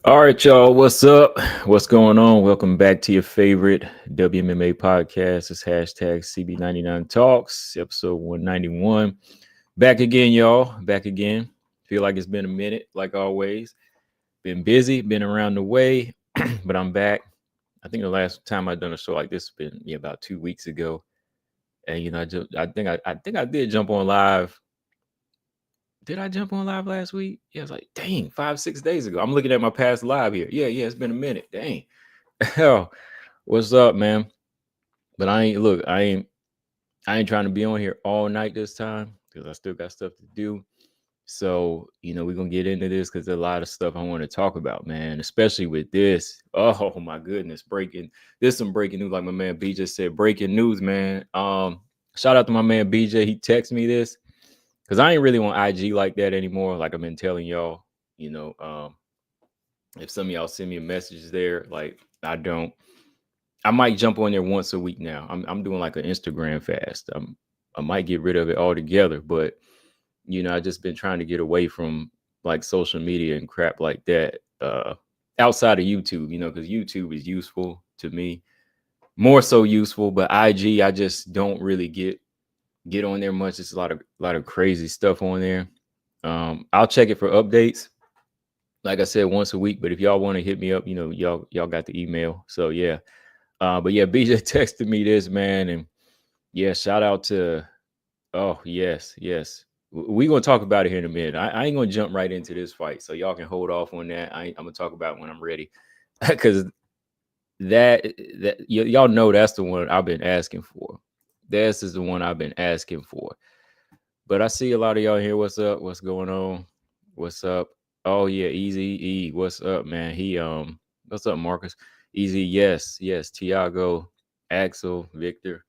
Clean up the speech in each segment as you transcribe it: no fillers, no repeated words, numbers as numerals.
All right, y'all. What's up? What's going on? Welcome back to your favorite WMMA podcast. It's hashtag CB99 Talks, episode 191. Back again, y'all. Back again. Feel like it's been a minute, like always. Been busy, been around the way, but I'm back. I think the last time I done a show like this has been about 2 weeks ago. And I think I did jump on live. Did I jump on live last week? Yeah, I was like, dang, 5, 6 days ago. I'm looking at my past live here. Yeah, it's been a minute. Dang. Hell, what's up, man? But I ain't trying to be on here all night this time because I still got stuff to do. So, we're gonna get into this because there's a lot of stuff I want to talk about, man, especially with this. Oh my goodness, breaking this some breaking news, like my man BJ said, breaking news, man. Shout out to my man BJ. He texted me this because I ain't really on IG like that anymore. Like I've been telling y'all, you know, if some of y'all send me messages there, like I might jump on there once a week now. I'm doing like an Instagram fast. I might get rid of it altogether, but I just been trying to get away from like social media and crap like that. Outside of YouTube, because YouTube is useful to me, more so useful. But IG, I just don't really get on there much. It's a lot of crazy stuff on there. I'll check it for updates. Like I said, once a week. But if y'all want to hit me up, y'all got the email. So yeah. But yeah, BJ texted me this, man, and yeah, shout out to oh yes. We're gonna talk about it here in a minute. I ain't gonna jump right into this fight, so y'all can hold off on that. I'm gonna talk about it when I'm ready. Because y'all know that's the one I've been asking for. This is the one I've been asking for. But I see a lot of y'all here. What's up? What's going on? What's up? Oh yeah, Easy E. What's up, man? What's up, Marcus? Easy, yes. Tiago, Axel, Victor.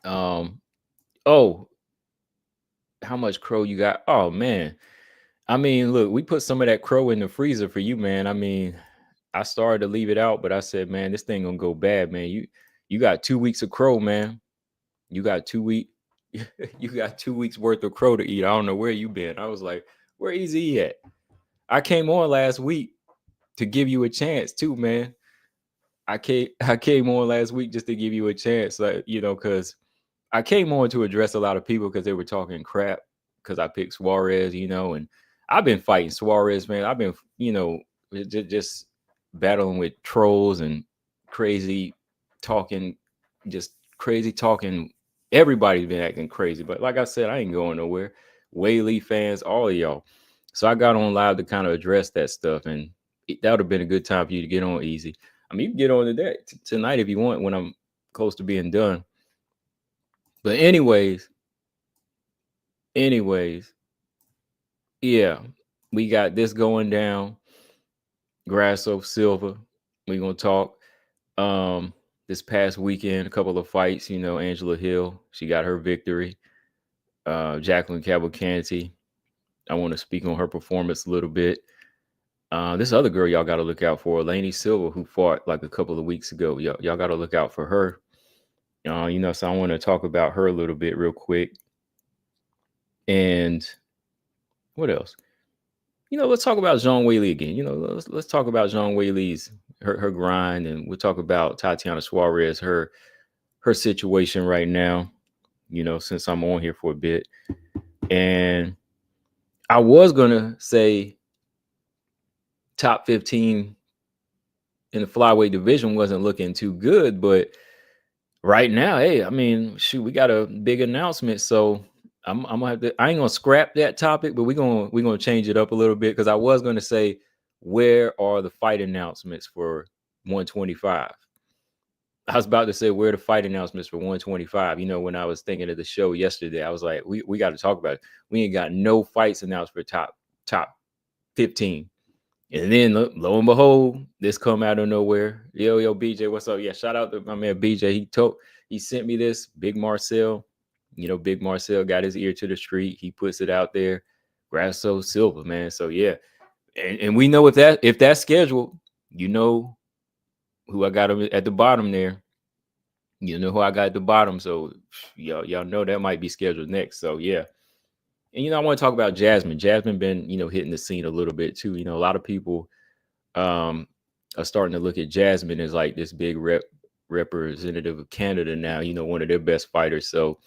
Um, oh, how much crow you got? Oh man. I mean, look, we put some of that crow in the freezer for you, man. I mean, I started to leave it out, but I said, man, this thing gonna go bad, man. You got 2 weeks of crow, man. You got 2 week, you got 2 weeks worth of crow to eat. I don't know where you been. I was like, where Easy at? I came on last week to give you a chance too, man. I came on last week just to give you a chance, like because I came on to address a lot of people because they were talking crap because I picked Suarez, and I've been fighting Suarez, man. I've been just battling with trolls and crazy talking, just crazy talking. Everybody's been acting crazy, but like I said, I ain't going nowhere. Whaley fans, all of y'all. So I got on live to kind of address that stuff, and that would have been a good time for you to get on Easy. I mean, you can get on today, tonight if you want when I'm close to being done. But anyways, yeah, we got this going down. Grasso, Silva. We're gonna talk. This past weekend, a couple of fights. Angela Hill, she got her victory. Jacqueline Cavalcanti. I want to speak on her performance a little bit. This other girl y'all got to look out for, Laney Silva, who fought like a couple of weeks ago. Y'all got to look out for her. So I want to talk about her a little bit real quick. And what else? Let's talk about Zhang Weili again. Let's talk about Zhang Weili's her grind, and we'll talk about Tatiana Suarez, her situation right now. Since I'm on here for a bit, and I was gonna say top 15 in the flyweight division wasn't looking too good, but right now, hey, I mean, shoot, we got a big announcement, so I'm gonna have to. I ain't gonna scrap that topic, but we're gonna change it up a little bit because I was gonna say, where are the fight announcements for 125? I was about to say where are the fight announcements for 125. When I was thinking of the show yesterday, I was like, we got to talk about it. We ain't got no fights announced for top 15. And then lo and behold, this come out of nowhere. Yo, BJ, what's up? Yeah, shout out to my man BJ. He sent me this. Big Marcel. Big Marcel got his ear to the street. He puts it out there. Grasso Silva, man. So yeah. And we know if that's scheduled, who I got at the bottom there. You know who I got at the bottom. So y'all know that might be scheduled next. So yeah. And I want to talk about Jasmine. Jasmine been, hitting the scene a little bit too. A lot of people are starting to look at Jasmine as like this big representative of Canada now, one of their best fighters. So,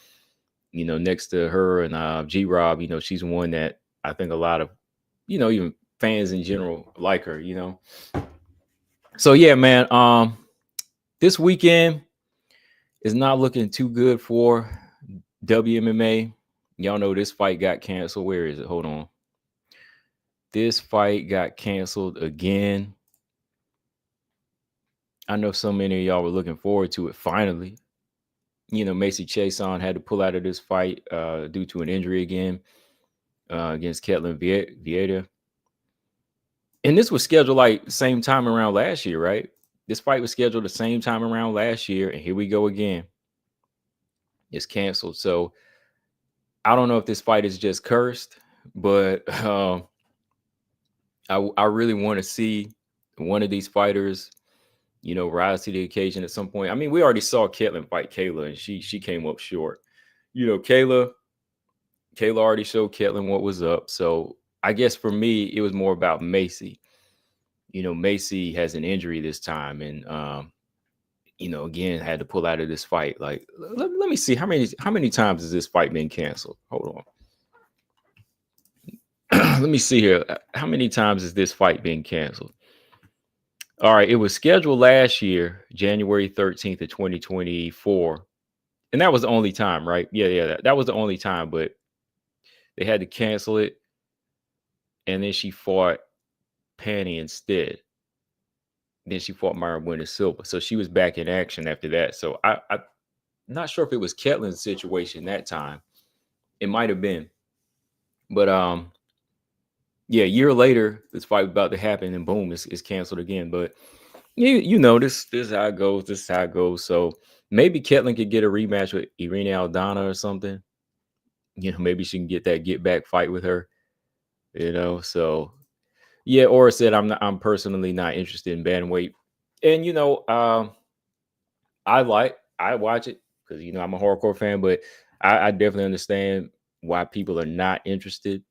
next to her and G-Rob, she's one that I think a lot of, even fans in general like her, So yeah, man, this weekend is not looking too good for WMMA. Y'all know this fight got canceled. Where is it? Hold on. This fight got canceled again. I know so many of y'all were looking forward to it finally. Macy Chiasson had to pull out of this fight due to an injury again against Jacqueline Cavalcanti. And this was scheduled like the same time around last year, right? This fight was scheduled the same time around last year, and here we go again. It's canceled. So I don't know if this fight is just cursed, but I really want to see one of these fighters, rise to the occasion at some point. I mean, we already saw Caitlin fight Kayla, and she came up short. Kayla already showed Caitlin what was up. So I guess for me, it was more about Macy. Macy has an injury this time, and again, had to pull out of this fight. Like, let me see how many times has this fight been canceled? Hold on. Let me see here. How many times has this fight been canceled? All right, it was scheduled last year, January 13th of 2024. And that was the only time, right? Yeah, that was the only time, but they had to cancel it. And then she fought Penny instead. Then she fought Laney Silva. So she was back in action after that. So I'm not sure if it was Kettlin's situation that time. It might have been. But yeah, a year later, this fight was about to happen, and boom, it's canceled again. But this is how it goes. This is how it goes. So maybe Jacqueline could get a rematch with Irene Aldana or something. Maybe she can get that get back fight with her. So yeah. Or said I'm personally not interested in bantamweight, and I watch it because I'm a hardcore fan, but I definitely understand why people are not interested.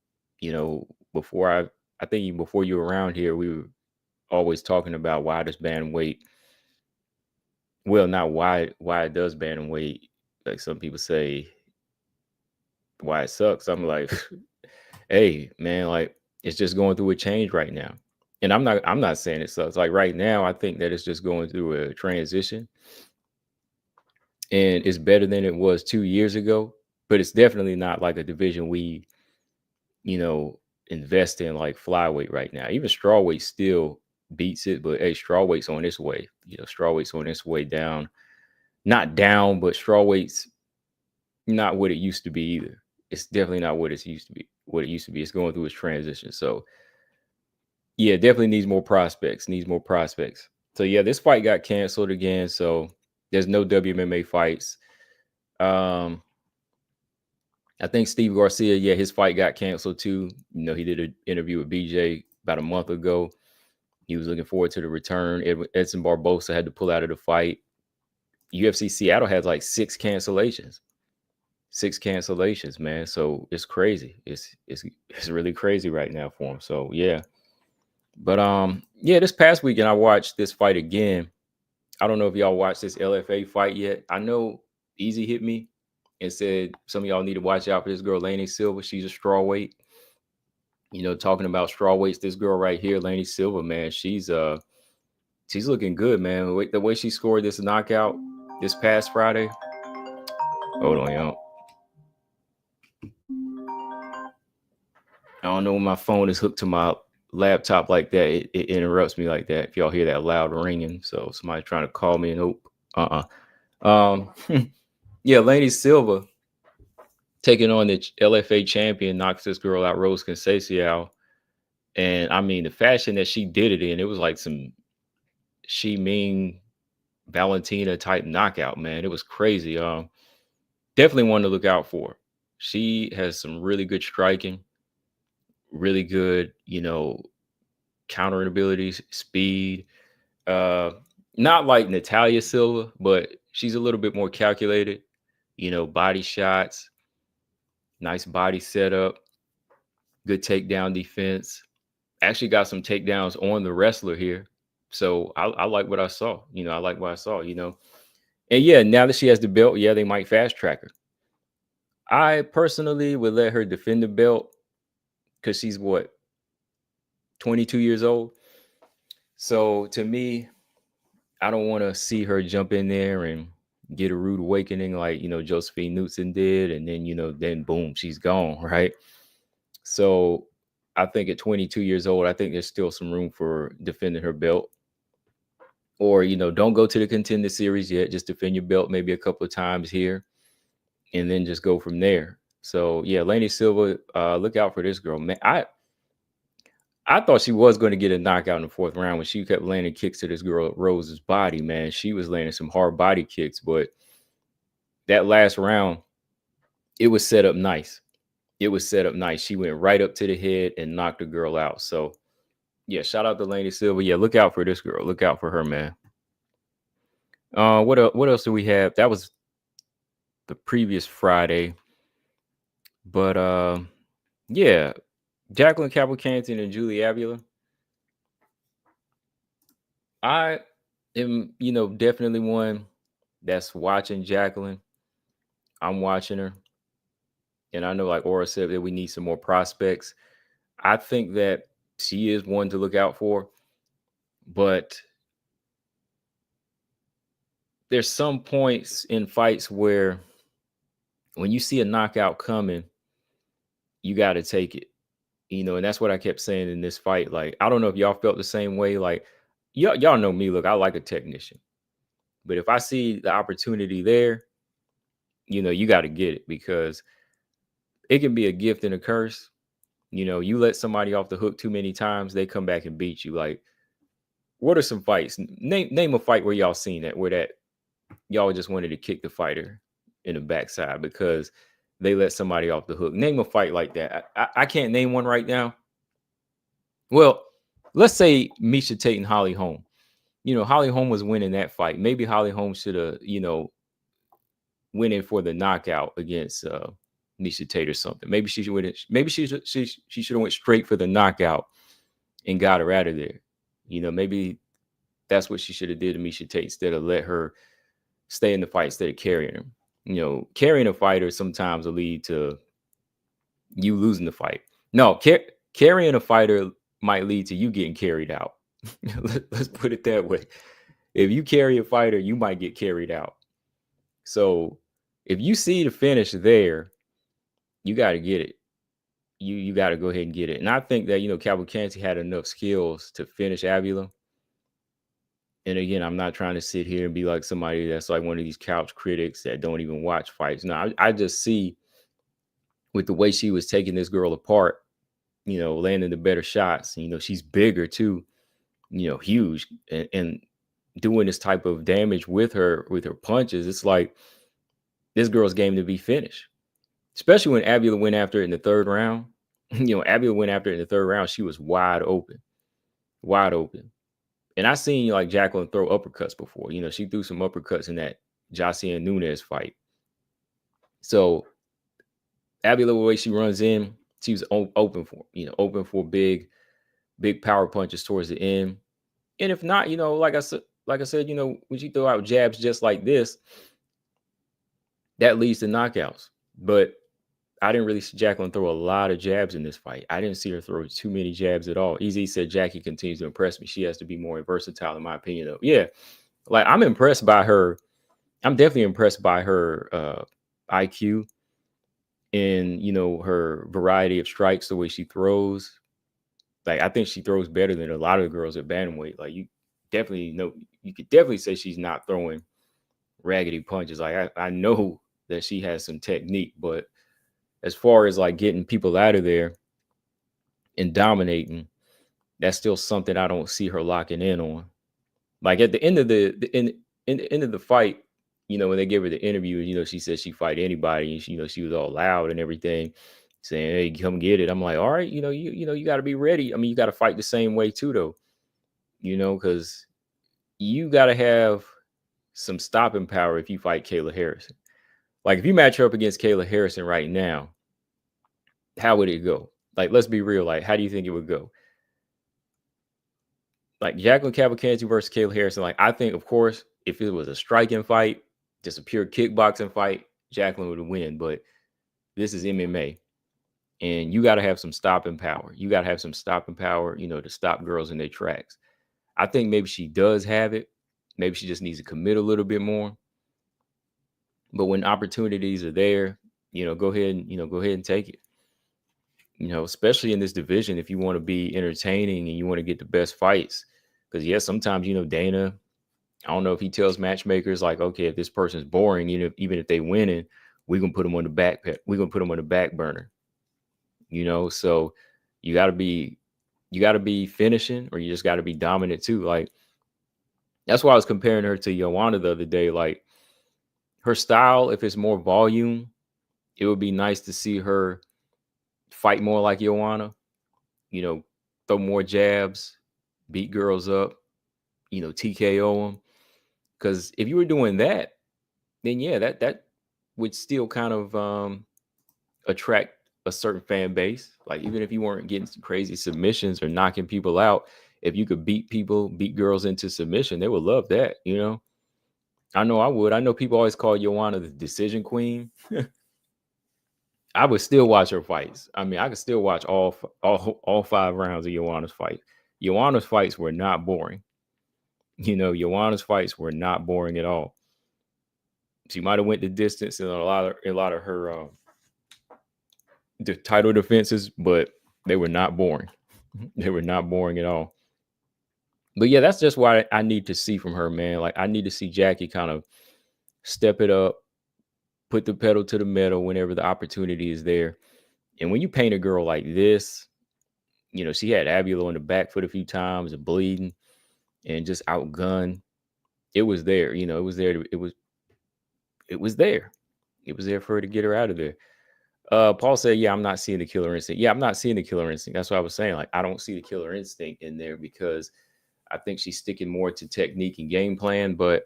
Before I think even before you were around here, we were always talking about why does bantamweight. Well, not why it does bantamweight. Like some people say, why it sucks. I'm like, hey man, like it's just going through a change right now, and I'm not saying it sucks. Like right now, I think that it's just going through a transition, and it's better than it was 2 years ago. But it's definitely not like a division we, invest in like flyweight right now. Even strawweight still beats it, but hey, strawweight's on its way. Strawweight's on its way down. Not down, but strawweight's not what it used to be either. It's definitely not what it used to be. It's going through its transition. So yeah, definitely needs more prospects. So yeah, this fight got canceled again. So there's no WMMA fights. I think Steve Garcia, yeah, his fight got canceled too. He did an interview with BJ about a month ago. He was looking forward to the return. Edson Barbosa had to pull out of the fight. UFC Seattle has like 6 cancellations. 6 cancellations, man. So it's crazy. It's really crazy right now for him. So yeah. But yeah, this past weekend I watched this fight again. I don't know if y'all watched this LFA fight yet. I know Easy hit me and said some of y'all need to watch out for this girl, Laney Silva. She's a strawweight. Talking about strawweights, this girl right here, Laney Silva, man, she's looking good, man. The way she scored this knockout this past Friday. Hold on, y'all. I don't know when my phone is hooked to my laptop like that. It interrupts me like that. If y'all hear that loud ringing, so somebody trying to call me and hope. Yeah, Laney Silva taking on the LFA champion, knocks this girl out, Rose Conceição. And I mean, the fashion that she did it in, it was like some Ming Valentina type knockout, man. It was crazy. Definitely one to look out for. She has some really good striking, really good, countering abilities, speed. Not like Natalia Silva, but she's a little bit more calculated, body shots, nice body setup, good takedown defense. Actually got some takedowns on the wrestler here. So I like what I saw. I like what I saw, And yeah, now that she has the belt, yeah, they might fast track her. I personally would let her defend the belt because she's what, 22 years old. So to me, I don't want to see her jump in there and get a rude awakening like, Josephine Newton did. And then, then boom, she's gone. Right. So I think at 22 years old, I think there's still some room for defending her belt. Or, don't go to the contender series yet. Just defend your belt maybe a couple of times here and then just go from there. So yeah, Laney Silva, look out for this girl. Man, I thought she was going to get a knockout in the fourth round when she kept landing kicks to this girl Rose's body, man. She was landing some hard body kicks, but that last round, it was set up nice. It was set up nice. She went right up to the head and knocked the girl out. So yeah, shout out to Laney Silva. Yeah, look out for this girl. Look out for her, man. What else do we have? That was the previous Friday. But yeah, Jacqueline Cavalcanti and Julie Avila. I am, definitely one that's watching Jacqueline. I'm watching her. And I know, like Aura said, that we need some more prospects. I think that she is one to look out for. But there's some points in fights where when you see a knockout coming, you got to take it. And that's what I kept saying in this fight. Like, I don't know if y'all felt the same way. Like, y'all know me. Look, I like a technician. But if I see the opportunity there, you got to get it because it can be a gift and a curse. You let somebody off the hook too many times, they come back and beat you. Like, what are some fights? Name a fight where y'all seen that, where that y'all just wanted to kick the fighter in the backside because they let somebody off the hook. Name a fight like that. I can't name one right now. Well, let's say Miesha Tate and Holly Holm. Holly Holm was winning that fight. Maybe Holly Holm should have, went in for the knockout against Miesha Tate or something. Maybe she should. Maybe she should have went straight for the knockout and got her out of there. Maybe that's what she should have did to Miesha Tate instead of let her stay in the fight instead of carrying her. Carrying a fighter sometimes will lead to you losing the fight. No, carrying a fighter might lead to you getting carried out. Let's put it that way. If you carry a fighter, you might get carried out. So if you see the finish there, you got to get it. You got to go ahead and get it. And I think that, Cavalcanti had enough skills to finish Avila. And again, I'm not trying to sit here and be like somebody that's like one of these couch critics that don't even watch fights. No, I just see with the way she was taking this girl apart, landing the better shots. She's bigger too, huge and doing this type of damage with her punches. It's like this girl's game to be finished, especially when Avila went after it in the third round. Avila went after it in the third round. She was wide open. And I seen like Jacqueline throw uppercuts before. She threw some uppercuts in that Jacqueline Nunes fight. So Avila, the way she runs in, she was open for big power punches towards the end. And if not, like I said, when she throw out jabs just like this, that leads to knockouts. But I didn't really see Jacqueline throw a lot of jabs in this fight. I didn't see her throw too many jabs at all. Easy said Jackie continues to impress me. She has to be more versatile, in my opinion, though. Yeah, like I'm impressed by her. I'm definitely impressed by her IQ and, her variety of strikes, the way she throws. Like, I think she throws better than a lot of the girls at bantamweight. Like, you could definitely say she's not throwing raggedy punches. Like, I know that she has some technique, but as far as like getting people out of there and dominating, that's still something I don't see her locking in on. Like at the end of the end of the fight, when they gave her the interview, she said she fight anybody, and she was all loud and everything, saying, "Hey, come get it." I'm like, all right, you got to be ready. I mean, you got to fight the same way too, though, because you got to have some stopping power if you fight Kayla Harrison. Like if you match her up against Kayla Harrison right now, how would it go? Like, let's be real. Like, how do you think it would go? like Jacqueline Cavalcanti versus Kayla Harrison. Like, I think, of course, if it was a striking fight, just a pure kickboxing fight, Jacqueline would win. But this is MMA, and you got to have some stopping power. You got to have some stopping power, to stop girls in their tracks. I think maybe she does have it. Maybe she just needs to commit a little bit more. But when opportunities are there, go ahead and take it. Especially in this division, if you want to be entertaining and you want to get the best fights. Because yes, sometimes, Dana, I don't know if he tells matchmakers like, okay, if this person's boring, even if they winning, we're gonna put them on the back burner. So you gotta be finishing, or you just gotta be dominant too. Like, that's why I was comparing her to Joanna the other day. Like, her style, if it's more volume, it would be nice to see her fight more like Joanna, throw more jabs, beat girls up, TKO them. Because if you were doing that, then yeah, that would still kind of attract a certain fan base. Like, even if you weren't getting some crazy submissions or knocking people out, if you could beat girls into submission, they would love that, I know I would. I know people always call Joanna the decision queen. I would still watch her fights. I mean, I could still watch all 5 rounds of Joanna's fight. Joanna's fights were not boring. Joanna's fights were not boring at all. She might have went the distance in a lot of her the title defenses, but they were not boring. They were not boring at all. But yeah, that's just what I need to see from her, man. Like, I need to see Jackie kind of step it up, put the pedal to the metal whenever the opportunity is there. And when you paint a girl like this, she had Avila on the back foot a few times and bleeding and just outgunned. It was there, it was there. It was there. It was there for her to get her out of there. Paul said, yeah, I'm not seeing the killer instinct. Yeah, I'm not seeing the killer instinct. That's what I was saying. Like, I don't see the killer instinct in there because I think she's sticking more to technique and game plan. But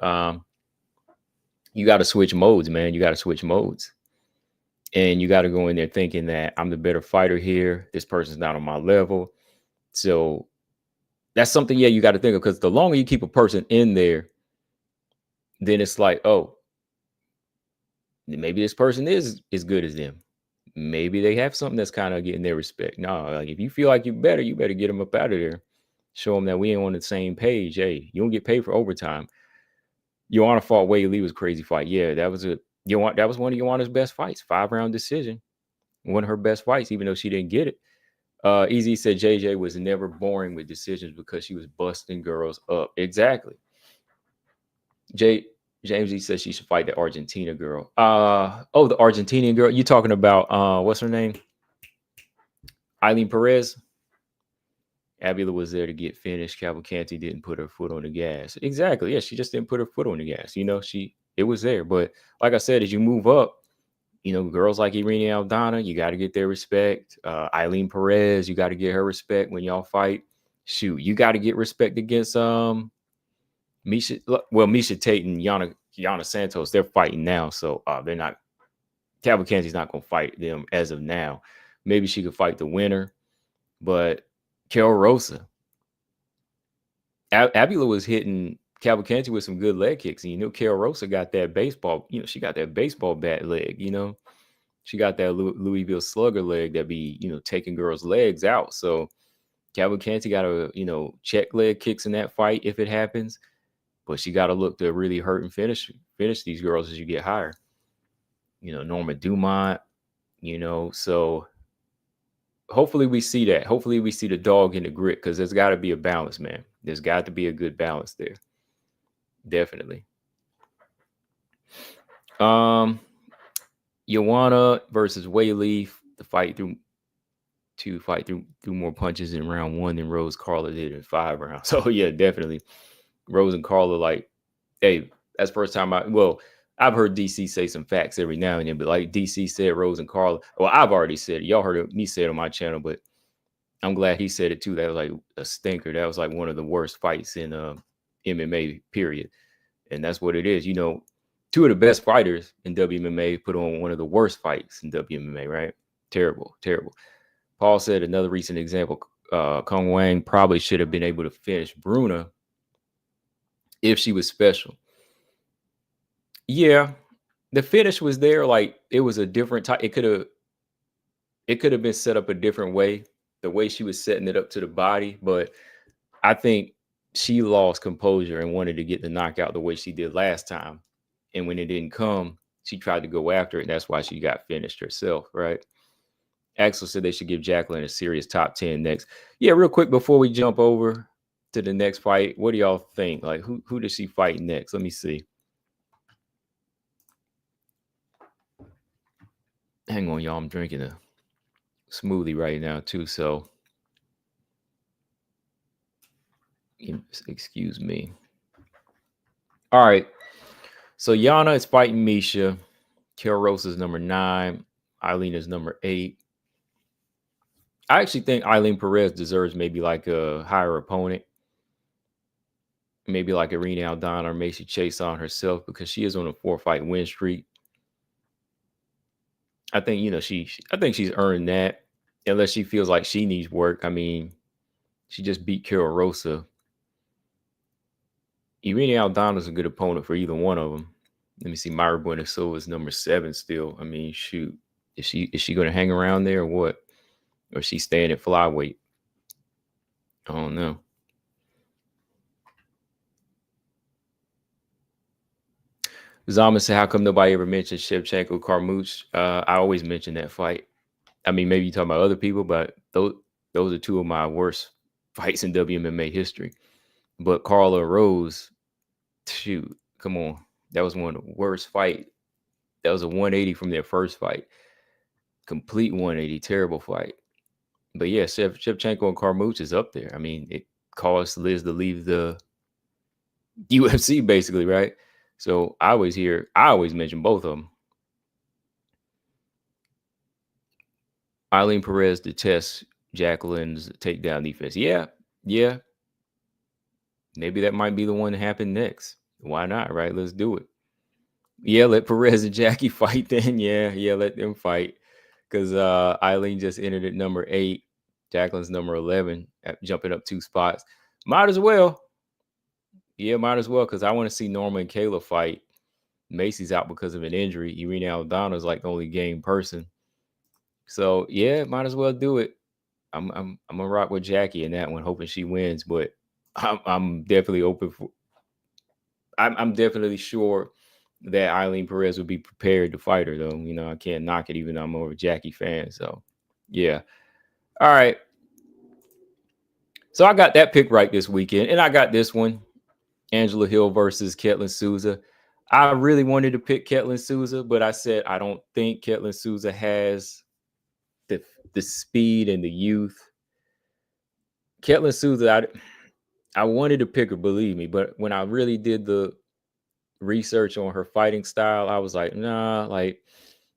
you got to switch modes, man. You got to switch modes. And you got to go in there thinking that I'm the better fighter here. This person's not on my level. So that's something, yeah, you got to think of, because the longer you keep a person in there, then it's like, oh, maybe this person is as good as them. Maybe they have something that's kind of getting their respect. No, like, if you feel like you better get them up out of there. Show them that we ain't on the same page. Hey, you don't get paid for overtime. Joanna fought Wei Li was a crazy fight. Yeah, that was one of Joanna's best fights. 5-round decision. One of her best fights, even though she didn't get it. Easy said JJ was never boring with decisions because she was busting girls up. Exactly. James E says she should fight the Argentina girl. The Argentinian girl. You talking about what's her name? Eileen Perez. Avila was there to get finished. Cavalcanti didn't put her foot on the gas. Exactly. Yeah, she just didn't put her foot on the gas. It was there. But like I said, as you move up, girls like Irene Aldana, you got to get their respect. Eileen Perez, you got to get her respect when y'all fight. Shoot, you got to get respect against Misha Tate and Yana Santos. They're fighting now, so they're not. Cavalcanti's not going to fight them as of now. Maybe she could fight the winner, but Carol Rosa. Avila was hitting Cavalcanti with some good leg kicks. And Carol Rosa got that baseball, she got that baseball bat leg, She got that Louisville slugger leg that be, taking girls' legs out. So Cavalcanti got to, check leg kicks in that fight if it happens. But she got to look to really hurt and finish these girls as you get higher. Norma Dumont, so hopefully we see that. Hopefully we see the dog in the grit, because there's got to be a balance, man. There's got to be a good balance there. Definitely. Joanna versus Wei Li, the fight through more punches in round 1 than Rose Carla did in 5 rounds. So yeah, definitely. Rose and Carla, like, hey, that's the first time I've heard DC say some facts every now and then, but like DC said, Rose and Carla. Well, I've already said it. Y'all heard me say it on my channel, but I'm glad he said it too. That was like a stinker. That was like one of the worst fights in MMA, period. And that's what it is. 2 of the best fighters in WMMA put on one of the worst fights in WMMA, right? Terrible, terrible. Paul said another recent example, Kong Wang probably should have been able to finish Bruna if she was special. Yeah, the finish was there. Like it was a different type. It could have been set up a different way. The way she was setting it up to the body, but I think she lost composure and wanted to get the knockout the way she did last time. And when it didn't come, she tried to go after it. And that's why she got finished herself, right? Axel said they should give Jacqueline a serious top 10 next. Yeah, real quick before we jump over to the next fight, what do y'all think? Like, who does she fight next? Let me see. Hang on, y'all. I'm drinking a smoothie right now, too. So, excuse me. All right. So, Yana is fighting Misha. Kelros is number 9. Eileen is number 8. I actually think Eileen Perez deserves maybe like a higher opponent. Maybe like Irene Aldana or Macy Chase on herself because she is on a 4-fight win streak. I think, I think she's earned that unless she feels like she needs work. I mean, she just beat Carol Rosa. Irene Aldana is a good opponent for either one of them. Let me see. Myra Buena Silva is number 7 still. I mean, shoot. Is she going to hang around there or what? Or is she staying at flyweight? I don't know. Zama said, how come nobody ever mentioned Shevchenko Carmouche? I always mention that fight. I mean, maybe you talk about other people, but those are 2 of my worst fights in WMMA history. But Carla Rose, shoot, come on. That was one of the worst fight. That was a 180 from their first fight. Complete 180, terrible fight. But yeah, Shevchenko and Carmouche is up there. I mean, it caused Liz to leave the UFC basically, right? So I always mention both of them. Eileen Perez detests Jacqueline's takedown defense. Yeah. Maybe that might be the one to happen next. Why not, right? Let's do it. Yeah, let Perez and Jackie fight then. Yeah, let them fight. Because Eileen just entered at number 8. Jacqueline's number 11, jumping up 2 spots. Might as well. Yeah, might as well, because I want to see Norma and Kayla fight. Macy's out because of an injury. Irene Aldana is like the only game person. So yeah, might as well do it. I'm gonna rock with Jackie in that one, hoping she wins. But I'm definitely open for. I'm definitely sure that Eileen Perez would be prepared to fight her, though. I can't knock it, even though I'm more of a Jackie fan. So yeah. All right. So I got that pick right this weekend, and I got this one. Angela Hill versus Ketlin Souza. I really wanted to pick Ketlin Souza, but I said I don't think Ketlin Souza has the speed and the youth. Ketlin Souza, I wanted to pick her, believe me, but when I really did the research on her fighting style, I was like, nah, like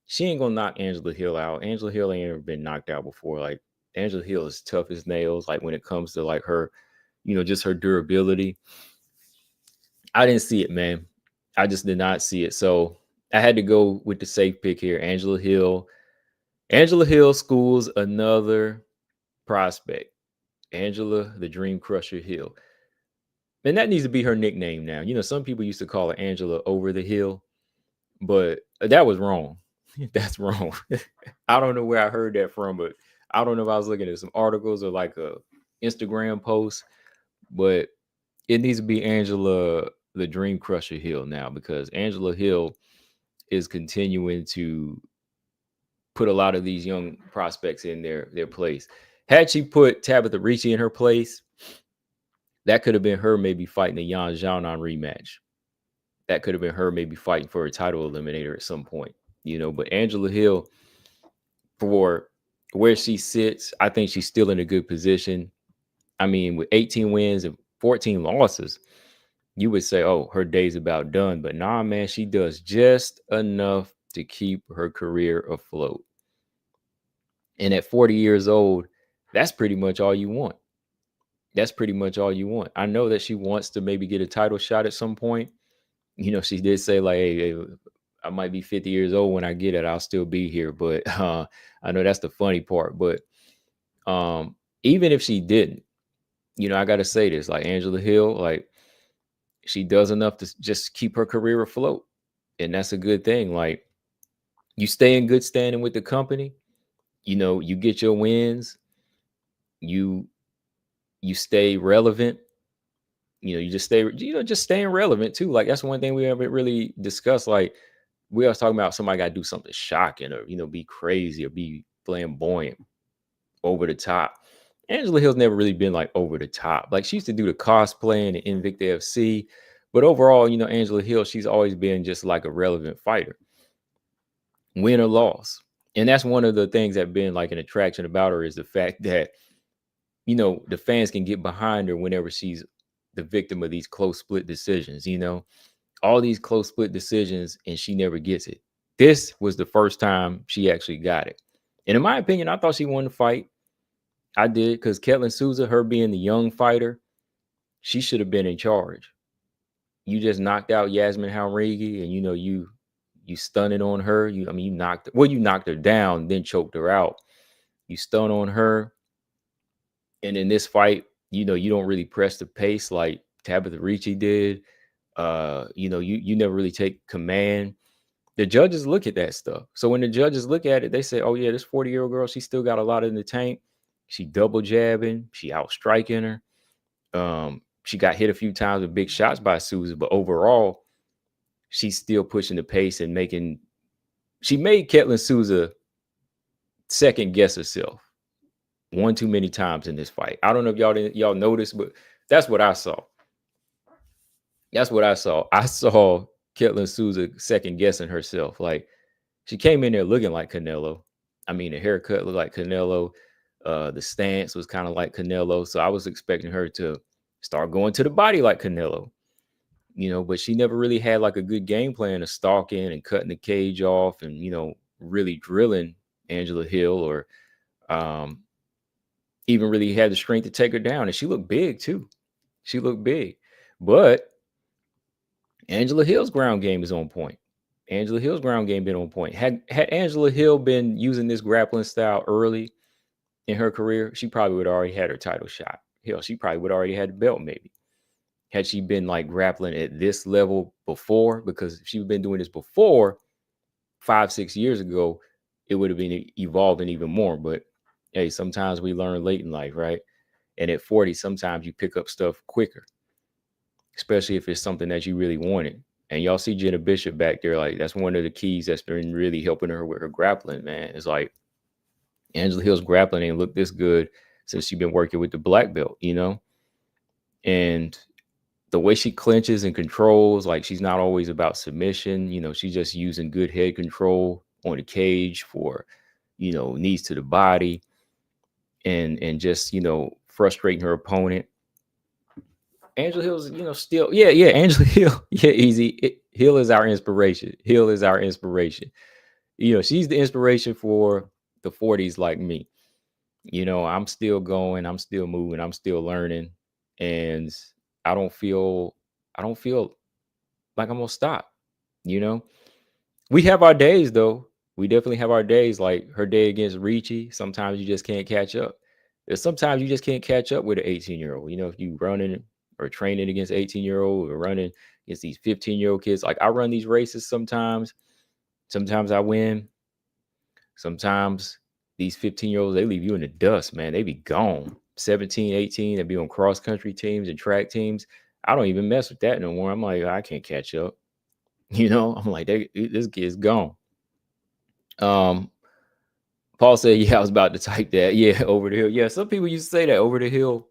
she ain't gonna knock Angela Hill out. Angela Hill ain't ever been knocked out before. Like Angela Hill is tough as nails. Like when it comes to like her, just her durability. I didn't see it, man. I just did not see it. So I had to go with the safe pick here. Angela Hill. Angela Hill schools another prospect. Angela, the Dream Crusher Hill. And that needs to be her nickname now. Some people used to call her Angela Over the Hill, but that was wrong. That's wrong. I don't know where I heard that from, but I don't know if I was looking at some articles or like a Instagram post, but it needs to be Angela, the Dream Crusher Hill now, because Angela Hill is continuing to put a lot of these young prospects in their place. Had she put Tabitha Ricci in her place, that could have been her maybe fighting a Yan Xiaonan rematch. That could have been her maybe fighting for a title eliminator at some point, But Angela Hill, for where she sits, I think she's still in a good position. I mean, with 18 wins and 14 losses, you would say, oh, her day's about done. But nah, man, she does just enough to keep her career afloat. And at 40 years old, that's pretty much all you want. That's pretty much all you want. I know that she wants to maybe get a title shot at some point. She did say like, hey, I might be 50 years old when I get it. I'll still be here. But I know that's the funny part. But even if she didn't, I got to say this, like Angela Hill, like she does enough to just keep her career afloat. And that's a good thing. Like you stay in good standing with the company, you get your wins, you stay relevant, you just stay, just staying relevant too. Like that's one thing we haven't really discussed. Like we always talking about somebody got to do something shocking or, be crazy or be flamboyant, over the top. Angela Hill's never really been like over the top. Like she used to do the cosplay and the Invicta FC, but overall, Angela Hill, she's always been just like a relevant fighter, win or loss. And that's one of the things that been like an attraction about her is the fact that, the fans can get behind her whenever she's the victim of these close split decisions, all these close split decisions, and she never gets it. This was the first time she actually got it. And in my opinion, I thought she won the fight. I did, because Jacqueline Souza, her being the young fighter, she should have been in charge. You just knocked out Jasmine Jasudavicius, and you stunned on her. You knocked her down, then choked her out. You stun on her, and in this fight, you don't really press the pace like Tabitha Ricci did. You never really take command. The judges look at that stuff. So when the judges look at it, they say, "Oh yeah, this 40-year-old girl, she still got a lot in the tank. She double jabbing, she out striking her. She got hit a few times with big shots by Souza, but overall, she's still pushing the pace and she made Jacqueline Souza second guess herself one too many times in this fight. I don't know if y'all noticed, but that's what I saw. I saw Jacqueline Souza second guessing herself. Like she came in there looking like Canelo. The haircut looked like Canelo. The stance was kind of like Canelo. So I was expecting her to start going to the body like Canelo, but she never really had like a good game plan of stalking and cutting the cage off and, really drilling Angela Hill or even really had the strength to take her down. And she looked big too. She looked big. But Angela Hill's ground game is on point. Angela Hill's ground game been on point. Had Angela Hill been using this grappling style early in her career, she probably would have already had her title shot. Hell, she probably would have already had the belt maybe. Had she been like grappling at this level before, because if she'd been doing this before 5-6 years ago, it would have been evolving even more. But hey, sometimes we learn late in life, right? And at 40, sometimes you pick up stuff quicker, especially if it's something that you really wanted. And y'all see Jenna Bishop back there. Like that's one of the keys that's been really helping her with her grappling, man. It's like Angela Hill's grappling ain't looked this good since she's been working with the black belt, and the way she clinches and controls, like she's not always about submission. She's just using good head control on the cage for, knees to the body and just, frustrating her opponent. Angela Hill's, still, Angela Hill, easy. Hill is our inspiration. She's the inspiration for the 40s like me. I'm still going, I'm still moving, I'm still learning, and I don't feel like I'm gonna stop. We have our days though. We definitely have our days, like her day against Ricci. Sometimes you just can't catch up. Sometimes you just can't catch up with an 18-year-old. If you running or training against 18-year-old or running against these 15-year-old kids. Like I run these races sometimes. Sometimes I win. Sometimes these 15-year-olds, they leave you in the dust, man. They be gone. 17, 18, they be on cross-country teams and track teams. I don't even mess with that no more. I'm like, I can't catch up. I'm like, this kid's gone. Paul said, yeah, I was about to type that. Yeah, over the hill. Yeah, some people used to say that, over the hill.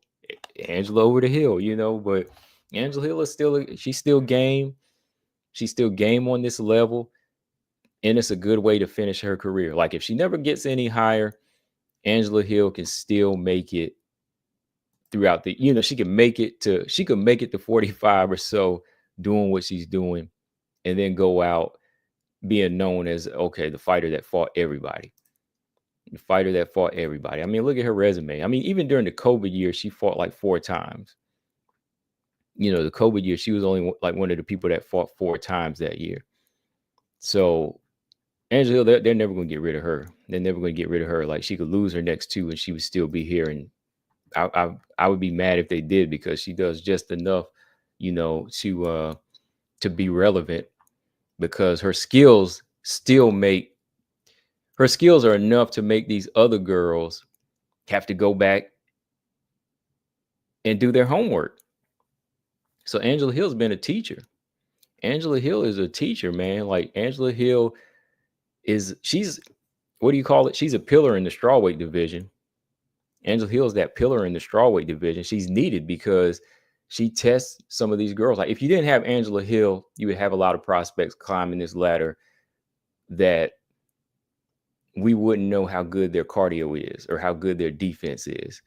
Angela over the hill, but Angela Hill is she's still game. She's still game on this level. And it's a good way to finish her career. Like if she never gets any higher, Angela Hill can still make it throughout the, she can make it to 45 or so doing what she's doing, and then go out being known as, okay, the fighter that fought everybody. The fighter that fought everybody. Look at her resume. Even during the COVID year, she fought like 4 times. The COVID year, she was only like one of the people that fought 4 times that year. So Angela Hill, they're never going to get rid of her. They're never going to get rid of her. Like she could lose her next 2 and she would still be here and I would be mad if they did, because she does just enough, to be relevant, because her skills are enough to make these other girls have to go back and do their homework. So Angela Hill's been a teacher. Angela Hill is a teacher, man. Like, Angela Hill she's, what do you call it? She's a pillar in the strawweight division. Angela Hill is that pillar in the strawweight division. She's needed because she tests some of these girls. Like, if you didn't have Angela Hill, you would have a lot of prospects climbing this ladder that we wouldn't know how good their cardio is, or how good their defense is,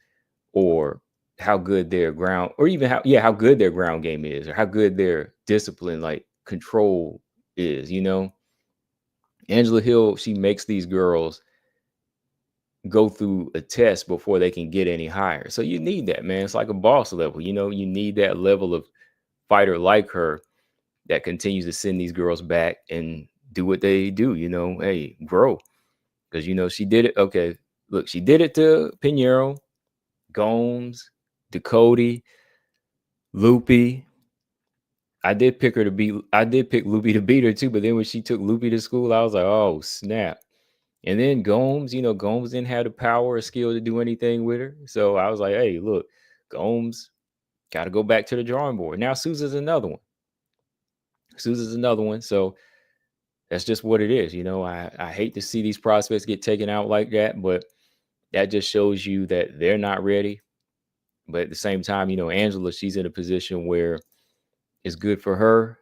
or how good their ground, or even how good their ground game is, or how good their discipline, like control is, Angela Hill, she makes these girls go through a test before they can get any higher. So you need that, man. It's like a boss level, you need that level of fighter like her that continues to send these girls back and do what they do, hey, grow. Because, she did it. Okay, look, she did it to Pinheiro, Gomes, Ducote, Loopy. I did pick Loopy to beat her too, but then when she took Loopy to school, I was like, oh, snap. And then Gomes, Gomes didn't have the power or skill to do anything with her. So I was like, hey, look, Gomes got to go back to the drawing board. Now Sousa's another one. So that's just what it is. I hate to see these prospects get taken out like that, but that just shows you that they're not ready. But at the same time, Angela, she's in a position where it's good for her.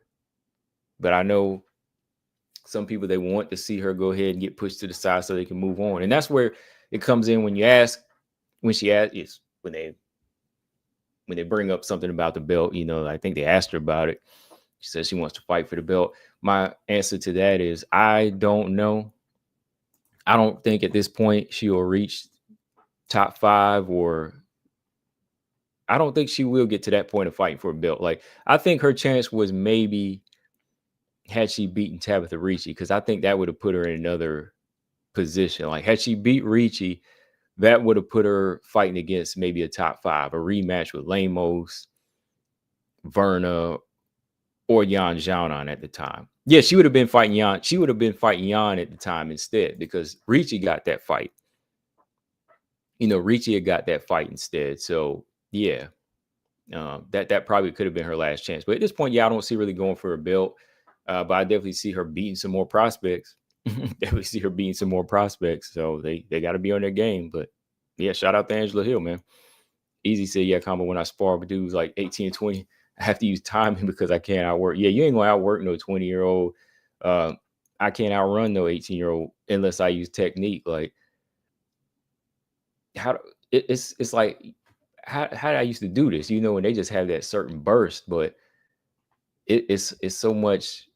But I know some people, they want to see her go ahead and get pushed to the side so they can move on. And that's where it comes in when they bring up something about the belt. I think they asked her about it. She says she wants to fight for the belt. My answer to that is, I don't know. I don't think at this point she will reach top 5, or I don't think she will get to that point of fighting for a belt. Like, I think her chance was maybe had she beaten Tabitha Ricci, because I think that would have put her in another position. Like, had she beat Ricci, that would have put her fighting against maybe a top 5, a rematch with Lemos, Verna, or Yan Xiaonan at the time. Yeah, she would have been fighting Yan. She would have been fighting Yan at the time instead, because Ricci got that fight. Ricci had got that fight instead. So yeah, that probably could have been her last chance. But at this point, yeah, I don't see really going for a belt. But I definitely see her beating some more prospects. So they got to be on their game. But yeah, shout out to Angela Hill, man. Easy said, yeah, combo, when I spar with dudes like 18 and 20, I have to use timing because I can't outwork. Yeah, you ain't gonna outwork no 20-year-old. I can't outrun no 18-year-old unless I use technique. Like, it's like how I used to do this, when they just have that certain burst, but it's so much.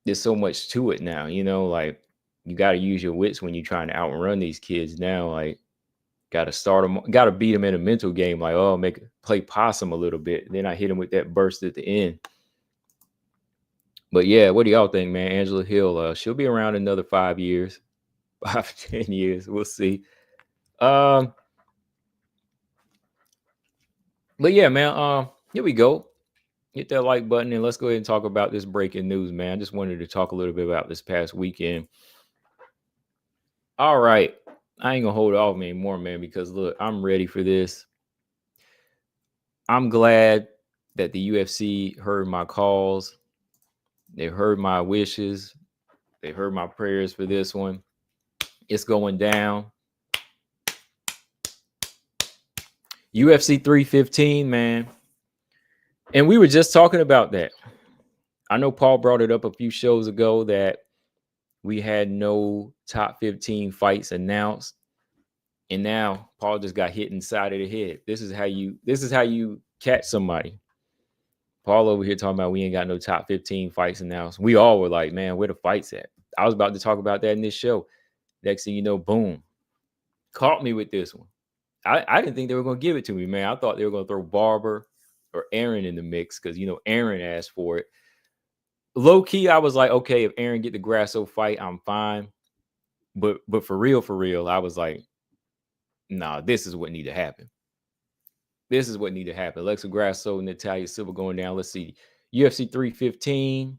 There's so much to it now, like, you got to use your wits when you're trying to outrun these kids now. Like, got to beat them in a mental game. Like, oh, play possum a little bit. Then I hit him with that burst at the end. But yeah, what do y'all think, man? Angela Hill, she'll be around another 5 years, 5-10 years. We'll see. But yeah, man, here we go. Hit that like button and let's go ahead and talk about this breaking news, man. I just wanted to talk a little bit about this past weekend. All right. I ain't gonna hold off anymore, man, because look, I'm ready for this. I'm glad that the UFC heard my calls. They heard my wishes. They heard my prayers for this one. It's going down. UFC 315, man. And we were just talking about that. I know Paul brought it up a few shows ago that we had no top 15 fights announced. And now Paul just got hit inside of the head. This is how you catch somebody. Paul over here talking about we ain't got no top 15 fights announced. We all were like, man, where the fights at? I was about to talk about that in this show. Next thing you know, boom. Caught me with this one. I didn't think they were going to give it to me, man. I thought they were going to throw Barber or Aaron in the mix because, Aaron asked for it. Low key, I was like, okay, if Aaron get the Grasso fight, I'm fine. But for real, I was like, nah, this is what need to happen. This is what need to happen. Alexa Grasso and Natalia Silva going down. Let's see. UFC 315,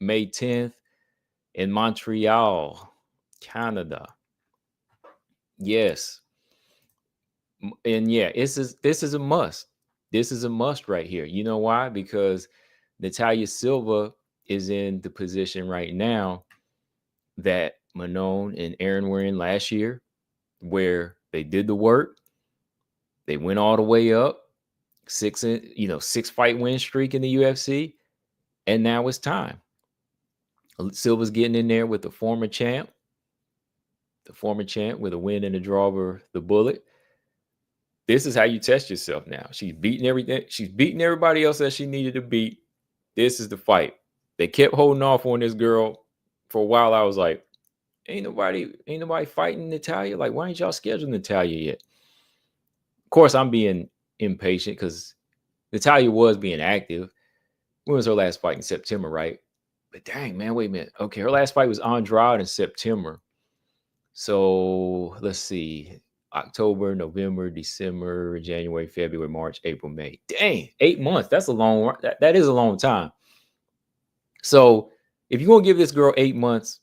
May 10th in Montreal, Canada. Yes. And yeah, this is a must. This is a must right here. You know why? Because Natalia Silva is in the position right now that Manon and Aaron were in last year, where they did the work. They went all the way up, 6-fight win streak in the UFC, and now it's time. Silva's getting in there with the former champ with a win and a draw over the Bullet. This is how you test yourself now. She's beating everything. She's beating everybody else that she needed to beat. This is the fight. They kept holding off on this girl for a while. I was like, ain't nobody fighting Natalia. Like, why ain't y'all scheduled Natalia yet? Of course, I'm being impatient because Natalia was being active. When was her last fight? In September, right? But dang, man, wait a minute. Okay, her last fight was Andrade in September. So let's see. October, November, December, January, February, March, April, May. Dang, 8 months. That's a long. That is a long time. So if you're gonna give this girl 8 months,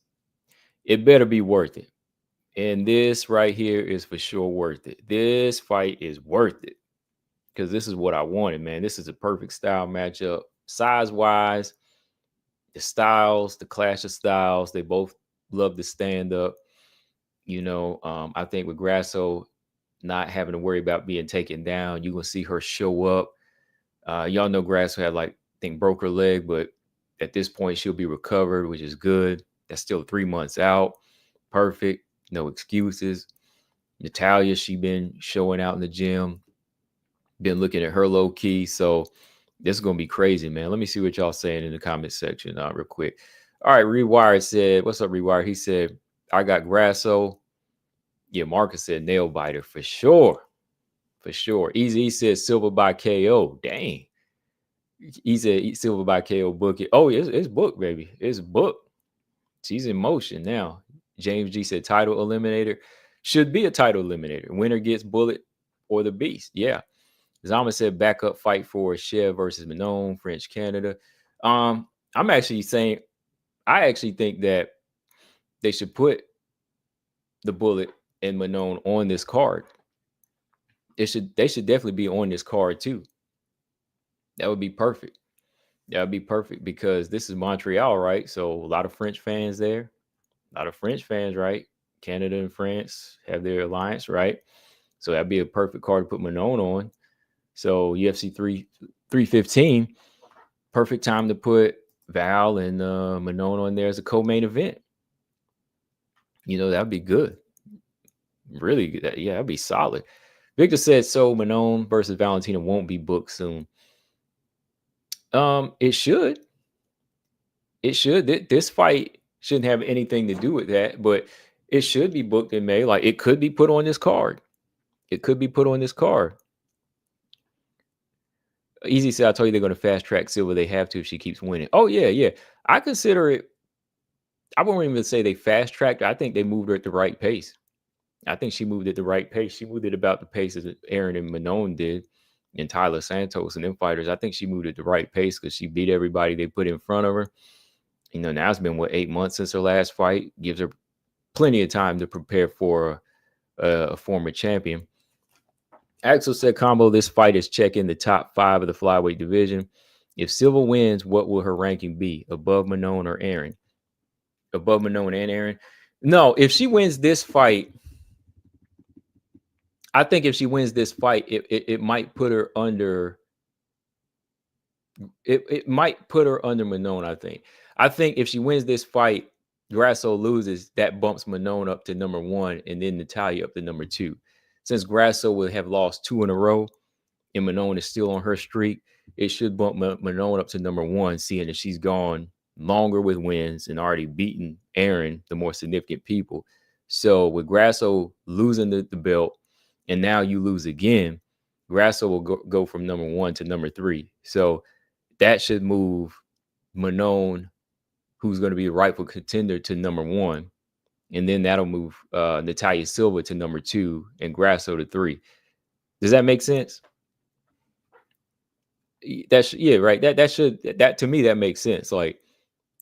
it better be worth it. And this right here is for sure worth it. This fight is worth it because this is what I wanted, man. This is a perfect style matchup, size-wise. The styles, the clash of styles. They both love to stand up. I think with Grasso not having to worry about being taken down, you're going to see her show up. Y'all know Grasso had, I think, broke her leg, but at this point, she'll be recovered, which is good. That's still 3 months out. Perfect. No excuses. Natalia, she been showing out in the gym. Been looking at her low key. So this is going to be crazy, man. Let me see what y'all saying in the comment section real quick. All right, Rewired said, what's up, Rewired? He said, I got Grasso. Yeah, Marcus said nail biter for sure. For sure. Easy said Silva by KO. Dang. He said Silva by KO, book it. Oh, it's booked, baby. It's booked. She's in motion now. James G said title eliminator. Should be a title eliminator. Winner gets Bullet or the Beast. Yeah. Zama said backup fight for Chev versus Manon, French Canada. I'm actually saying, I actually think that they should put the Bullet and Manon on this card. They should definitely be on this card too. That would be perfect. That would be perfect because this is Montreal, right? So a lot of French fans there. A lot of French fans, right? Canada and France have their alliance, right? So that'd be a perfect card to put Manon on. So UFC 315, perfect time to put Val and Manon on there as a co-main event. That'd be good. Really good. Yeah, that'd be solid. Victor said, so Manon versus Valentina won't be booked soon. It should. It should. This fight shouldn't have anything to do with that, but it should be booked in May. Like, it could be put on this card. It could be put on this card. Easy said, I told you they're going to fast track Silva. They have to if she keeps winning. Oh, yeah. I consider it. I won't even say they fast tracked. I think they moved her at the right pace. I think she moved at the right pace. She moved at about the pace as Aaron and Manon did, and Tyler Santos and them fighters. I think she moved at the right pace because she beat everybody they put in front of her. Now it's been 8 months since her last fight. Gives her plenty of time to prepare for a former champion. Axel said, combo, this fight is checking the top 5 of the flyweight division. If Silva wins, what will her ranking be? Above Manon or Aaron? Above Manon and Aaron? No, if she wins this fight, I think if she wins this fight, it might put her under. It might put her under Manon, I think. I think if she wins this fight, Grasso loses, that bumps Manon up to number 1 and then Natalia up to number 2. Since Grasso will have lost 2 in a row and Manon is still on her streak, it should bump Manon up to number 1, seeing that she's gone longer with wins and already beaten Aaron, the more significant people. So with Grasso losing the belt and now you lose again, Grasso will go from number 1 to number 3. So that should move Manon, who's going to be a rightful contender, to number 1. And then that'll move Natalia Silva to number 2 and Grasso to 3. Does that make sense? Right. That to me, that makes sense. Like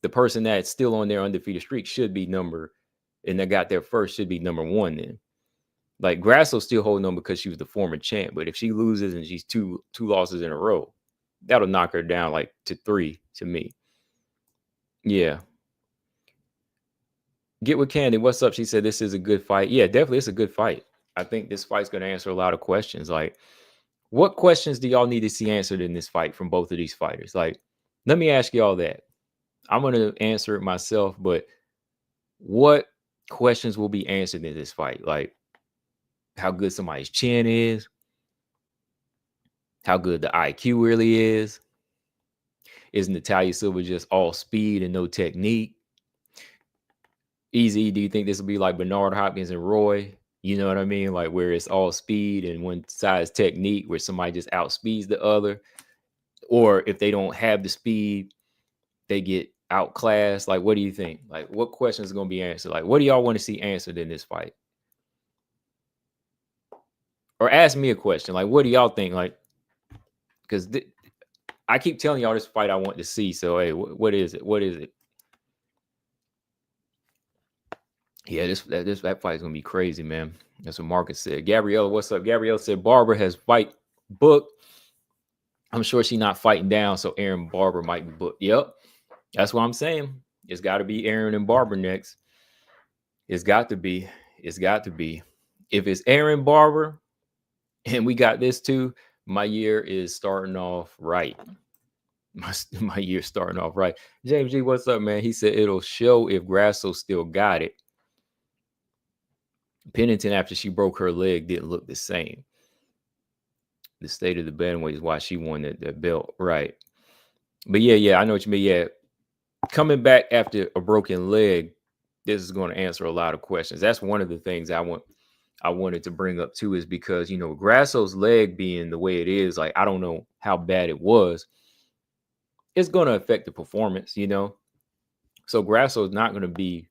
the person that's still on their undefeated streak should be and that got there first should be number one then. Like Grasso still holding on because she was the former champ, but if she loses and she's two losses in a row, that'll knock her down like to 3 to me. Yeah. Get with Candy. What's up? She said this is a good fight. Yeah, definitely it's a good fight. I think this fight's going to answer a lot of questions. Like, what questions do y'all need to see answered in this fight from both of these fighters? Like, let me ask y'all that. I'm going to answer it myself, but what questions will be answered in this fight? Like, how good somebody's chin is, how good the IQ really is. Is Natalia Silva just all speed and no technique? Easy, do you think this will be like Bernard Hopkins and Roy? You know what I mean? Like where it's all speed and one side's technique, where somebody just outspeeds the other. Or if they don't have the speed, they get outclassed. Like, what do you think? Like, what questions are going to be answered? Like, what do y'all want to see answered in this fight? Or ask me a question. Like, what do y'all think? Like, because I keep telling y'all this fight I want to see. So, hey, what is it? What is it? Yeah, that fight is gonna be crazy, man. That's what Marcus said. Gabriella, what's up? Gabriella said Barbara has fight booked. I'm sure she's not fighting down, so Aaron Barber might be booked. Yep, that's what I'm saying. It's got to be Aaron and Barber next. It's got to be. It's got to be. If it's Aaron Barber, and we got this too, my year is starting off right. My year starting off right. James G, what's up, man? He said it'll show if Grasso still got it. Pennington, after she broke her leg, didn't look the same. The state of the bantamweight is why she won that belt, right? But yeah, I know what you mean. Yeah, coming back after a broken leg, this is going to answer a lot of questions. That's one of the things I wanted to bring up too, is because Grasso's leg being the way it is, like I don't know how bad it was. It's going to affect the performance, So Grasso's not going to be.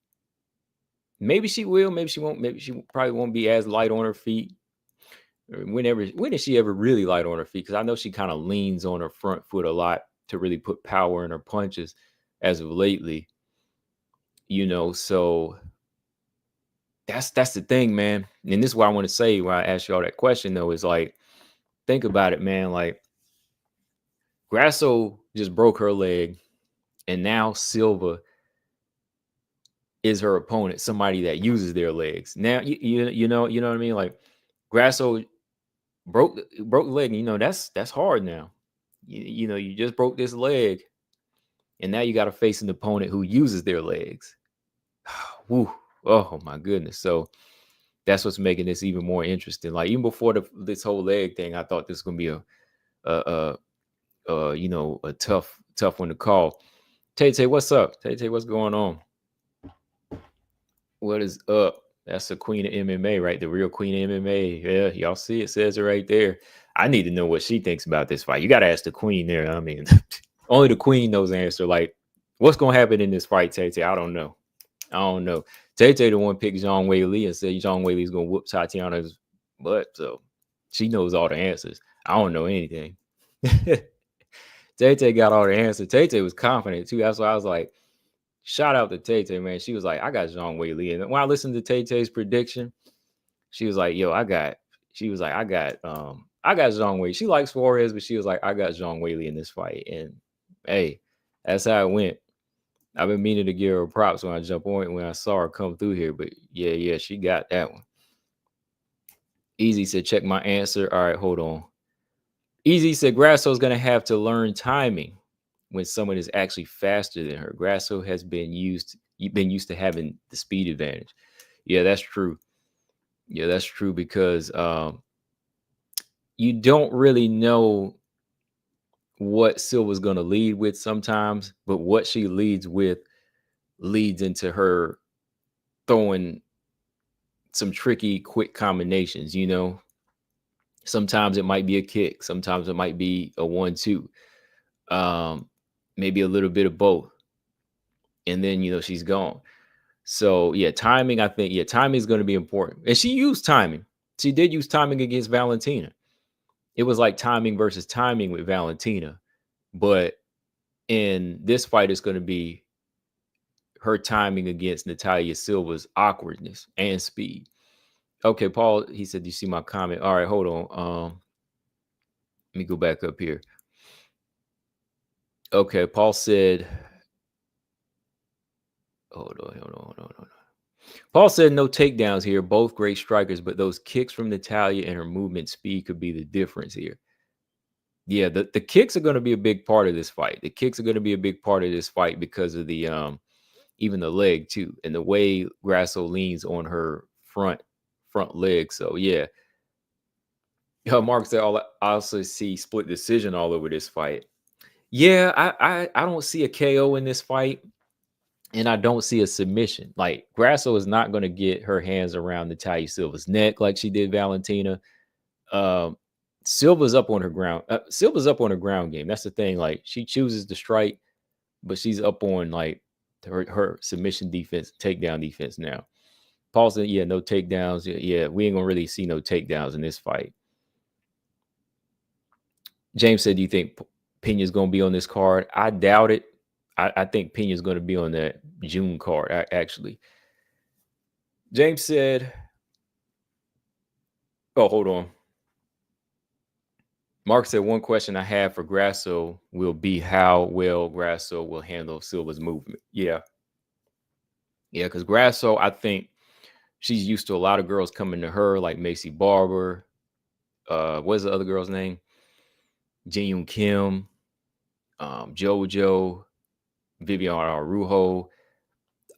Maybe she will, maybe she won't. Maybe she probably won't be as light on her feet. When is she ever really light on her feet? Because I know she kind of leans on her front foot a lot to really put power in her punches as of lately. So that's the thing, man. And this is what I want to say when I ask you all that question, though, is like, think about it, man. Like, Grasso just broke her leg, and now Silva is her opponent, somebody that uses their legs. Now, you know what I mean? Like, Grasso broke the leg. That's hard now. You just broke this leg, and now you got to face an opponent who uses their legs. Woo. Oh my goodness. So that's what's making this even more interesting. Like, even before this whole leg thing, I thought this was gonna be a tough one to call. Tay, what's up? Tay, what's going on? What is up? That's the queen of MMA, right? The real queen of MMA. Yeah, y'all see it says it right there. I need to know what she thinks about this fight. You got to ask the queen there. I mean, only the queen knows the answer. Like, what's going to happen in this fight, Tay? I don't know. Tay the one picked Zhang Weili and said Zhang Weili's going to whoop Tatiana's butt. So she knows all the answers. I don't know anything. Tay got all the answers. Tay was confident, too. That's why I was like, shout out to Tay, man. She was like, I got Zhang Weili. And when I listened to Tay's prediction, she was like, yo, I got Zhang Weili. She likes Suarez, but she was like, I got Zhang Weili in this fight. And hey, that's how it went. I've been meaning to give her props when I saw her come through here. But yeah, she got that one. Easy said, check my answer. All right, hold on. Easy said, Grasso's going to have to learn timing when someone is actually faster than her. Grasso has been used to having the speed advantage. Yeah, that's true. Because you don't really know what Silva's going to lead with sometimes, but what she leads with leads into her throwing some tricky, quick combinations, Sometimes it might be a kick. Sometimes it might be a 1-2. Maybe a little bit of both. And then, she's gone. So, timing, I think, timing is going to be important. And she used timing. She did use timing against Valentina. it was like timing versus timing with Valentina. But in this fight, it's going to be her timing against Natalia Silva's awkwardness and speed. Okay, Paul, he said, you see my comment? All right, hold on. Let me go back up here. Okay, Paul said, hold on. Paul said no takedowns here. Both great strikers, but those kicks from Natalia and her movement speed could be the difference here. Yeah, the kicks are going to be a big part of this fight. The kicks are going to be a big part of this fight because of the even the leg too, and the way Grasso leans on her front leg. So yeah. Mark said, I also see split decision all over this fight. Yeah, I don't see a KO in this fight, and I don't see a submission. Like, Grasso is not going to get her hands around Natalia Silva's neck like she did Valentina. Silva's up on her ground. Silva's up on her ground game. That's the thing. Like, she chooses to strike, but she's up on like her submission defense, takedown defense now. Paul said, yeah, no takedowns. Yeah, we ain't gonna really see no takedowns in this fight. James said, do you think Pena's going to be on this card? I doubt it. I think Pena's going to be on that June card, actually. James said, oh, hold on. Mark said, one question I have for Grasso will be how well Grasso will handle Silva's movement. Yeah. Yeah, because Grasso, I think she's used to a lot of girls coming to her, like Macy Barber. What's the other girl's name? Jin Kim, JoJo, Vivian Araujo.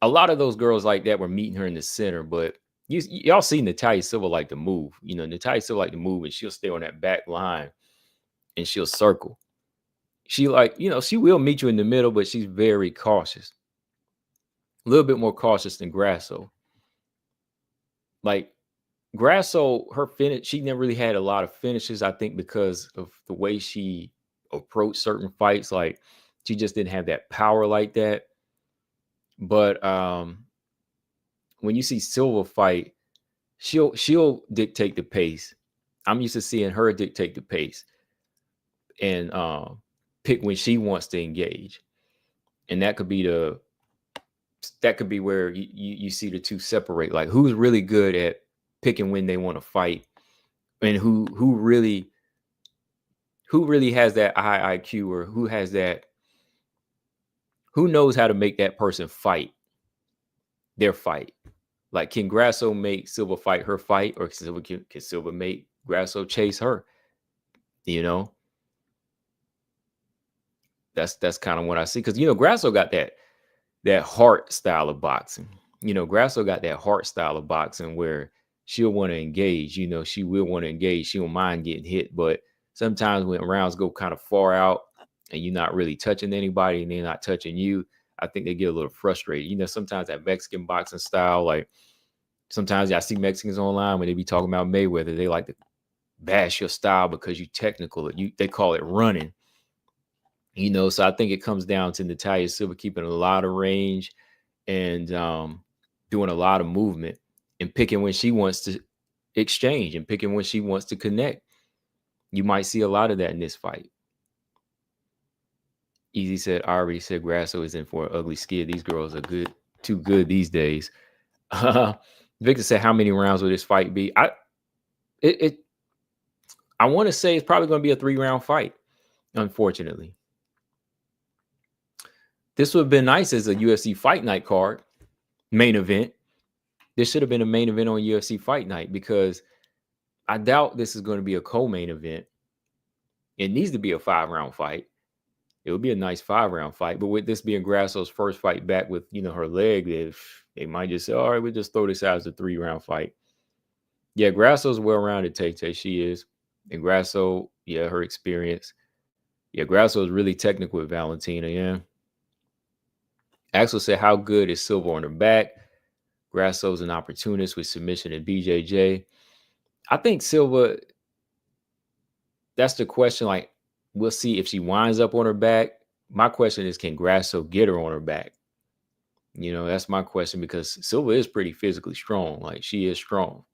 A lot of those girls like that were meeting her in the center, but y'all see Natalia Silva like to move. You know, Natalia Silva like to move, and she'll stay on that back line and she'll circle. She she will meet you in the middle, but she's very cautious. A little bit more cautious than Grasso. Like, Grasso, her finish, she never really had a lot of finishes, I think, because of the way she approached certain fights. Like, she just didn't have that power like that. But when you see Silva fight, she'll dictate the pace. I'm used to seeing her dictate the pace and pick when she wants to engage. And that could be where you see the two separate. Like, who's really good at picking when they want to fight, and who really has that high IQ, or who knows how to make that person fight their fight. Like, can Grasso make Silva fight her fight, or can Silva make Grasso chase her? You know, that's kind of what I see, because Grasso got that heart style of boxing. Grasso got that heart style of boxing where she'll want to engage. She will want to engage. She don't mind getting hit, but sometimes when rounds go kind of far out and you're not really touching anybody and they're not touching you, I think they get a little frustrated. Sometimes that Mexican boxing style, like sometimes I see Mexicans online when they be talking about Mayweather, they like to bash your style because you technical. They call it running. So I think it comes down to Natalia Silva keeping a lot of range and doing a lot of movement and picking when she wants to exchange and picking when she wants to connect. You might see a lot of that in this fight. Easy said, I already said Grasso is in for an ugly skid. These girls are too good these days. Victor said, how many rounds will this fight be? I want to say it's probably going to be a 3-round fight, unfortunately. This would have been nice as a UFC Fight Night card, main event. This should have been a main event on UFC Fight Night, because I doubt this is going to be a co-main event. It needs to be a 5-round fight. It would be a nice 5-round fight. But with this being Grasso's first fight back with, her leg, they might just say, all right, we'll just throw this out as a 3-round fight. Yeah, Grasso's well-rounded, Tay. She is. And Grasso, yeah, her experience. Yeah, Grasso is really technical with Valentina, yeah. Axel said, how good is Silva on her back? Grasso's an opportunist with submission and BJJ. I think Silva, that's the question. Like, we'll see if she winds up on her back. My question is, can Grasso get her on her back? That's my question, because Silva is pretty physically strong. Like, she is strong.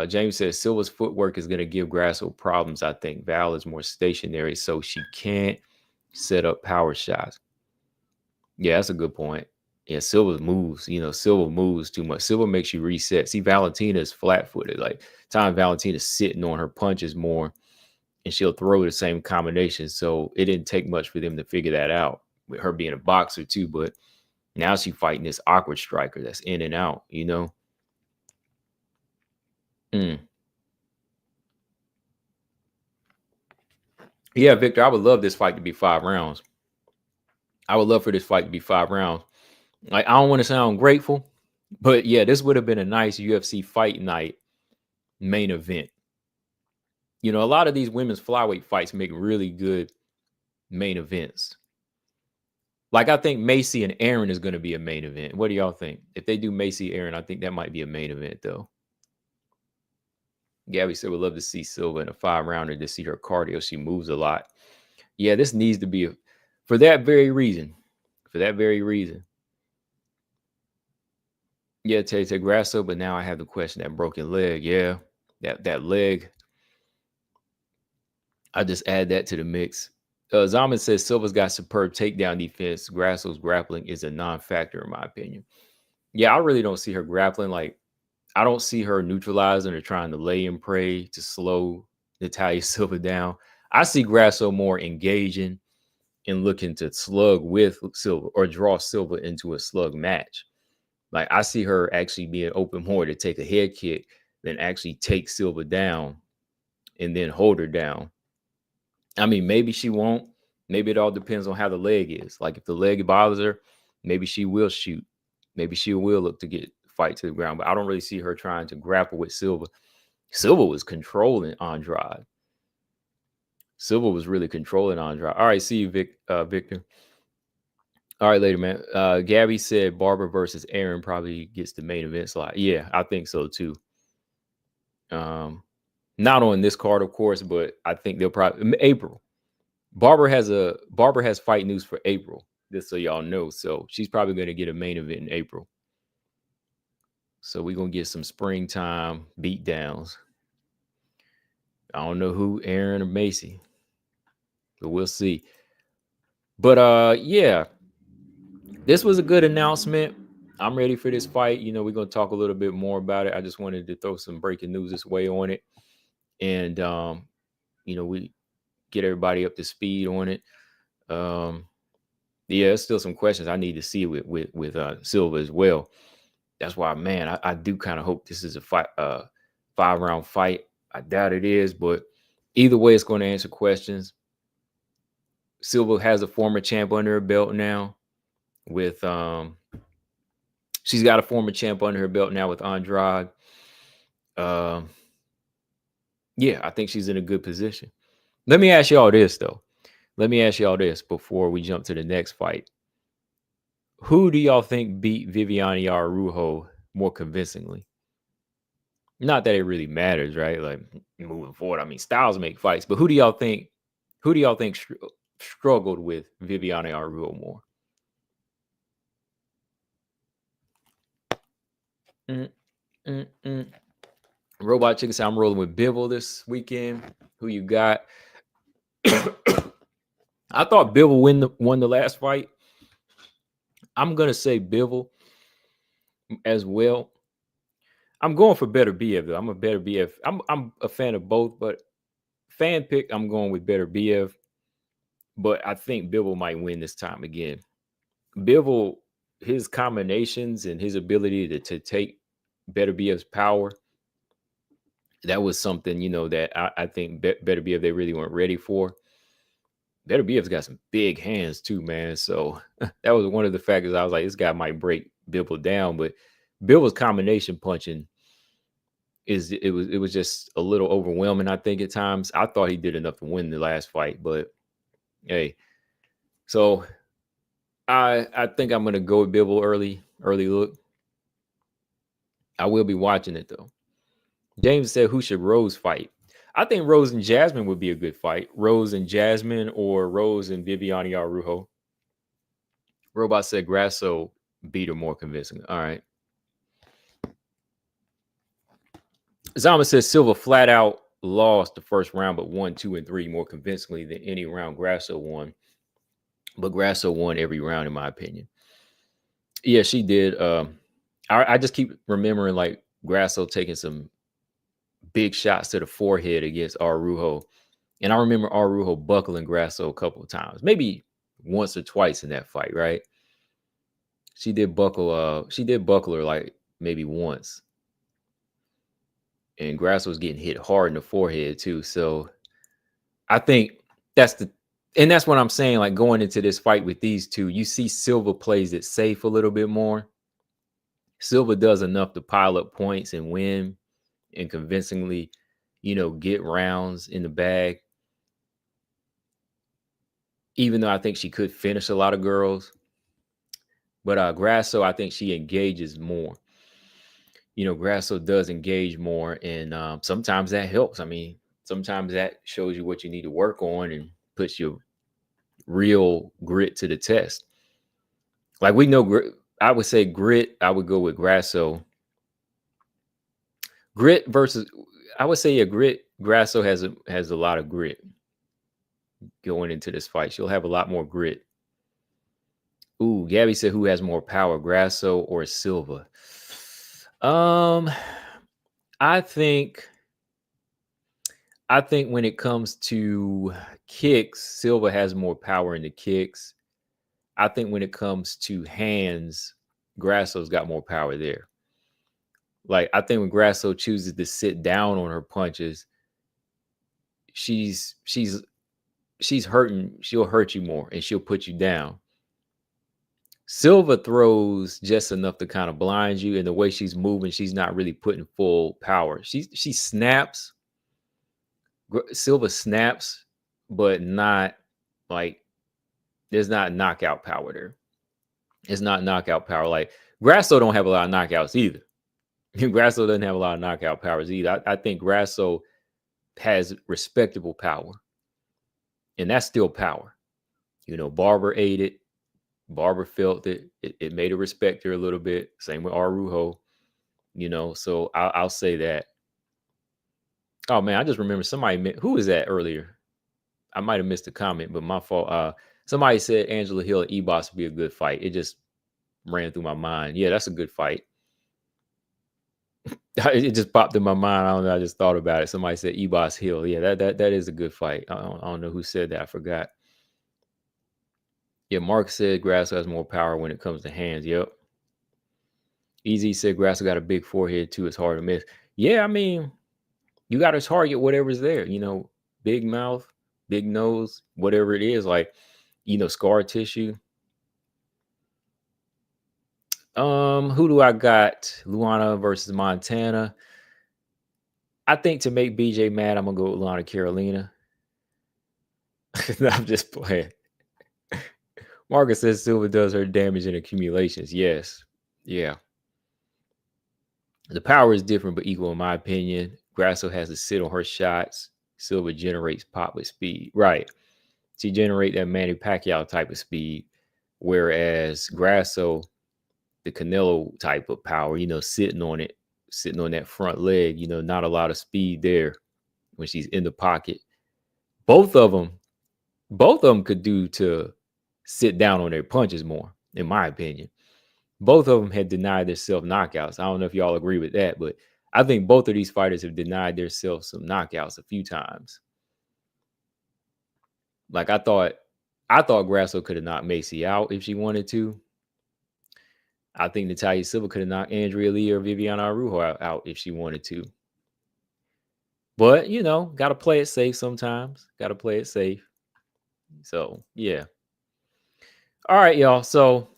James says Silva's footwork is going to give Grasso problems. I think Val is more stationary, so she can't set up power shots. Yeah, that's a good point. Yeah, Silva moves. Silva moves too much. Silva makes you reset. See, Valentina is flat-footed. Like, time Valentina's sitting on her punches more, and she'll throw the same combination. So it didn't take much for them to figure that out, with her being a boxer too. But now she's fighting this awkward striker that's in and out, Mm. Yeah, Victor, I would love this fight to be 5 rounds. I would love for this fight to be 5 rounds. Like, I don't want to sound grateful, but yeah, this would have been a nice UFC fight night main event. A lot of these women's flyweight fights make really good main events. Like, I think Macy and Aaron is going to be a main event. What do y'all think? If they do Macy Aaron, I think that might be a main event, though. Gabby said, would love to see Silva in a 5-rounder to see her cardio. She moves a lot. Yeah, this needs to be for that very reason. For that very reason. Yeah, Tay Grasso, but now I have the question, that broken leg. Yeah, that leg. I just add that to the mix. Zaman says Silva's got superb takedown defense. Grasso's grappling is a non-factor in my opinion. Yeah, I really don't see her grappling. Like, I don't see her neutralizing or trying to lay and pray to slow Natalia Silva down. I see Grasso more engaging and looking to slug with Silva or draw Silva into a slug match. Like, I see her actually being open more to take a head kick than actually take Silva down and then hold her down. I mean, maybe she won't. Maybe it all depends on how the leg is. Like, if the leg bothers her, maybe she will shoot. Maybe she will look to get fight to the ground. But I don't really see her trying to grapple with Silva. Silva was controlling Andrade. Silva was really controlling Andrade. All right, see you, Victor. All right, later, man. Gabby said Barbara versus Aaron probably gets the main event slot. Yeah, I think so too. Not on this card, of course, but I think they'll probably April. Barbara has fight news for April, just so y'all know. So she's probably going to get a main event in April. So we're going to get some springtime beatdowns. I don't know who, Aaron or Macy, but we'll see. But yeah, this was a good announcement. I'm ready for this fight. We're going to talk a little bit more about it. I just wanted to throw some breaking news this way on it. And, we get everybody up to speed on it. Yeah, there's still some questions I need to see with Silva as well. That's why, man, I do kind of hope this is a 5-round fight. I doubt it is, but either way, it's going to answer questions. Silva has a former champ under her belt now with she's got a former champ under her belt now with Andrade. Yeah, I think she's in a good position. Let me ask y'all this, though. Let me ask y'all this before we jump to the next fight. Who do y'all think beat Viviane Araújo more convincingly? Not that it really matters, right? Like, moving forward, I mean, styles make fights, but who do y'all think struggled with Viviane Araújo more? Robot Chicken said, I'm rolling with Bivol this weekend. Who you got? I thought Bivol won the last fight. I'm going to say Bivol as well. I'm going for Better BF, though. I'm a Better BF. I'm a fan of both, but fan pick, I'm going with Better BF. But I think Bivol might win this time again. Bivol, his combinations and his ability to take Better BF's power, that was something, that I think Better BF, they really weren't ready for. Better BF's got some big hands too, man. So that was one of the factors I was like, this guy might break Bivol down. But Bivol's combination punching it was just a little overwhelming, I think, at times. I thought he did enough to win the last fight, but hey. So I think I'm gonna go with Bivol early look. I will be watching it though. James said, who should Rose fight? I think Rose and Jasmine would be a good fight. Rose and Jasmine or Rose and Viviane Araújo. Robot said Grasso beat her more convincing. All right. Zama says Silva flat out lost the first round, but won 2 and 3 more convincingly than any round Grasso won. But Grasso won every round, in my opinion. Yeah, she did. I just keep remembering like Grasso taking some big shots to the forehead against Araujo. And I remember Araujo buckling Grasso a couple of times, maybe once or twice in that fight, right? She did buckle her like maybe once. And Grasso was getting hit hard in the forehead too. So I think that's what I'm saying. Like going into this fight with these two, you see Silva plays it safe a little bit more. Silva does enough to pile up points and win and convincingly, get rounds in the bag. Even though I think she could finish a lot of girls. But Grasso, I think she engages more. Grasso does engage more, and sometimes that helps. I mean, sometimes that shows you what you need to work on and puts your real grit to the test. Like we know, I would say grit. I would go with Grasso. Grit versus, I would say grit. Grasso has a lot of grit going into this fight. She'll have a lot more grit. Ooh, Gabby said, who has more power, Grasso or Silva? I think when it comes to kicks, Silva has more power in the kicks. I think when it comes to hands, Grasso's got more power there. Like, I think when Grasso chooses to sit down on her punches, she's hurting. She'll hurt you more and she'll put you down. Silva throws just enough to kind of blind you, and the way she's moving, she's not really putting full power. She snaps. Silva snaps, but not like there's not knockout power there. It's not knockout power. Like Grasso don't have a lot of knockouts either. Grasso doesn't have a lot of knockout powers either. I think Grasso has respectable power, and that's still power. Barber ate it. Barber felt it. It made her respect her a little bit. Same with Araujo, so I'll say that. Oh, man, I just remember somebody, who was that earlier? I might have missed a comment, but my fault. Somebody said Angela Hill and Ebos would be a good fight. It just ran through my mind. Yeah, that's a good fight. It just popped in my mind. I don't know. I just thought about it. Somebody said Ebos Hill. Yeah, that is a good fight. I don't know who said that. I forgot. Yeah, Mark said Grasso has more power when it comes to hands. Yep. Easy said Grasso got a big forehead too. It's hard to miss. Yeah, I mean, you got to target whatever's there. Big mouth, big nose, whatever it is. Like, scar tissue. Who do I got? Luana versus Montana. I think to make BJ mad, I'm gonna go with Luana Carolina. No, I'm just playing. Marcus says Silva does her damage in accumulations. Yes. Yeah. The power is different but equal in my opinion. Grasso has to sit on her shots. Silva generates pop with speed. Right. She generate that Manny Pacquiao type of speed. Whereas Grasso, the Canelo type of power, sitting on that front leg, not a lot of speed there when she's in the pocket. Both of them could do to sit down on their punches more, in my opinion. Both of them had denied themselves knockouts. I don't know if y'all agree with that, but I think both of these fighters have denied themselves some knockouts a few times. Like I thought Grasso could have knocked Macy out if she wanted to. I think Natalia Silva could have knocked Andrea Lee or Viviana Araujo out if she wanted to. But, got to play it safe sometimes. Got to play it safe. So, yeah. All right, y'all. So,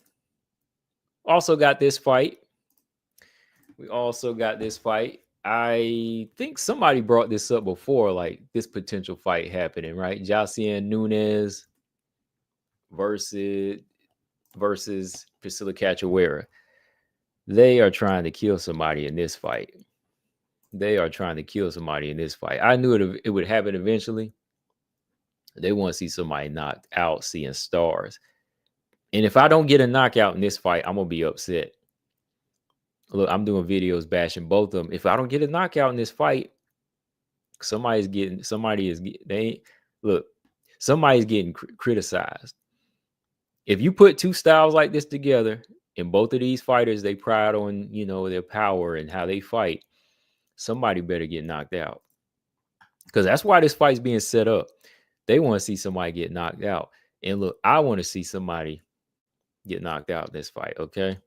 also got this fight. I think somebody brought this up before, like this potential fight happening, right? Jacqueline Nunes versus Priscilla Cachoeira. They are trying to kill somebody in this fight. I knew it would happen eventually. They want to see somebody knocked out, seeing stars. And if I don't get a knockout in this fight, I'm going to be upset. Look, I'm doing videos bashing both of them. If I don't get a knockout in this fight, somebody's getting criticized. If you put two styles like this together, and both of these fighters, they pride on, their power and how they fight, somebody better get knocked out. Because that's why this fight's being set up. They want to see somebody get knocked out. And look, I want to see somebody get knocked out in this fight, okay?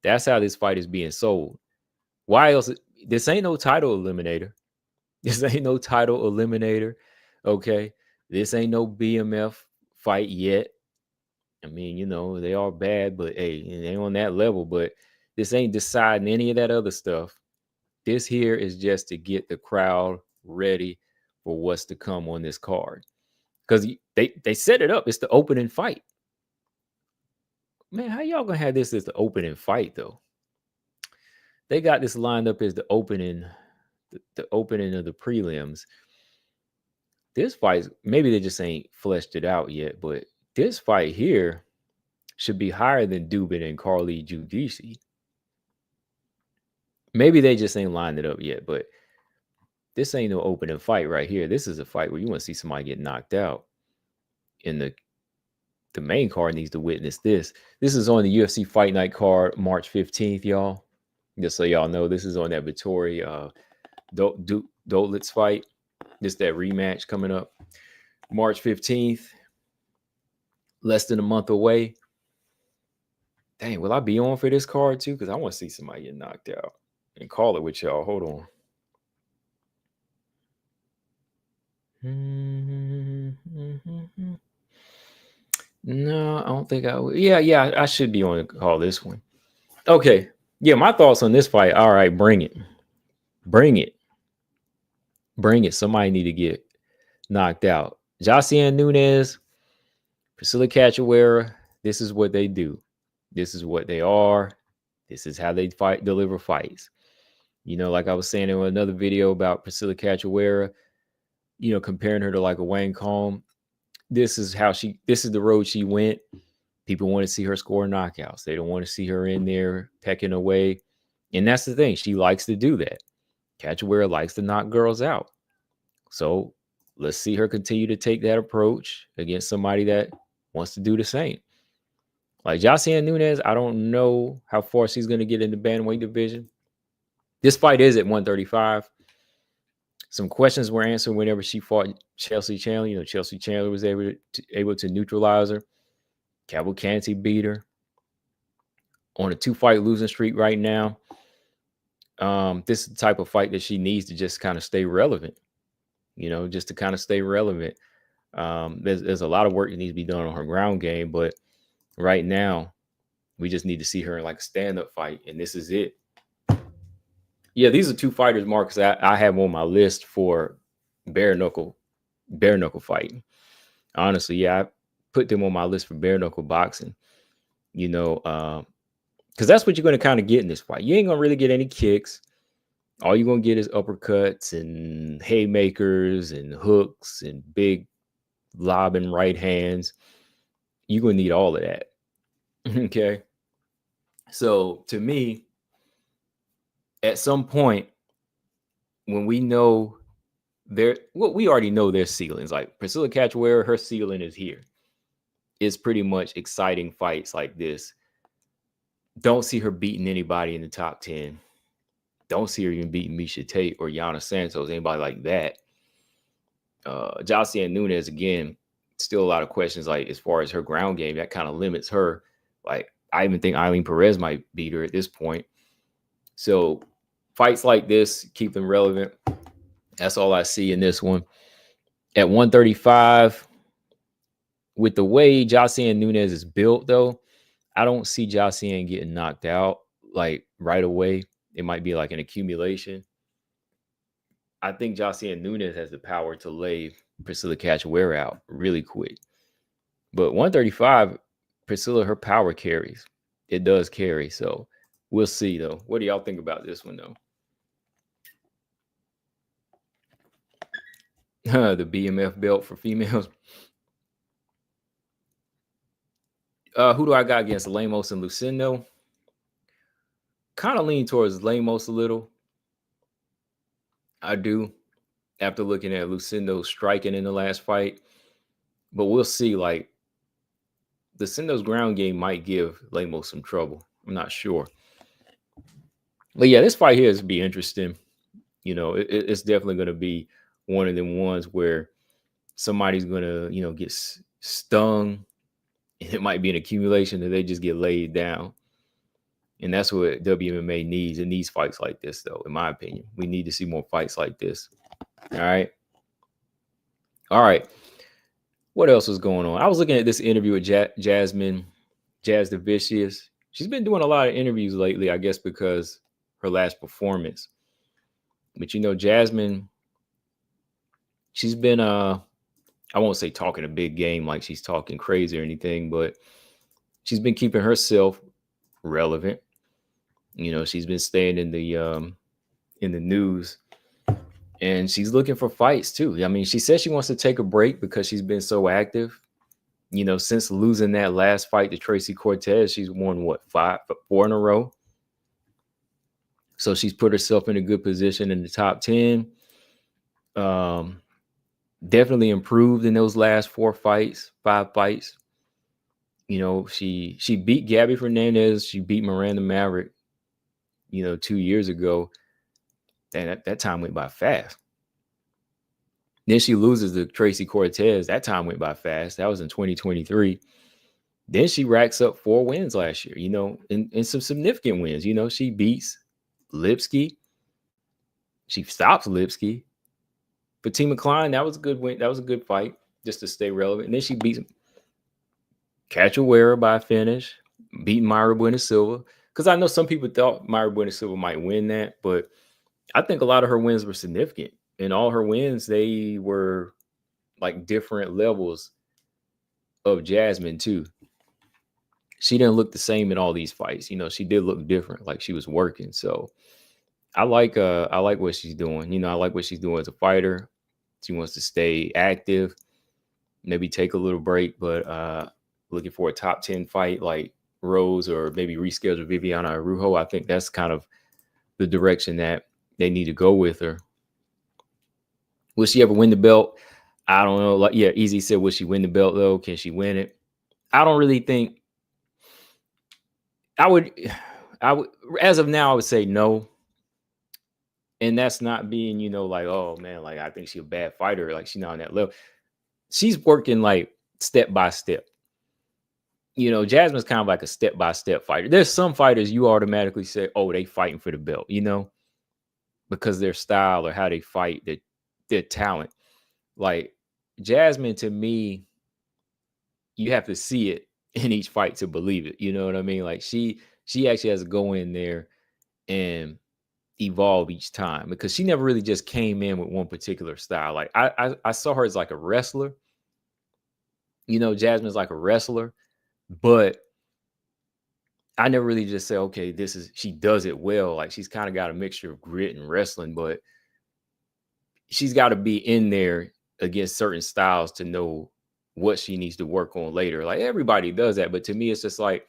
That's how this fight is being sold. Why else? This ain't no title eliminator. This ain't no title eliminator, okay? This ain't no BMF fight yet. I mean, they are bad, but hey, they ain't on that level. But this ain't deciding any of that other stuff. This here is just to get the crowd ready for what's to come on this card. Because they set it up. It's the opening fight. Man, how y'all gonna have this as the opening fight, though? They got this lined up as the opening of the prelims. This fight, maybe they just ain't fleshed it out yet, but this fight here should be higher than Dubin and Carly Giudice. Maybe they just ain't lined it up yet, but this ain't no opening fight right here. This is a fight where you want to see somebody get knocked out. And the main card needs to witness this. This is on the UFC Fight Night card, March 15th, y'all. Just so y'all know, this is on that Vittori Dolitz fight. This that rematch coming up March 15th. Less than a month away. Dang, will I be on for this card too? Because I want to see somebody get knocked out and call it with y'all. Hold on. No, I don't think I will. Yeah, I should be on to call this one. Okay. Yeah, my thoughts on this fight. All right, bring it. Bring it. Bring it. Somebody need to get knocked out. Jacqueline Nunes, Priscilla Cachoeira, this is what they do. This is what they are. This is how they deliver fights. Like I was saying in another video about Priscilla Cachoeira, comparing her to like a Wayne Combs. This is the road she went. People want to see her score knockouts. They don't want to see her in there pecking away. And that's the thing. She likes to do that. Cachoeira likes to knock girls out. So let's see her continue to take that approach against somebody that wants to do the same. Like Jacqueline Nunes, I don't know how far she's going to get in the bantamweight division. This fight is at 135. Some questions were answered whenever she fought Chelsea Chandler. Chelsea Chandler was able to neutralize her. Cavalcanti beat her on a 2-fight losing streak right now. This is the type of fight that she needs to just kind of stay relevant. Just to kind of stay relevant. There's a lot of work that needs to be done on her ground game, but right now we just need to see her in like a stand-up fight, and this is it. Yeah, these are two fighters, Marcus, I have on my list for bare knuckle fighting. Honestly, yeah, I put them on my list for bare knuckle boxing. Because that's what you're going to kind of get in this fight. You ain't going to really get any kicks. All you're going to get is uppercuts and haymakers and hooks and big lobbing right hands. You're going to need all of that. Okay. So to me, at some point, when we know we already know their ceilings. Like Priscilla Cachoeira, her ceiling is here. It's pretty much exciting fights like this. Don't see her beating anybody in the top 10. Don't see her even beating Miesha Tate or Yana Santos, anybody like that. Jacqueline Nunes, again, still a lot of questions, like as far as her ground game, that kind of limits her. Like I even think Eileen Perez might beat her at this point. So fights like this, keep them relevant. That's all I see in this one. At 135, with the way Jacqueline Nunes is built, though, I don't see Jacqueline getting knocked out like right away. It might be like an accumulation. I think Jacqueline Nunes has the power to lay Priscilla Cachoeira out really quick. But 135, Priscilla, her power carries. It does carry. So we'll see, though. What do y'all think about this one, though? The BMF belt for females. Who do I got against Lemos and Lucindo? kind of lean towards Lamos a little. I do, after looking at Lucindo's striking in the last fight. But we'll see. Like, Lucindo's ground game might give Lamos some trouble. I'm not sure. But yeah, this fight here is be interesting. You know, it's definitely going to be one of them ones where somebody's going to, get stung. It might be an accumulation that they just get laid down. And that's what WMMA needs. It needs fights like this, though, in my opinion. We need to see more fights like this. All right. What else was going on? I was looking at this interview with Jasmine Jasudavicius. She's been doing a lot of interviews lately, I guess, because her last performance. But, Jasmine, she's been, I won't say talking a big game like she's talking crazy or anything, but she's been keeping herself relevant. She's been staying in the news, and she's looking for fights too. I mean, she says she wants to take a break because she's been so active. Since losing that last fight to Tracy Cortez, she's won 4 in a row. So she's put herself in a good position in the top 10. Definitely improved in those last 5 fights. She beat Gabby Fernandez. She beat Miranda Maverick, 2 years ago. And that time went by fast. Then she loses to Tracy Cortez. That time went by fast. That was in 2023. Then she racks up 4 wins last year, and some significant wins. She beats Lipsky. She stops Lipsky. Fatima Klein, that was a good win. That was a good fight just to stay relevant. And then she beats Cathera by a finish, beat Mayra Bueno Silva. Because I know some people thought Mayra Bueno Silva might win that, but I think a lot of her wins were significant. And all her wins, they were like different levels of Jasmine too. She didn't look the same in all these fights. She did look different, like she was working. So I like what she's doing. I like what she's doing as a fighter. She wants to stay active, maybe take a little break, but looking for a top 10 fight like Rose, or maybe reschedule Viviana Araujo. I think that's kind of the direction that they need to go with her. Will she ever win the belt? I don't know. Like, yeah, Easy said, will she win the belt though? Can she win it? I don't really think I would, as of now, I would say no. And that's not being, like, oh man, like I think she's a bad fighter. Like she's not on that level. She's working like step by step. Jasmine's kind of like a step-by-step fighter. There's some fighters you automatically say, oh, they fighting for the belt, because their style or how they fight, their talent. Like Jasmine, to me, you have to see it in each fight to believe it. You know what I mean? Like she actually has to go in there and evolve each time, because she never really just came in with one particular style. Like I saw her as like a wrestler. Jasmine's like a wrestler. But I never really just say, okay, she does it well. Like she's kind of got a mixture of grit and wrestling, but she's got to be in there against certain styles to know what she needs to work on later. Like everybody does that. But to me, it's just like,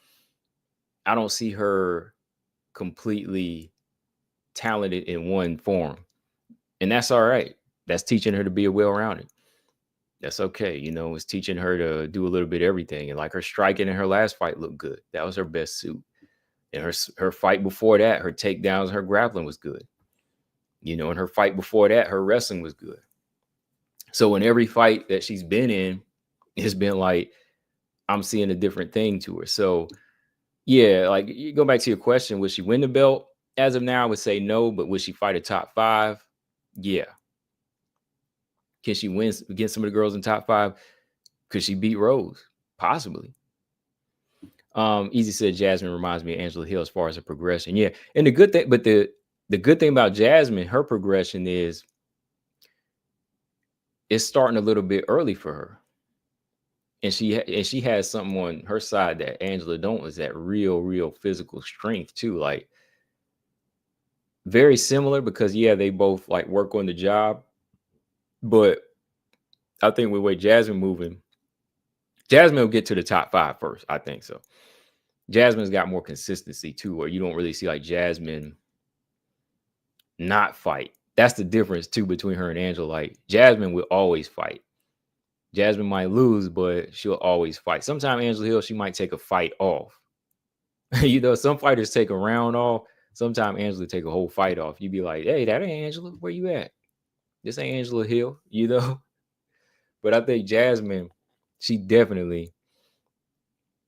I don't see her completely talented in one form. And that's all right. That's teaching her to be a well-rounded. That's okay. It's teaching her to do a little bit of everything. And like her striking in her last fight looked good. That was her best suit. And her fight before that, her takedowns, her grappling was good. And her fight before that, her wrestling was good. So in every fight that she's been in, it's been like, I'm seeing a different thing to her. So yeah, like you go back to your question, would she win the belt? As of now, I would say no, but would she fight a top 5? Yeah. Can she win against some of the girls in top 5? Could she beat Rose? Possibly. Easy said Jasmine reminds me of Angela Hill as far as her progression. Yeah. And the good thing, but the good thing about Jasmine, her progression is it's starting a little bit early for her. And she has something on her side that Angela don't, is that real physical strength too. Like very similar, because yeah, they both like work on the job. But I think with the way Jasmine moving, Jasmine will get to the top 5 first. I think so. Jasmine's got more consistency too, where you don't really see like Jasmine not fight. That's the difference too between her and Angela. Like Jasmine will always fight. Jasmine might lose, but she'll always fight. Sometimes Angela Hill, she might take a fight off. You know, some fighters take a round off. Sometimes Angela take a whole fight off. You'd be like, hey, that ain't Angela. Where you at? This ain't Angela Hill, you know? But I think Jasmine, she definitely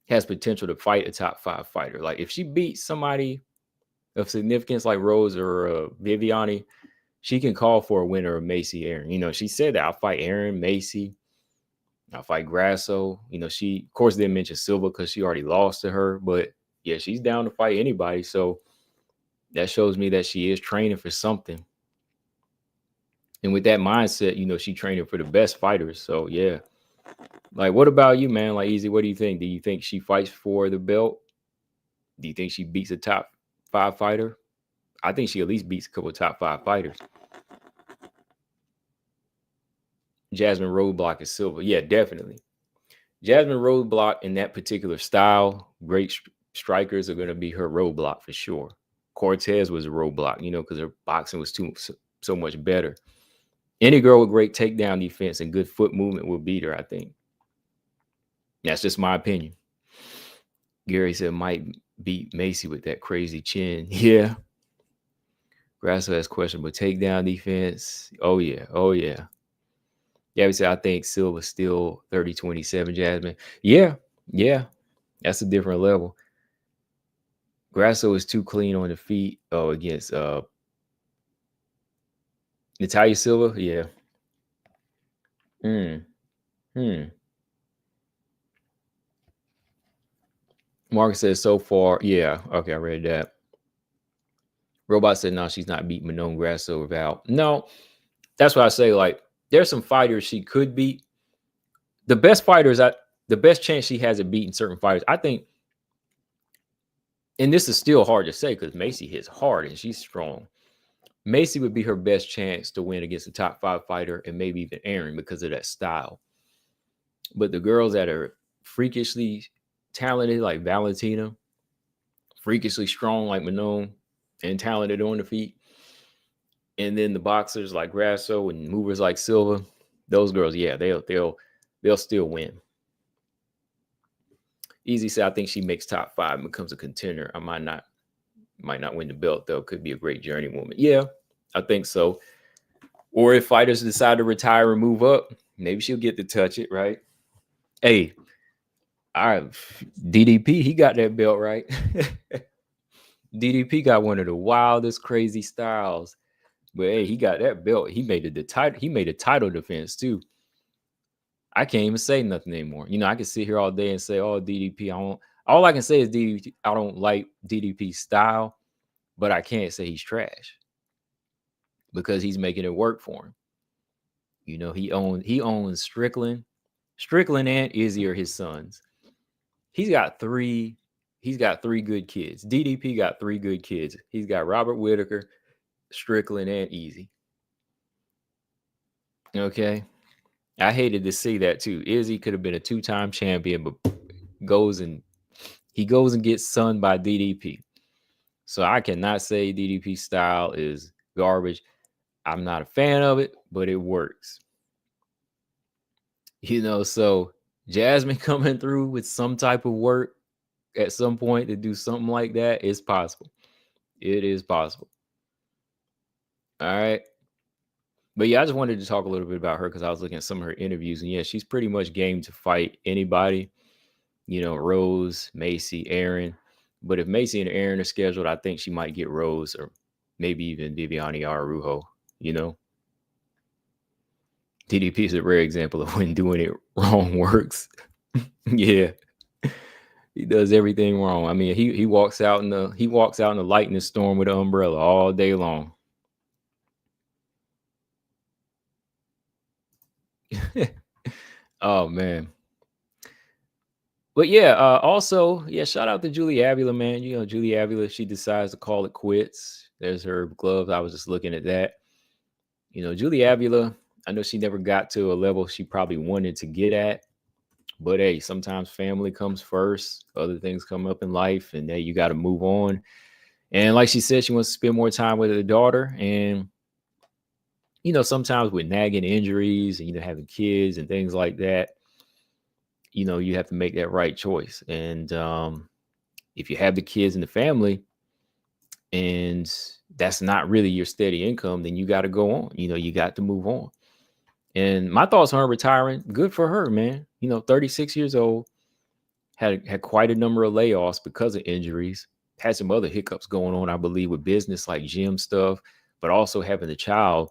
has potential to fight a top 5 fighter. Like if she beats somebody of significance like Rose or Viviani, she can call for a winner of Macy Aaron. You know, she said that I'll fight Aaron, Macy, I'll fight Grasso. You know, she, of course, didn't mention Silva because she already lost to her. But yeah, she's down to fight anybody. So that shows me that she is training for something. And with that mindset, you know, she's training for the best fighters. So yeah. Like, what about you, man? Like, Easy, what do you think? Do you think she fights for the belt? Do you think she beats a top 5 fighter? I think she at least beats a couple of top 5 fighters. Jasmine Roadblock is Silva. Yeah, definitely. Jasmine Roadblock in that particular style, great strikers are going to be her roadblock for sure. Cortez was a roadblock, you know, because her boxing was so much better. Any girl with great takedown defense and good foot movement will beat her, I think. That's just my opinion. Gary said might beat Macy with that crazy chin. Yeah. Grasso has questionable takedown defense. Oh, yeah. Oh, yeah. Yeah, we said I think Silva's still 30-27, Jasmine. Yeah. Yeah. That's a different level. Grasso is too clean on the feet. Oh, against Natalia Silva. Yeah. Marcus says so far. Yeah. Okay, I read that. Robot said no, she's not beating Manon Grasso or Val. No, that's what I say. Like, there's some fighters she could beat. The best fighters, the best chance she has of beating certain fighters, I think. And this is still hard to say because Macy hits hard and she's strong. Macy would be her best chance to win against a top 5 fighter and maybe even Aaron because of that style. But the girls that are freakishly talented, like Valentina, freakishly strong, like Manon, and talented on the feet, and then the boxers like Grasso and movers like Silva, those girls, yeah, they'll still win. Easy said, I think she makes top 5 and becomes a contender. I might not win the belt though. Could be a great journeywoman. Yeah, I think so. Or if fighters decide to retire and move up, maybe she'll get to touch it, right? Hey, all right, DDP, he got that belt, right? DDP got one of the wildest, crazy styles. But hey, he got that belt. He made the title. He made a title defense too. I can't even say nothing anymore. You know, I can sit here all day and say, "Oh, DDP." All I can say is DDP. I don't like DDP's style, but I can't say he's trash because he's making it work for him. You know, he owns Strickland and Izzy are his sons. He's got 3 good kids. DDP got 3 good kids. He's got Robert Whitaker, Strickland, and Izzy. Okay. I hated to see that too. Izzy could have been a 2-time champion, but goes and gets sunned by DDP. So I cannot say DDP style is garbage. I'm not a fan of it, but it works. You know, so Jasmine coming through with some type of work at some point to do something like that is possible. It is possible. All right. But yeah, I just wanted to talk a little bit about her because I was looking at some of her interviews. And yeah, she's pretty much game to fight anybody. You know, Rose, Macy, Aaron. But if Macy and Aaron are scheduled, I think she might get Rose or maybe even Viviani Araújo, you know. DDP is a rare example of when doing it wrong works. Yeah. He does everything wrong. I mean, he walks out in the lightning storm with an umbrella all day long. Oh man. But yeah, also, yeah, shout out to Julie Avila, man. You know, Julie Avila, she decides to call it quits. There's her gloves. I was just looking at that. You know, Julie Avila, I know she never got to a level she probably wanted to get at, But hey, sometimes family comes first. Other things come up in life, and hey, you got to move on. And like she said, she wants to spend more time with her daughter. And sometimes with nagging injuries and having kids and things like that, you have to make that right choice. And if you have the kids in the family, and that's not really your steady income, then you got to go on. You got to move on. And my thoughts on her retiring, good for her, man. 36 years old, had quite a number of layoffs because of injuries, had some other hiccups going on, I believe, with business like gym stuff, but also having a child.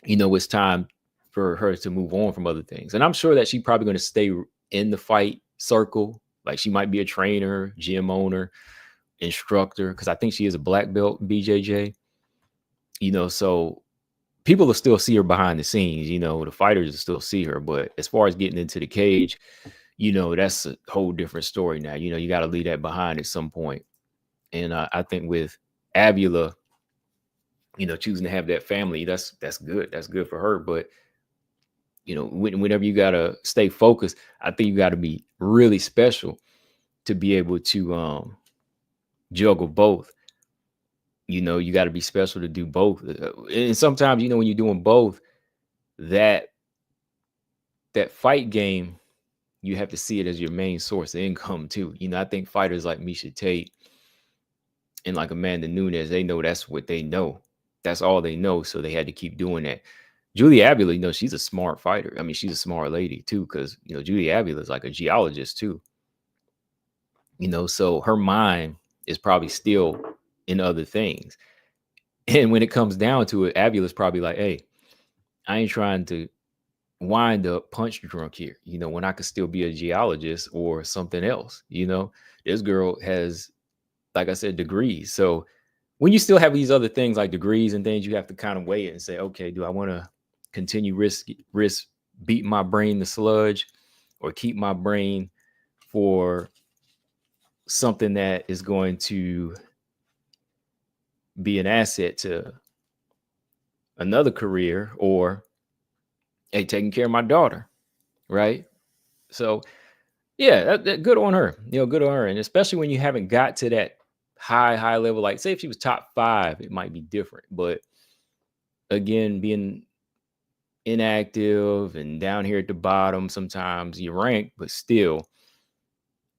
It's time for her to move on from other things. And I'm sure that she's probably going to stay in the fight circle. Like she might be a trainer, gym owner, instructor, because I think she is a black belt BJJ. So people will still see her behind the scenes. The fighters will still see her. But as far as getting into the cage, that's a whole different story now. You got to leave that behind at some point. And I think with Avila, choosing to have that family, that's good. That's good for her. But, whenever you got to stay focused, I think you got to be really special to be able to juggle both. You got to be special to do both. And sometimes, when you're doing both, that fight game, you have to see it as your main source of income too. I think fighters like Miesha Tate and like Amanda Nunes, they know that's what they know. That's all they know. So they had to keep doing that. Julia Avila, she's a smart fighter. I mean, she's a smart lady too, because, Julia Avila is like a geologist too. So her mind is probably still in other things. And when it comes down to it, Avila's probably like, hey, I ain't trying to wind up punch drunk here, when I could still be a geologist or something else. This girl has, like I said, degrees. So when you still have these other things like degrees and things, you have to kind of weigh it and say, okay, do I want to continue risk beat my brain to sludge, or keep my brain for something that is going to be an asset to another career, or hey, taking care of my daughter, right? So yeah, that good on her, good on her. And especially when you haven't got to that high level, like say if she was top 5, it might be different. But again, being inactive and down here at the bottom, sometimes you rank, but still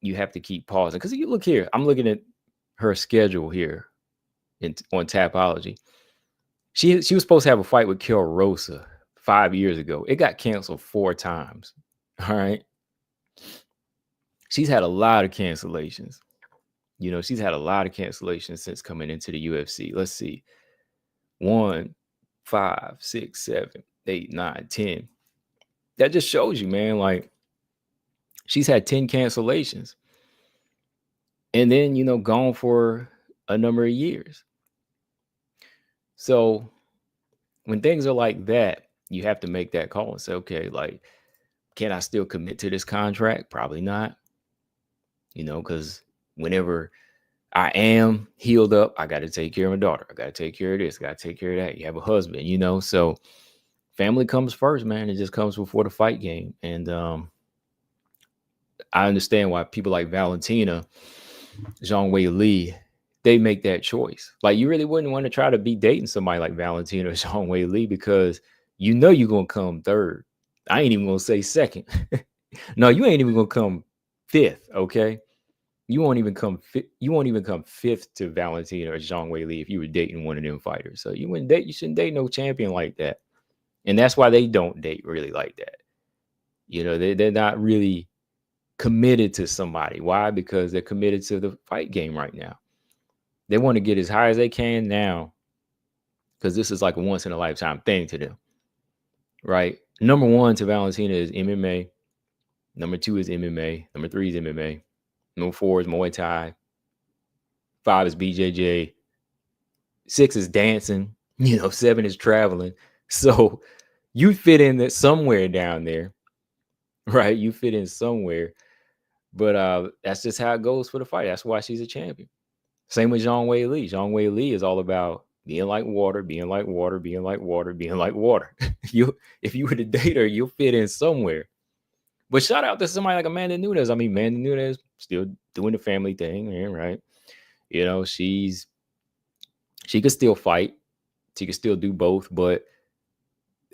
you have to keep pausing. Because you look here, I'm looking at her schedule here on Tapology. She was supposed to have a fight with Kel Rosa 5 years ago. It got canceled 4 times. All right. She's had a lot of cancellations. She's had a lot of cancellations since coming into the UFC. Let's see. 1, 5, 6, 7, 8, 9, 10. That just shows you, man, like she's had 10 cancellations. And then, gone for a number of years. So when things are like that, you have to make that call and say, okay, like, can I still commit to this contract? Probably not. Because whenever I am healed up, I got to take care of my daughter. I got to take care of this. Got to take care of that. You have a husband, so family comes first, man. It just comes before the fight game. And I understand why people like Valentina, Zhang Weili, they make that choice. Like, you really wouldn't want to try to be dating somebody like Valentina or Zhang Weili, because you're going to come third. I ain't even going to say second. No, you ain't even going to come fifth, okay? You won't even come fifth to Valentina or Zhang Weili if you were dating one of them fighters. So you shouldn't date no champion like that. And that's why they don't date really like that. They're not really committed to somebody. Why? Because they're committed to the fight game right now. They want to get as high as they can now, because this is like a once in a lifetime thing to them, right? Number 1 to Valentina is MMA. Number 2 is MMA. Number 3 is MMA. Number 4 is Muay Thai. 5 is BJJ. 6 is dancing. 7 is traveling. So you fit in somewhere down there, right? You fit in somewhere. But that's just how it goes for the fight. That's why she's a champion. Same with Zhang Weili. Zhang Weili is all about being like water, being like water, being like water, being like water. If you were to date her, you'll fit in somewhere. But shout out to somebody like Amanda Nunes. I mean, Amanda Nunes still doing the family thing, man, right? You know, she could still fight. She could still do both, but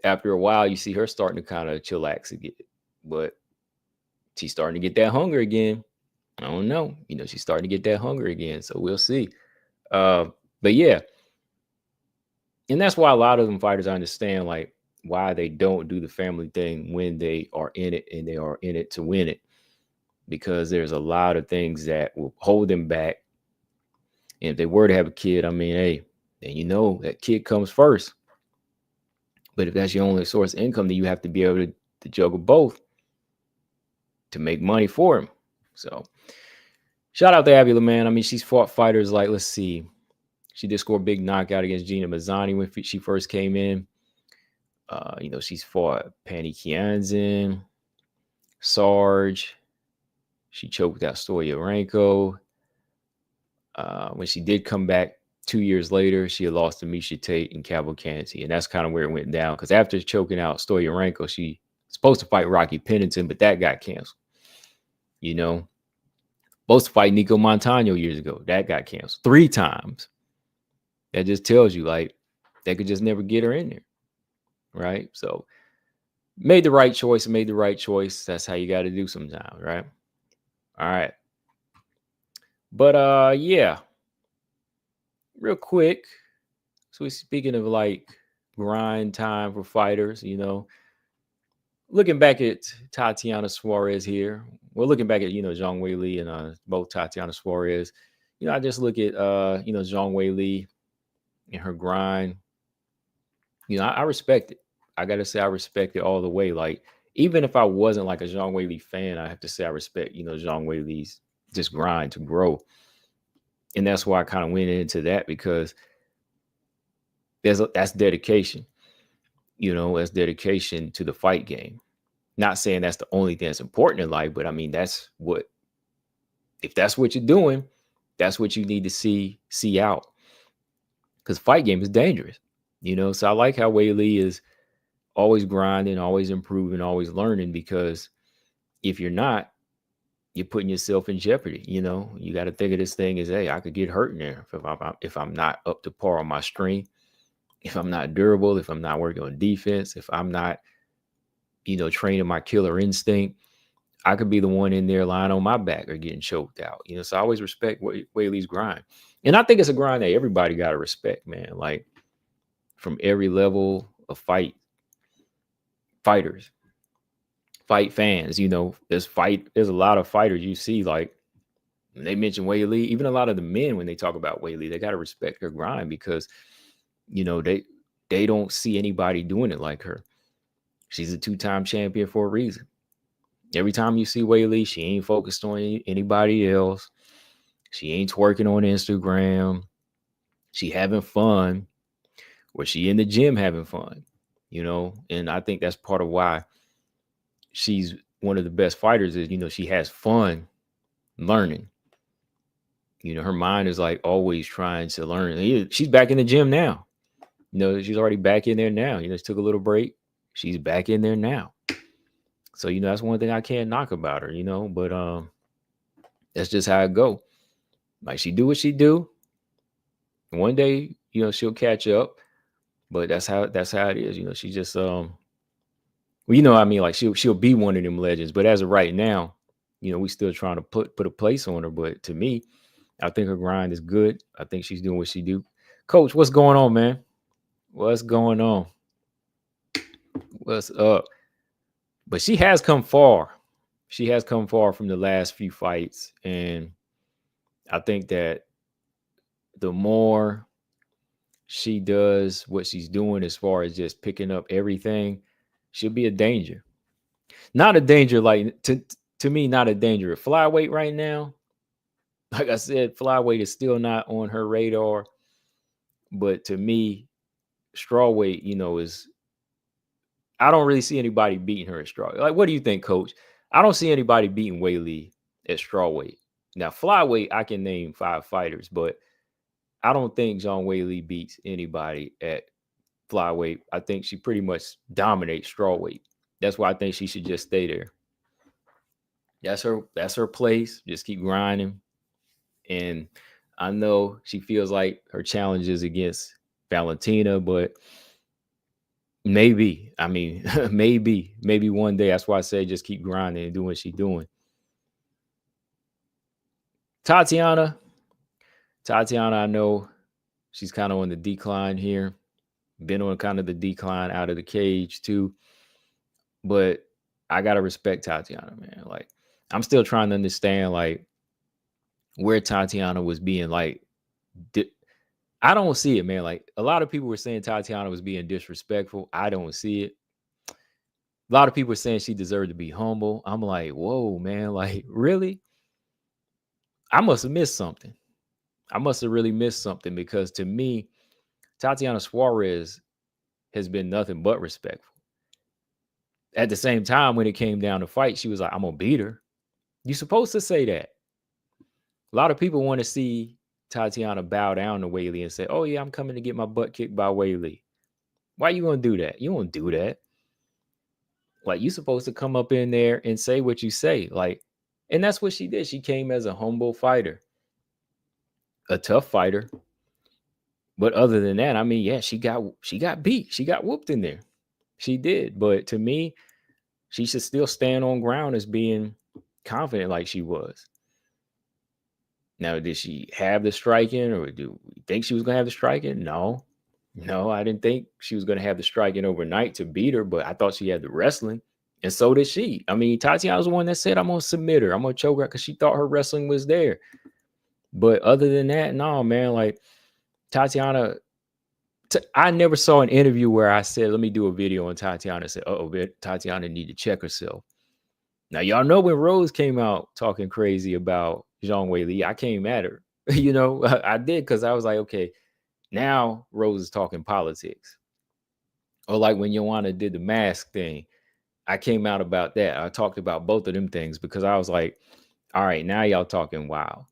after a while, you see her starting to kind of chillax again. But she's starting to get that hunger again. I don't know. You know, she's starting to get that hunger again. So we'll see. But yeah. And that's why a lot of them fighters, I understand, like, why they don't do the family thing when they are in it and they are in it to win it. Because there's a lot of things that will hold them back. And if they were to have a kid, I mean, hey, then you know that kid comes first. But if that's your only source of income, then you have to be able to juggle both to make money for him. So shout out to Avila, man. I mean, she's fought fighters like, let's see. She did score a big knockout against Gina Mazzani when she first came in. You know, she's fought Pani Kianzin, Sarge. She choked out Stoyarenko. When she did come back 2 years later, she had lost to Misha Tate and Cavalcanti. And that's kind of where it went down. Because after choking out Stoyarenko, she was supposed to fight Rocky Pennington, but that got canceled. You know, supposed to fight Nico Montano years ago. That got canceled 3 times. That just tells you, like, they could just never get her in there. Right? So made the right choice. That's how you got to do sometimes, right? All right. But yeah. Real quick. So we're speaking of like grind time for fighters, you know. Looking back at Tatiana Suarez here. We're looking back at, you know, Zhang Weili and both Tatiana Suarez. You know, I just look at you know, Zhang Weili and her grind. You know, I respect it. I gotta say I respect it all the way. Like, even if I wasn't like a Zhang Weili fan, I have to say I respect, you know, Zhang Weili's just grind to grow. And that's why I kind of went into that, because that's dedication. You know, that's dedication to the fight game. Not saying that's the only thing that's important in life, but I mean, if that's what you're doing, that's what you need to see out. Because fight game is dangerous. You know, so I like how Weili is always grinding, always improving, always learning, because if you're not, you're putting yourself in jeopardy. You know, you got to think of this thing as, hey, I could get hurt in there if I'm not up to par on my strength, if I'm not durable, if I'm not working on defense, if I'm not, you know, training my killer instinct, I could be the one in there lying on my back or getting choked out. You know, so I always respect Weili's grind. And I think it's a grind that everybody got to respect, man. Like, from every level of fighters, fight fans, you know, there's a lot of fighters you see, like, they mention Weili, even a lot of the men, when they talk about Weili, they got to respect her grind, because, you know, they don't see anybody doing it like her. She's a 2-time champion for a reason. Every time you see Weili, she ain't focused on anybody else. She ain't twerking on Instagram. She having fun, or she in the gym having fun, you know? And I think that's part of why she's one of the best fighters is, you know, she has fun learning. You know, her mind is like always trying to learn. She's back in the gym now. You know, she's already back in there now. You know, she took a little break. She's back in there now. So, you know, that's one thing I can't knock about her, you know, but that's just how it go. Like, she do what she do. One day, you know, she'll catch up, but that's how it is. You know, she just well, you know what I mean? Like, she'll be one of them legends. But as of right now, you know, we still trying to put a place on her. But to me, I think her grind is good. I think she's doing what she do. Coach, what's going on, man? What's going on? What's up? But she has come far. She has come far from the last few fights. And I think that the more she does what she's doing as far as just picking up everything, she'll be a danger. Not a danger, like, to me, not a danger. Flyweight right now, like I said, flyweight is still not on her radar. But to me, strawweight, you know, I don't really see anybody beating her at strawweight. Like, what do you think, Coach? I don't see anybody beating Weili at strawweight. Now, flyweight, I can name 5 fighters, but I don't think Zhang Weili beats anybody at flyweight. I think she pretty much dominates strawweight. That's why I think she should just stay there. That's her place. Just keep grinding. And I know she feels like her challenge is against Valentina, but maybe, I mean, maybe one day. That's why I say just keep grinding and doing what she's doing. Tatiana, I know she's kind of on the decline here. Been on kind of the decline out of the cage too. But I gotta respect Tatiana, man. Like, I'm still trying to understand like where Tatiana was being like. I don't see it, man. Like, a lot of people were saying Tatiana was being disrespectful. I don't see it. A lot of people were saying she deserved to be humble. I'm like, whoa, man. Like, really? I must have missed something. I must have really missed something, because to me, Tatiana Suarez has been nothing but respectful. At the same time, when it came down to fight, she was like, I'm gonna beat her. You're supposed to say that. A lot of people want to see Tatiana bow down to Weili and say, oh yeah, I'm coming to get my butt kicked by Weili. Why you gonna do that? You don't do that. Like, you supposed to come up in there and say what you say. Like, and that's what she did. She came as a humble fighter, a tough fighter. But other than that, I mean, yeah, she got beat. She got whooped in there. She did. But to me, she should still stand on ground as being confident like she was. Now, did she have the striking, or do we think she was going to have the striking? No. No, I didn't think she was going to have the striking overnight to beat her, but I thought she had the wrestling. And so did she. I mean, Tatiana was the one that said, I'm going to submit her. I'm going to choke her, because she thought her wrestling was there. But other than that, no, man, like Tatiana, I never saw an interview where I said, let me do a video on Tatiana and said, oh, Tatiana need to check herself. Now, y'all know when Rose came out talking crazy about Zhang Weili, I came at her. You know, I did, because I was like, okay, now Rose is talking politics. Or like when Joanna did the mask thing, I came out about that. I talked about both of them things, because I was like, all right, now y'all talking wild.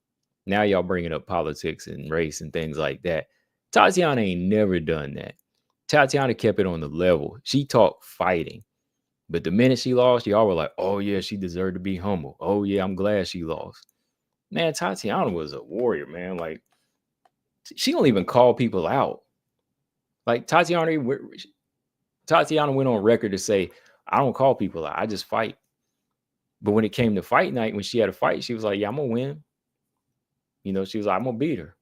Now y'all bringing up politics and race and things like that. Tatiana ain't never done that. Tatiana kept it on the level. She talked fighting. But the minute she lost, y'all were like, oh yeah, she deserved to be humble. Oh yeah, I'm glad she lost. Man, Tatiana was a warrior, man. Like, she don't even call people out. Like, Tatiana went on record to say, I don't call people out. I just fight. But when it came to fight night, when she had a fight, she was like, yeah, I'm going to win. You know, she was like, I'm going to beat her.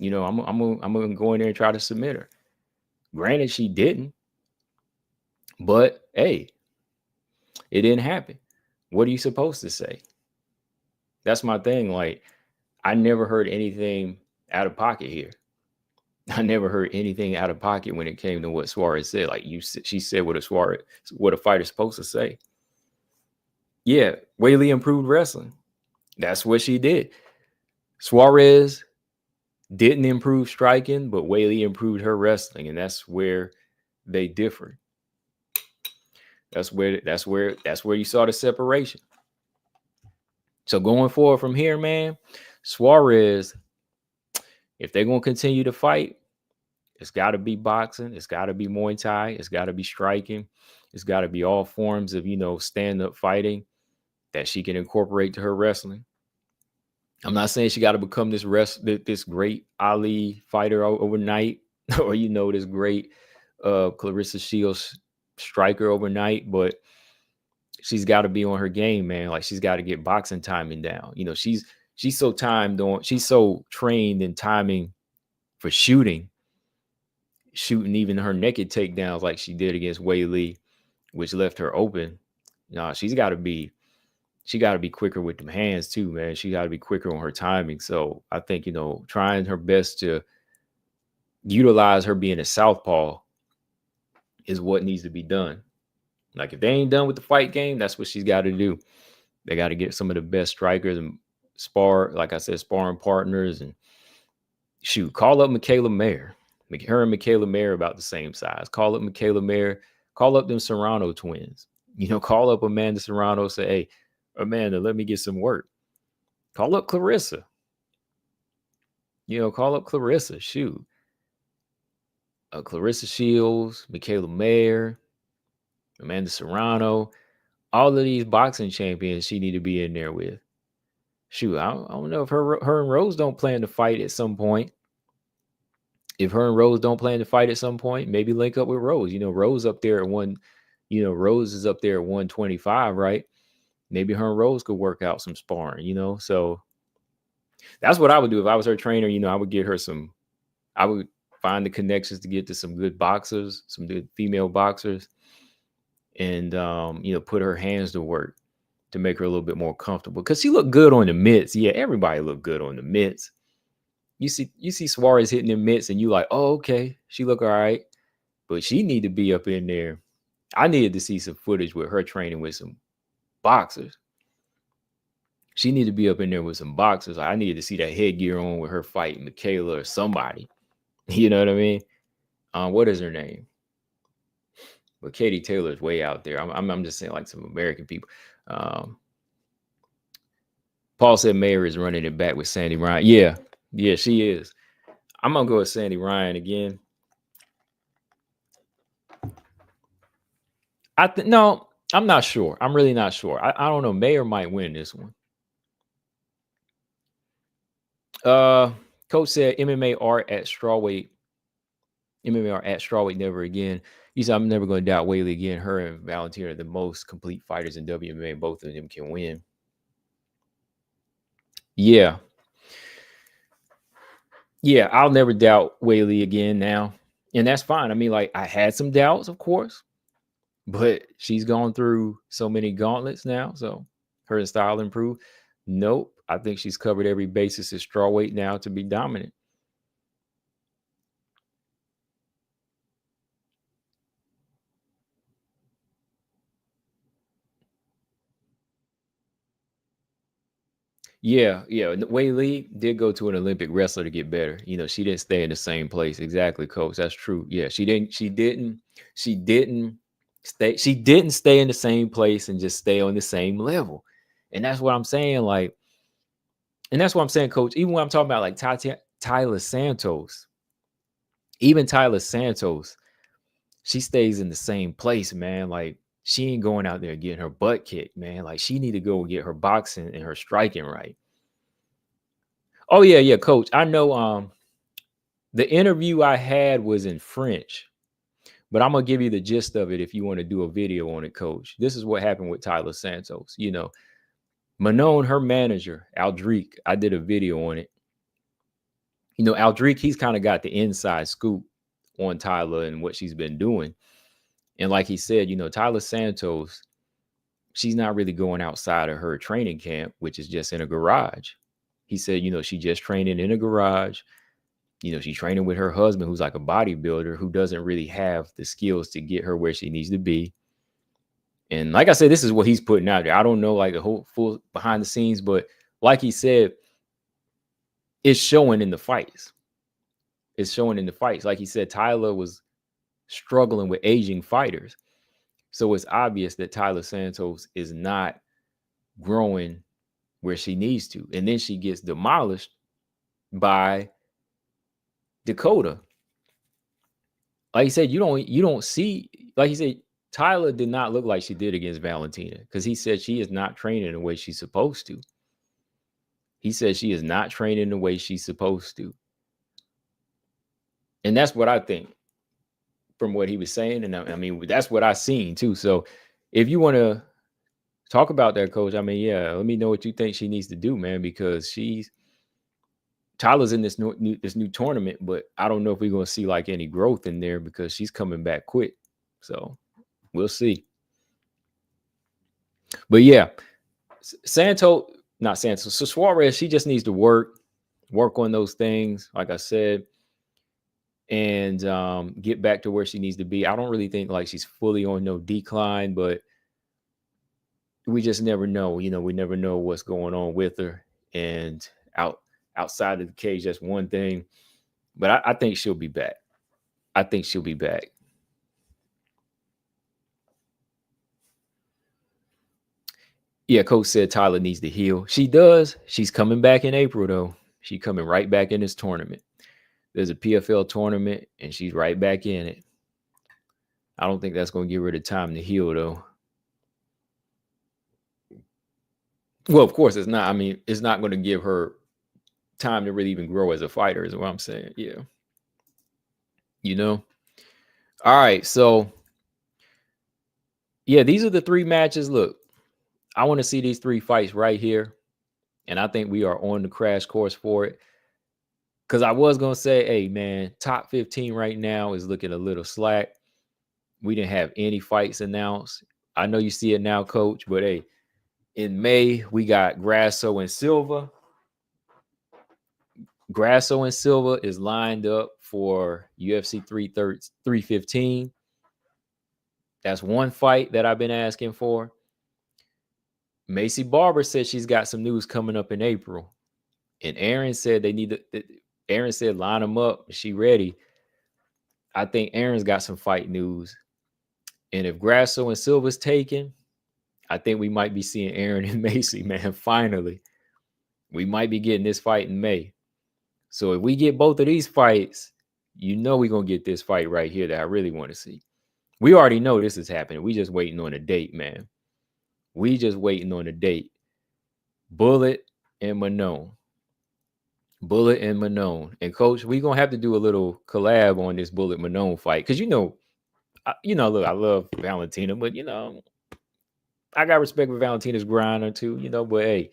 You know, I'm going to go in there and try to submit her. Granted, she didn't. But, hey, it didn't happen. What are you supposed to say? That's my thing. Like, I never heard anything out of pocket here. I never heard anything out of pocket when it came to what Suarez said. Like, she said what a fighter's supposed to say. Yeah, Weili improved wrestling. That's what she did. Suarez didn't improve striking, but Weili improved her wrestling, and that's where they differ. That's where you saw the separation. So going forward from here, man, Suarez, if they're going to continue to fight, it's got to be boxing. It's got to be Muay Thai. It's got to be striking. It's got to be all forms of, stand-up fighting that she can incorporate to her wrestling. I'm not saying she got to become this great Ali fighter overnight, or, this great Clarissa Shields striker overnight, but she's got to be on her game, man. Like, she's got to get boxing timing down. She's so she's so trained in timing for shooting even her naked takedowns like she did against Weili, which left her open. She got to be quicker with them hands too, man. She got to be quicker on her timing. So I think, trying her best to utilize her being a southpaw is what needs to be done. Like, if they ain't done with the fight game, that's what she's got to do. They got to get some of the best strikers and sparring partners, and call up Michaela Mayer. Her and Michaela Mayer about the same size. Call up Michaela Mayer. Call up them Serrano twins. Call up Amanda Serrano. Say, hey, Amanda, let me get some work. Call up Clarissa. Call up Clarissa. Shoot. Clarissa Shields, Michaela Mayer, Amanda Serrano. All of these boxing champions she need to be in there with. Shoot, I don't know if her and Rose don't plan to fight at some point. If her and Rose don't plan to fight at some point, maybe link up with Rose. Rose up there at Rose is up there at 125, right? Maybe her and Rose could work out some sparring, So that's what I would do if I was her trainer. I would get her I would find the connections to get to some good boxers, some good female boxers, and put her hands to work to make her a little bit more comfortable. Because she looked good on the mitts. Yeah, everybody looked good on the mitts. You see Suarez hitting the mitts, and you like, oh, okay, she look all right. But she need to be up in there. I needed to see some footage with her training with some boxers. She needed to be up in there with some boxers. I needed to see that headgear on with her fighting Michaela or somebody. You know what I mean? What is her name? But Katie Taylor's way out there. I'm just saying, like, some American people. Paul said Mayer is running it back with Sandy Ryan. Yeah, she is. I'm gonna go with Sandy Ryan again. No, I'm not sure. I'm really not sure. I don't know. Mayer might win this one. Coach said MMA art at strawweight. MMA art at strawweight never again. He said, I'm never going to doubt Whaley again. Her and Valentina are the most complete fighters in WMMA. Both of them can win. Yeah, I'll never doubt Whaley again now. And that's fine. I mean, like, I had some doubts, of course, but she's gone through so many gauntlets now. So her style improved. Nope. I think she's covered every basis at strawweight now to be dominant. Yeah. Whaley did go to an Olympic wrestler to get better. She didn't stay in the same place. Exactly, Coach. That's true. Yeah, she didn't stay in the same place and just stay on the same level. And that's what I'm saying. Like, and that's what I'm saying, Coach. Even when I'm talking about like Tyler Santos, she stays in the same place, man. Like, she ain't going out there getting her butt kicked, man. Like, she need to go get her boxing and her striking right. Oh, yeah, Coach. I know the interview I had was in French, but I'm going to give you the gist of it if you want to do a video on it, Coach. This is what happened with Tyler Santos. Manon, her manager, Aldric, I did a video on it. Aldric, he's kind of got the inside scoop on Tyler and what she's been doing. And like he said, Tyler Santos, she's not really going outside of her training camp, which is just in a garage. He said, she just training in a garage. She's training with her husband, who's like a bodybuilder, who doesn't really have the skills to get her where she needs to be. And like I said, this is what he's putting out there. I don't know like the whole full behind the scenes, but like he said, it's showing in the fights. Like he said, Tyler was struggling with aging fighters. So it's obvious that Tyler Santos is not growing where she needs to. And then she gets demolished by Dakota. Like he said, you don't see, like he said, Tyler did not look like she did against Valentina, because he said she is not training the way she's supposed to. He said she is not training the way she's supposed to. And that's what I think from what he was saying. And I mean, that's what I seen too. So if you want to talk about that, Coach, I mean, yeah, let me know what you think she needs to do, man, because Tyler's in this new tournament, but I don't know if we're going to see like any growth in there because she's coming back quick. So we'll see. But yeah, so Suarez, she just needs to work on those things, like I said, and get back to where she needs to be. I don't really think like she's fully on no decline, but we just never know. We never know what's going on with her. And outside of the cage, that's one thing. But I think she'll be back. Yeah, Coach said Tyler needs to heal. She does. She's coming back in April, though. She's coming right back in this tournament. There's a PFL tournament, and she's right back in it. I don't think that's going to give her the time to heal, though. Well, of course, it's not. I mean, it's not going to give her time to really even grow as a fighter, is what I'm saying. Yeah. You know? All right. So, yeah, these are the 3 matches. Look, I want to see these 3 fights right here. And I think we are on the crash course for it. Because I was going to say, hey, man, top 15 right now is looking a little slack. We didn't have any fights announced. I know you see it now, coach, but hey, in May, we got Grasso and Silva. Grasso and Silva is lined up for UFC 315. That's one fight that I've been asking for. Macy Barber said she's got some news coming up in April. And Aaron said Aaron said line them up. She ready. I think Aaron's got some fight news. And if Grasso and Silva's taken, I think we might be seeing Aaron and Macy, man. Finally, we might be getting this fight in May. So if we get both of these fights, you know we're going to get this fight right here that I really want to see. We already know this is happening. We just waiting on a date, man. We just waiting on a date. Bullet and Manon. Bullet and Manon. And coach, we're going to have to do a little collab on this Bullet Manon fight. Because, look, I love Valentina, but, I got respect for Valentina's grinder too, but hey,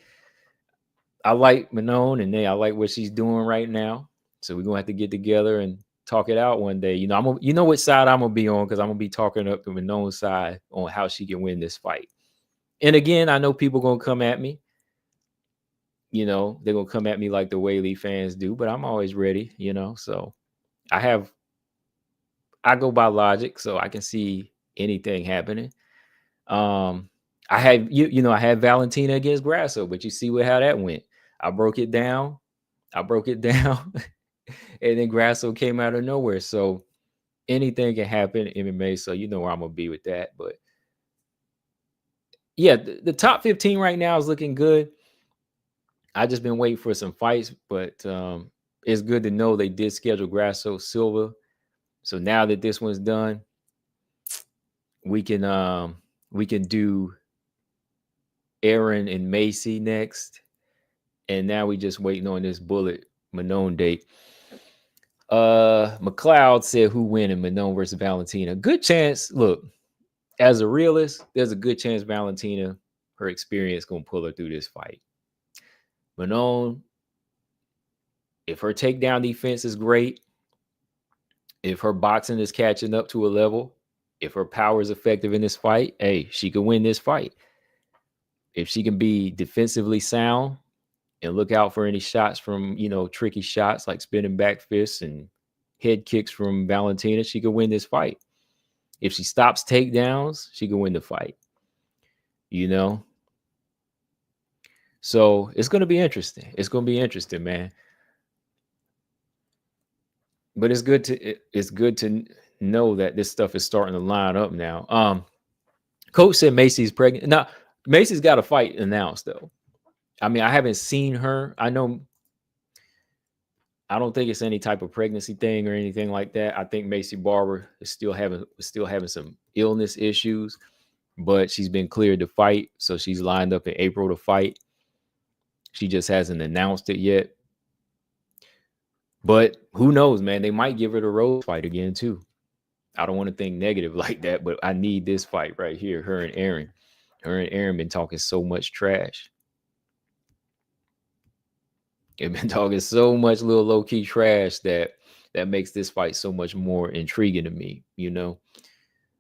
I like Manon and I like what she's doing right now. So we're going to have to get together and talk it out one day. You know what side I'm going to be on, because I'm going to be talking up the Manon side on how she can win this fight. And again, I know people going to come at me. They're going to come at me like the Whaley fans do, but I'm always ready, So I go by logic, so I can see anything happening. I had I had Valentina against Grasso, but you see how that went. I broke it down, and then Grasso came out of nowhere. So anything can happen in MMA. So you know where I'm gonna be with that. But yeah, the top 15 right now is looking good. I just been waiting for some fights, but it's good to know they did schedule Grasso Silva. So now that this one's done, we can do Aaron and Macy next. And now we just waiting on this Bullet Manon date. McLeod said who win in Manon versus Valentina. Good chance. Look, as a realist, there's a good chance Valentina, her experience, gonna pull her through this fight. Manon, if her takedown defense is great, if her boxing is catching up to a level, if her power is effective in this fight, hey, she can win this fight. If she can be defensively sound and look out for any shots from, tricky shots like spinning back fists and head kicks from Valentina, she could win this fight. If she stops takedowns, she can win the fight. So it's going to be interesting. It's going to be interesting, man. But it's good to know that this stuff is starting to line up now. Coach said Macy's pregnant. Now, Macy's got a fight announced, though. I mean, I haven't seen her. I don't think it's any type of pregnancy thing or anything like that. I think Macy Barber is still having some illness issues, but she's been cleared to fight. So she's lined up in April to fight. She just hasn't announced it yet. But who knows, man? They might give her the Rose fight again, too. I don't want to think negative like that, but I need this fight right here. Her and Aaron. Her and Aaron been talking so much trash. They've been talking so much little low-key trash that makes this fight so much more intriguing to me,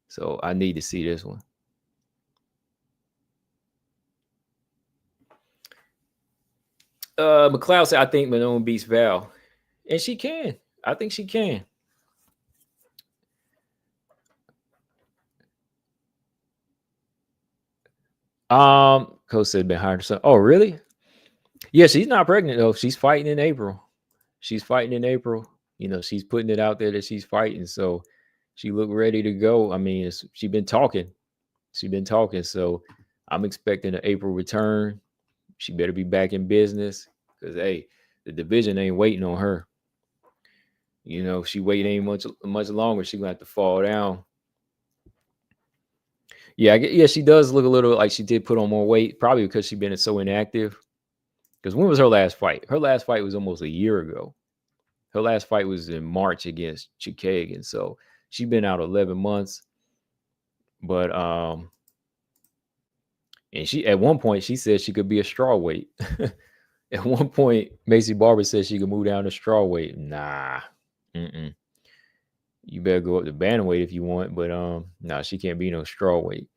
So I need to see this one. McLeod said, I think Manon beats Val. And she can. I think she can. Coach said been hired. So, oh, really? Yeah, she's not pregnant though. She's fighting in April. She's putting it out there that she's fighting. So she looked ready to go. I mean, she's been talking. So I'm expecting an April return. She better be back in business because hey, the division ain't waiting on her. If she wait ain't much longer, she's gonna have to fall down. Yeah, she does look a little like she did put on more weight, probably because she's been so inactive. Because when was her last fight? Her last fight was almost a year ago. Her last fight was in March against Chikagan. So she's been out 11 months. But and she at one point she said she could be a straw weight. At one point, Macy Barber said she could move down to straw weight. Nah. Mm-mm. You better go up to bantamweight if you want, but nah, she can't be no straw weight.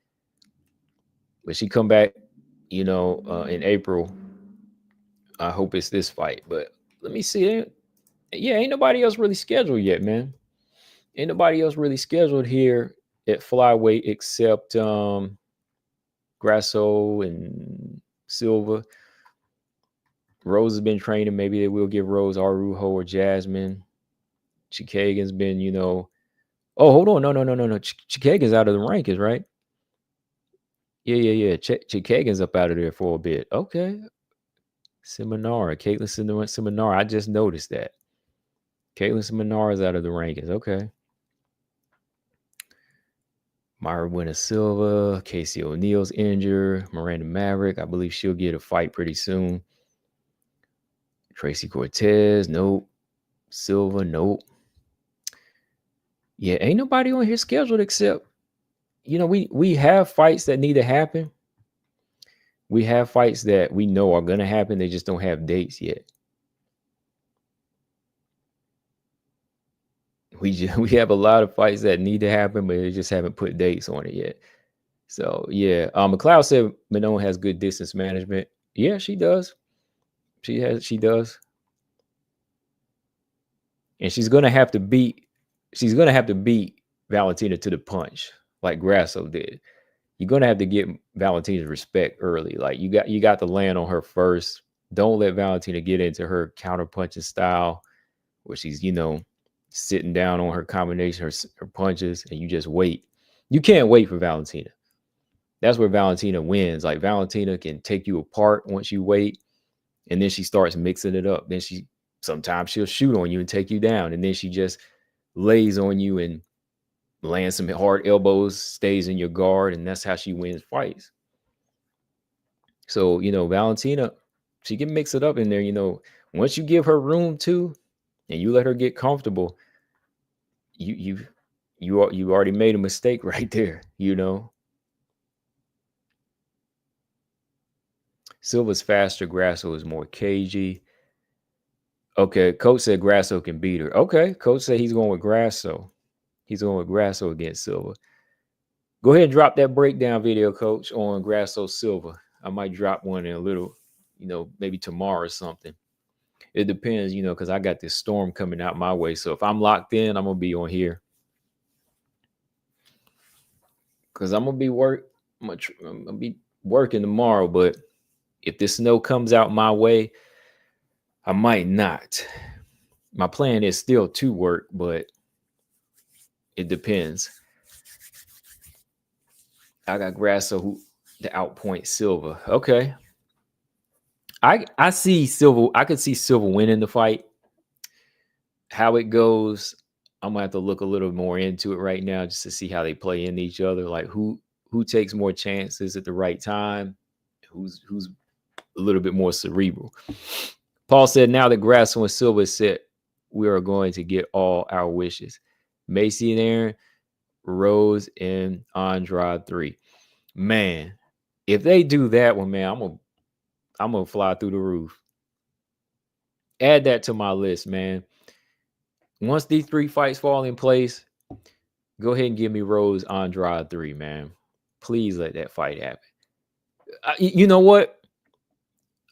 But she come back, in April. I hope it's this fight. But let me see. Yeah, ain't nobody else really scheduled yet, man. Ain't nobody else really scheduled here at flyweight except Grasso and Silva. Rose has been training. Maybe they will give Rose Arujo or Jasmine. Chikagan's been, Oh, hold on. No. Chikagan's out of the rankings, right? Yeah. Chikagan's up out of there for a bit. Okay. Seminara. Caitlin Seminara. I just noticed that. Caitlin Seminara is out of the rankings. Okay. Myra Winner Silva. Casey O'Neal's injured. Miranda Maverick. I believe she'll get a fight pretty soon. Tracy Cortez. Nope. Silva. Nope. Yeah, ain't nobody on here scheduled except, we have fights that need to happen. We have fights that we know are going to happen. They just don't have dates yet. We have a lot of fights that need to happen, but they just haven't put dates on it yet. So yeah, McLeod said Manon has good distance management. Yeah, she does. She does. And she's gonna have to beat Valentina to the punch, like Grasso did. You're gonna have to get Valentina's respect early. Like you got to land on her first. Don't let Valentina get into her counter punching style, where she's sitting down on her combination, her punches, and you just wait. You can't wait for Valentina. That's where Valentina wins. Like Valentina can take you apart once you wait, and then she starts mixing it up. Then sometimes she'll shoot on you and take you down, and then she just lays on you and lands some hard elbows, stays in your guard, and that's how she wins fights. So, Valentina, she can mix it up in there. Once you give her room to, and you let her get comfortable, you already made a mistake right there. Silva's faster. Grasso is more cagey. Okay, coach said Grasso can beat her. Okay, coach said he's going with Grasso. He's going with Grasso against Silva. Go ahead and drop that breakdown video, coach, on Grasso Silva. I might drop one in a little, maybe tomorrow or something. It depends, because I got this storm coming out my way. So if I'm locked in, I'm going to be on here. Because I'm going to be working tomorrow. But if this snow comes out my way, I might not. My plan is still to work, but it depends. I got Grasso who to outpoint Silva. Okay. I see Silva. I could see Silva winning the fight. How it goes, I'm gonna have to look a little more into it right now just to see how they play in each other. Like who takes more chances at the right time, who's a little bit more cerebral. Paul said, now that Grasso and Silva is set, we are going to get all our wishes. Macy and Aaron, Rose and Andrade 3. Man, if they do that one, man, I'm gonna fly through the roof. Add that to my list, man. Once these 3 fights fall in place, go ahead and give me Rose Andrade 3, man. Please let that fight happen. You know what?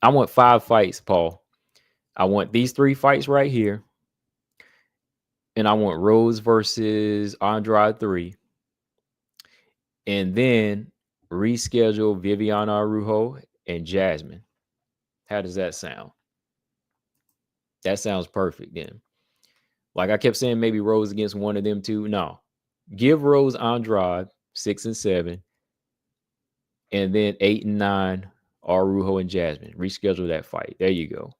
I want 5 fights, Paul. I want these 3 fights right here. And I want Rose versus Andrade 3. And then reschedule Viviana Arujo and Jasmine. How does that sound? That sounds perfect then. Like I kept saying, maybe Rose against one of them two. No. Give Rose Andrade 6 and 7. And then 8 and 9, Arujo and Jasmine. Reschedule that fight. There you go.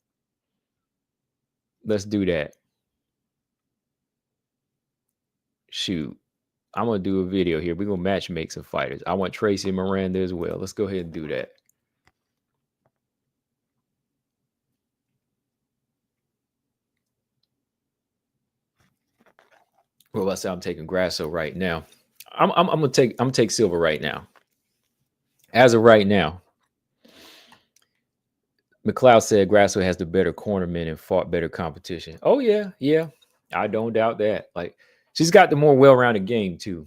Let's do that. Shoot. I'm gonna do a video here. We're gonna matchmake some fighters. I want Tracy and Miranda as well. Let's go ahead and do that. Well, let's say I'm taking Grasso right now. I'm gonna take Silva right now. As of right now, McLeod said Grasso has the better cornerman and fought better competition. Oh yeah. I don't doubt that. Like, she's got the more well-rounded game too.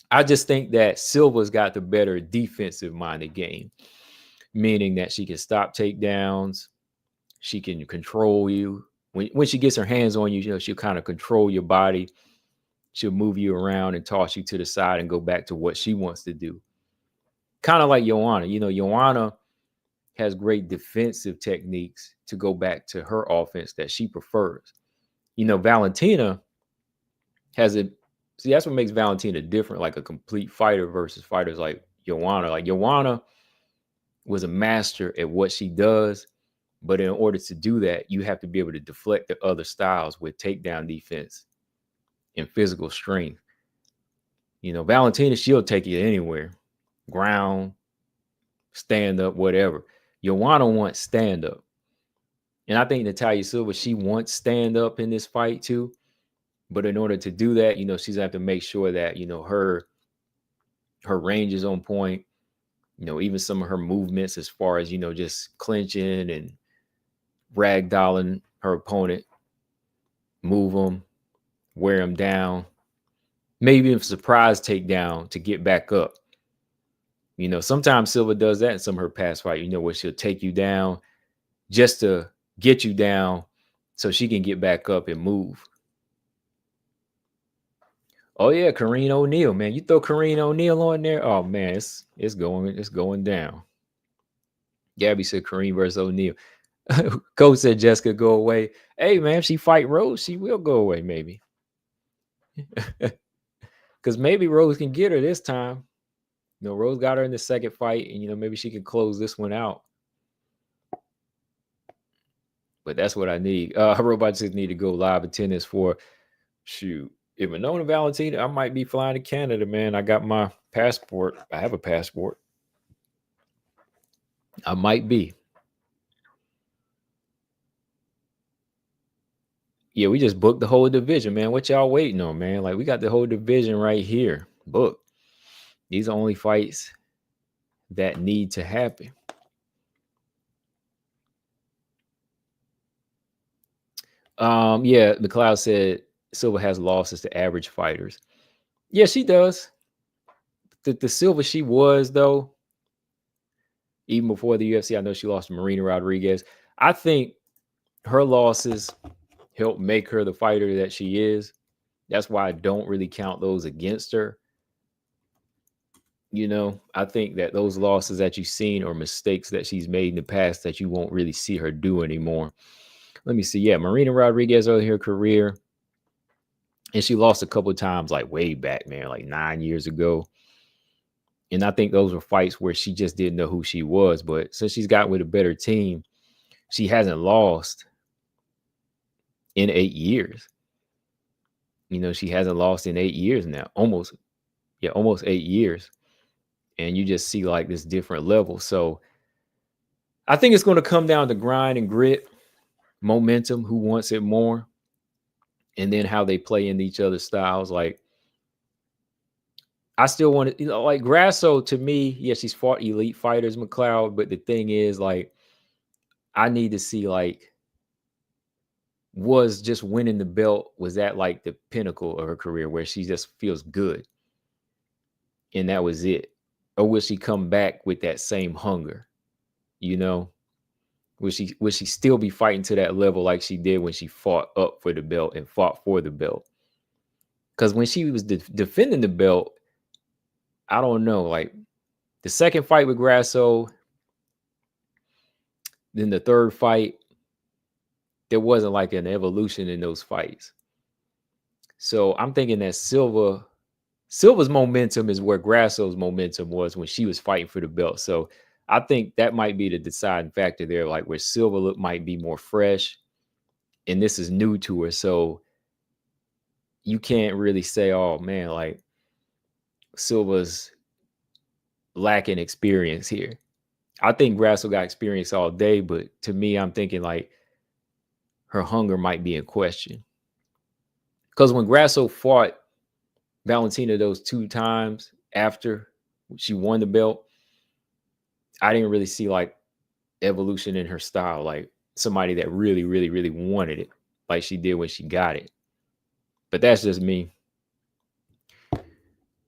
I just think that Silva's got the better defensive-minded game, meaning that she can stop takedowns, she can control you. When she gets her hands on you, she'll kind of control your body. She'll move you around and toss you to the side and go back to what she wants to do. Kind of like Joanna. Joanna has great defensive techniques to go back to her offense that she prefers. Valentina has it. See, that's what makes Valentina different, like a complete fighter versus fighters like Joanna. Like, Joanna was a master at what she does, but in order to do that, you have to be able to deflect the other styles with takedown defense and physical strength. Valentina, she'll take you anywhere. Ground, stand up, whatever. Joanna wants stand up. And I think Natalia Silva, she wants stand up in this fight too. But in order to do that, she's have to make sure that, her range is on point. Even some of her movements as far as, just clinching and ragdolling her opponent, move them, wear them down, maybe even surprise takedown to get back up. Sometimes Silva does that in some of her past fight, where she'll take you down just to get you down so she can get back up and move. Oh yeah, Kareem O'Neal, man. You throw Kareem O'Neal on there, oh man, it's going down. Gabby said Kareem versus O'Neal. Coach said Jessica go away. Hey man, if she fight Rose, she will go away, maybe. Because maybe Rose can get her this time. Rose got her in the second fight, and maybe she can close this one out. But that's what I need. Robot just need to go live attendance for shoot. If Winona Valentina, I might be flying to Canada, man. I got my passport. I have a passport. I might be. Yeah, we just booked the whole division, man. What y'all waiting on, man? Like, we got the whole division right here. Booked. These are only fights that need to happen. Yeah, McLeod said Silva has losses to average fighters. Yeah, she does. The Silva she was, though, even before the UFC, I know she lost to Marina Rodriguez. I think her losses helped make her the fighter that she is. That's why I don't really count those against her. I think that those losses that you've seen are mistakes that she's made in the past that you won't really see her do anymore. Let me see. Yeah, Marina Rodriguez early in her career. And she lost a couple of times, like way back, man, like 9 years ago. And I think those were fights where she just didn't know who she was. But since she's got with a better team, she hasn't lost in 8 years. She hasn't lost in 8 years now. Almost 8 years. And you just see like this different level. So I think it's going to come down to grind and grit, momentum, who wants it more, and then how they play in each other's styles. Like, I still want to, like Grasso, to me, yeah, she's fought elite fighters, McLeod. But the thing is, like, I need to see, like, was just winning the belt, was that like the pinnacle of her career where she just feels good and that was it? Or will she come back with that same hunger? Will she still be fighting to that level like she did when she fought up for the belt and fought for the belt? Because when she was defending the belt, I don't know, like the second fight with Grasso, then the third fight, there wasn't like an evolution in those fights. So I'm thinking that Silva's momentum is where Grasso's momentum was when she was fighting for the belt. So I think that might be the deciding factor there, like where Silva might be more fresh, and this is new to her. So you can't really say, oh man, like Silva's lacking experience here. I think Grasso got experience all day, but to me, I'm thinking like her hunger might be in question. Because when Grasso fought Valentina those 2 times after she won the belt, I didn't really see like evolution in her style, like somebody that really, really, really wanted it, like she did when she got it. But that's just me.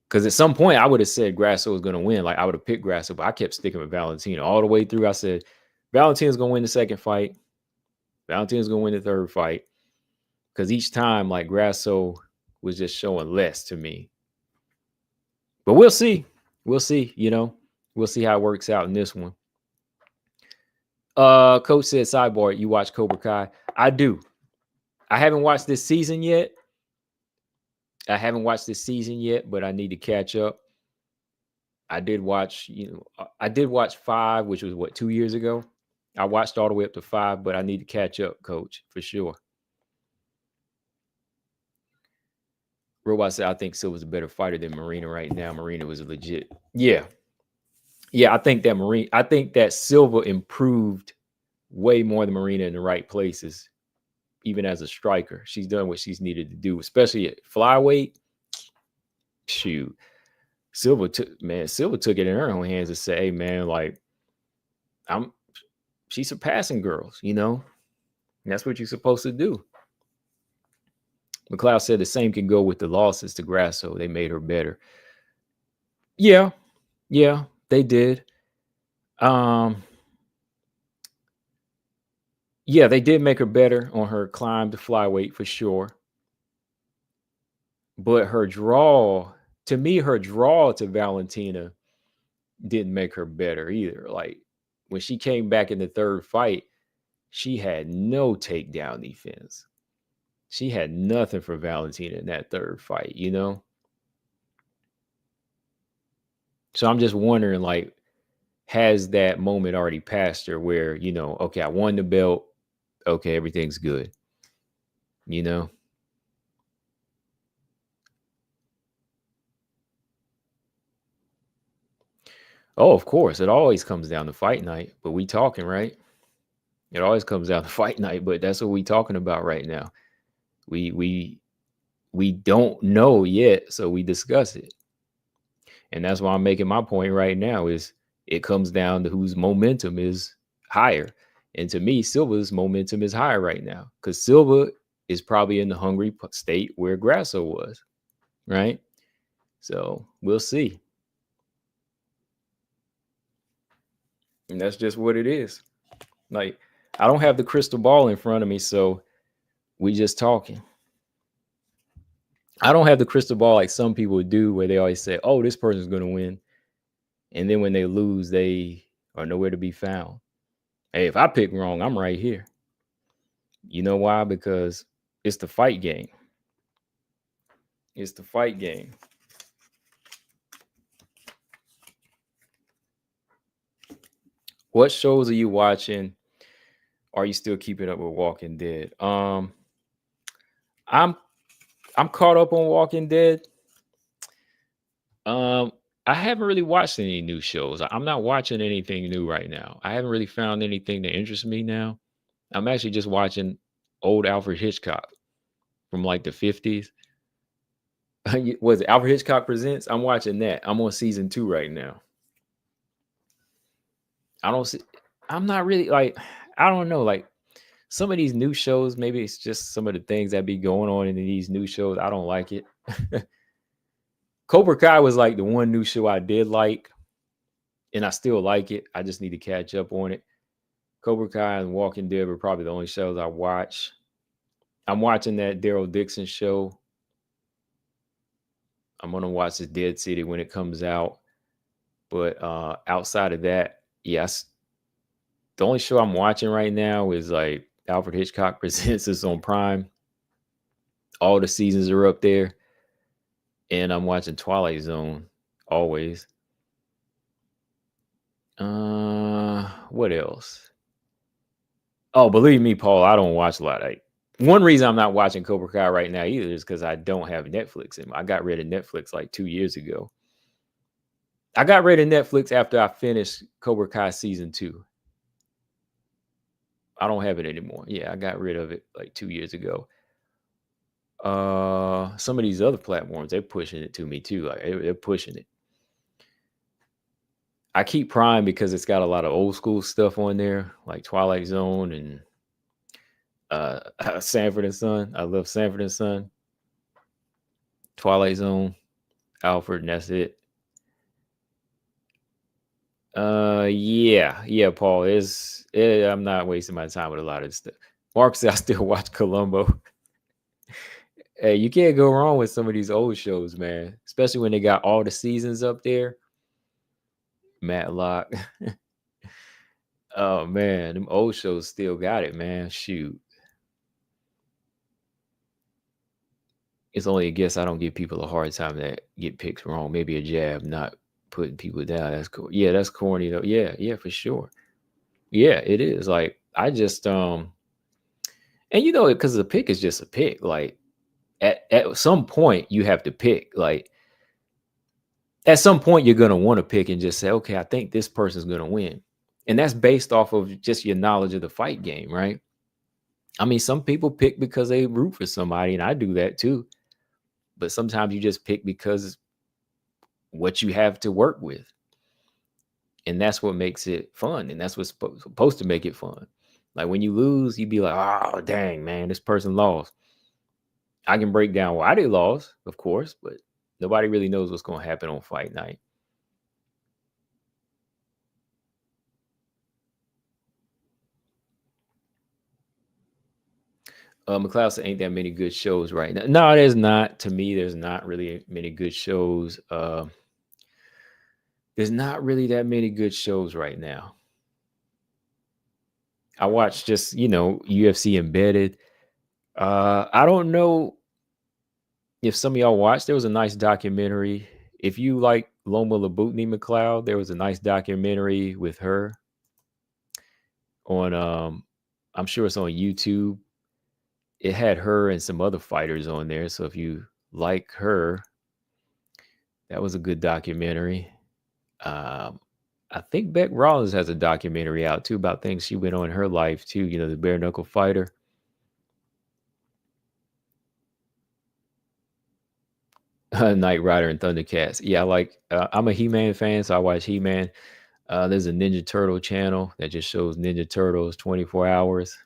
Because at some point I would have said Grasso was going to win. Like I would have picked Grasso, but I kept sticking with Valentina all the way through. I said Valentina's going to win the second fight. Valentina's going to win the third fight. Because each time, like Grasso was just showing less to me. But we'll see. We'll see. We'll see how it works out in this one. Coach said, sidebar, you watch Cobra Kai? I do. I haven't watched this season yet. But I need to catch up. I did watch 5, which was 2 years ago. I watched all the way up to 5, but I need to catch up, Coach, for sure. Robot said, I think Silva's a better fighter than Marina right now. Marina was a legit. Yeah. I think that Silva improved way more than Marina in the right places, even as a striker. She's done what she's needed to do, especially at flyweight. Shoot. Silva took it in her own hands to say, hey, man, like, she's surpassing girls, And that's what you're supposed to do. McLeod said the same can go with the losses to Grasso. They made her better. Yeah, they did. Yeah, they did make her better on her climb to flyweight for sure. But her draw to Valentina didn't make her better either. Like when she came back in the third fight, she had no takedown defense. She had nothing for Valentina in that third fight, So I'm just wondering, like, has that moment already passed her where, okay, I won the belt. Okay, everything's good. Oh, of course. It always comes down to fight night, but we talking, right? It always comes down to fight night, but that's what we talking about right now. We don't know yet, so we discuss it. And that's why I'm making my point right now is it comes down to whose momentum is higher. And to me, Silva's momentum is higher right now because Silva is probably in the hungry state where Grasso was, right? So we'll see. And that's just what it is. Like, I don't have the crystal ball in front of me, so we just talking. I don't have the crystal ball like some people do where they always say, oh, this person's going to win. And then when they lose, they are nowhere to be found. Hey, if I pick wrong, I'm right here. You know why? Because it's the fight game. It's the fight game. What shows are you watching? Are you still keeping up with Walking Dead? I'm caught up on Walking Dead. I haven't really watched any new shows. I'm not watching anything new right now. I haven't really found anything that interests me now. I'm actually just watching old Alfred Hitchcock from like the 50s. Was it Alfred Hitchcock Presents? I'm watching that. I'm on season 2 right now. I'm not really like, I don't know, like some of these new shows, maybe it's just some of the things that be going on in these new shows. I don't like it. Cobra Kai was like the one new show I did like, and I still like it. I just need to catch up on it. Cobra Kai and Walking Dead were probably the only shows I watch. I'm watching that Daryl Dixon show. I'm going to watch the Dead City when it comes out. But outside of that, yes, the only show I'm watching right now is like Alfred Hitchcock Presents. It's on Prime. All the seasons are up there. And I'm watching Twilight Zone always. What else? Oh, believe me, Paul, I don't watch a lot. One reason I'm not watching Cobra Kai right now either is because I don't have Netflix. And I got rid of Netflix like 2 years ago. I got rid of Netflix after I finished Cobra Kai season 2. I don't have it anymore. Yeah, I got rid of it like 2 years ago. Some of these other platforms, they're pushing it to me too. Like they're pushing it. I keep Prime because it's got a lot of old school stuff on there, like Twilight Zone and Sanford and Son. I love Sanford and Son, Twilight Zone, Alfred, and that's it. Yeah, Paul. I'm not wasting my time with a lot of stuff. Mark said I still watch Columbo. Hey, you can't go wrong with some of these old shows, man. Especially when they got all the seasons up there. Matlock. Oh man, them old shows still got it, man. Shoot. It's only a guess I don't give people a hard time that get picks wrong. Maybe a jab, not putting people down. That's cool. Yeah, that's corny though. Yeah, for sure. Yeah, it is. Like I just and because the pick is just a pick. Like at some point you have to pick. Like at some point you're gonna want to pick and just say, okay, I think this person's gonna win. And that's based off of just your knowledge of the fight game, right? I mean, some people pick because they root for somebody, and I do that too. But sometimes you just pick because what you have to work with. And that's what makes it fun. And that's what's supposed to make it fun. Like when you lose, you be like, oh, dang, man, this person lost. I can break down why they lost, of course, but nobody really knows what's going to happen on fight night. McLeod said, ain't that many good shows right now? No, there's not. To me, there's not really many good shows. There's not really that many good shows right now. I watched just, UFC Embedded. I don't know if some of y'all watched. There was a nice documentary. If you like Loma Labutni McLeod, there was a nice documentary with her on I'm sure it's on YouTube. It had her and some other fighters on there. So if you like her, that was a good documentary. I think Beck Rollins has a documentary out too about things she went on in her life too. The bare knuckle fighter. Knight Rider and Thundercats. Yeah, I'm a He-Man fan, so I watch He-Man. There's a Ninja Turtle channel that just shows Ninja Turtles 24 hours.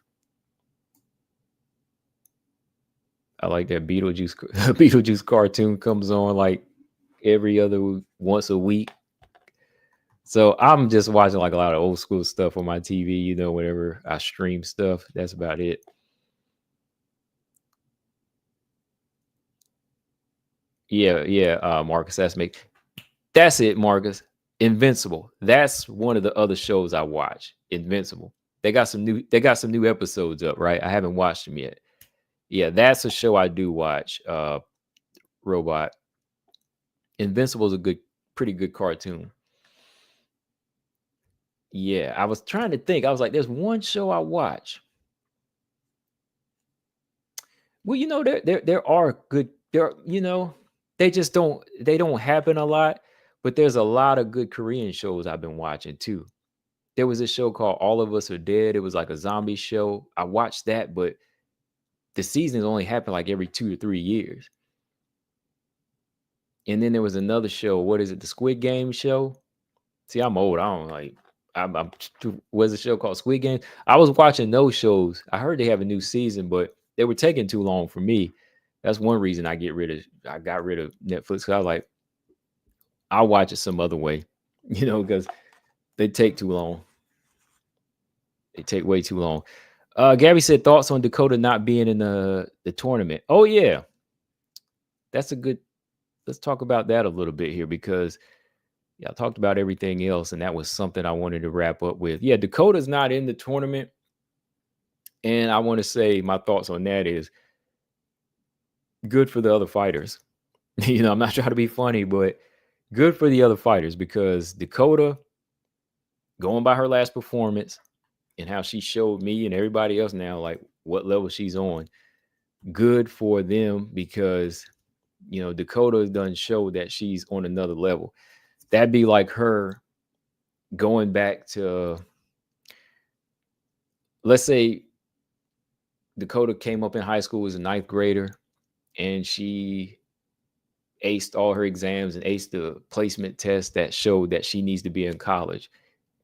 I like that Beetlejuice cartoon comes on like once a week. So I'm just watching like a lot of old school stuff on my TV, whenever I stream stuff. That's about it. Yeah, Marcus, that's it, Marcus. Invincible. That's one of the other shows I watch. Invincible. They got some new episodes up, right? I haven't watched them yet. Yeah, that's a show I do watch. Robot. Invincible is a pretty good cartoon. Yeah, I was trying to think. I was like, there's one show I watch. Well, there are good. They just don't happen a lot. But there's a lot of good Korean shows I've been watching too. There was a show called All of Us Are Dead. It was like a zombie show. I watched that, but the seasons only happen like every 2 or 3 years. And then there was another show. What is it? The Squid Game show. See, I'm old. I don't like. Was a show called Squid Game. I was watching those shows. I heard they have a new season, but they were taking too long for me. That's one reason I got rid of Netflix. Because I was like, I'll watch it some other way, because they take too long. They take way too long. Gabby said thoughts on Dakota not being in the tournament. Oh yeah, that's a good. Let's talk about that a little bit here because I talked about everything else, and that was something I wanted to wrap up with. Yeah, Dakota's not in the tournament, and I want to say my thoughts on that is good for the other fighters. I'm not trying to be funny, but good for the other fighters because Dakota, going by her last performance, and how she showed me and everybody else now, like what level she's on. Good for them because, you know, Dakota done show that she's on another level. That'd be like her going back to, let's say Dakota came up in high school as a ninth grader and she aced all her exams and aced the placement test that showed that she needs to be in college.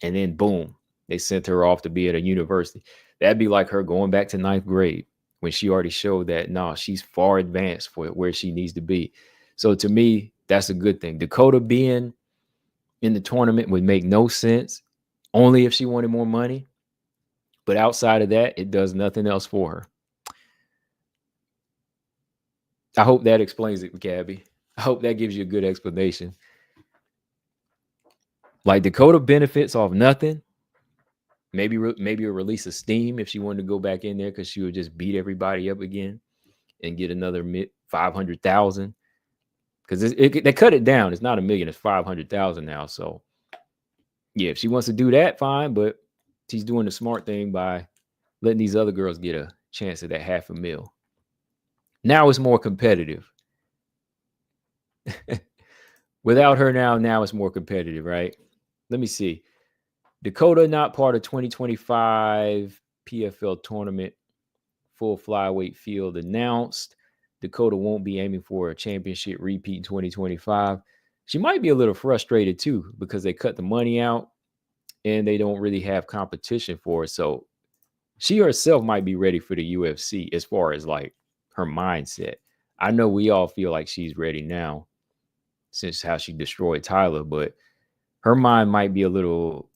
And then boom, they sent her off to be at a university. That'd be like her going back to ninth grade when she already showed that, no, she's far advanced for where she needs to be. So to me, that's a good thing. Dakota being in the tournament would make no sense, only if she wanted more money. But outside of that, it does nothing else for her. I hope that explains it, Gabby. I hope that gives you a good explanation. Like Dakota benefits off nothing. Maybe a release of steam if she wanted to go back in there because she would just beat everybody up again and get another 500,000. Because they cut it down. It's not $1 million. It's 500,000 now. So yeah, if she wants to do that, fine. But she's doing the smart thing by letting these other girls get a chance at that $500,000. Now it's more competitive. Without her now it's more competitive, right? Let me see. Dakota not part of 2025 PFL tournament. Full flyweight field announced. Dakota won't be aiming for a championship repeat in 2025. She might be a little frustrated too because they cut the money out and they don't really have competition for it. So she herself might be ready for the UFC as far as like her mindset. I know we all feel like she's ready now since how she destroyed Tyler, but her mind might be a little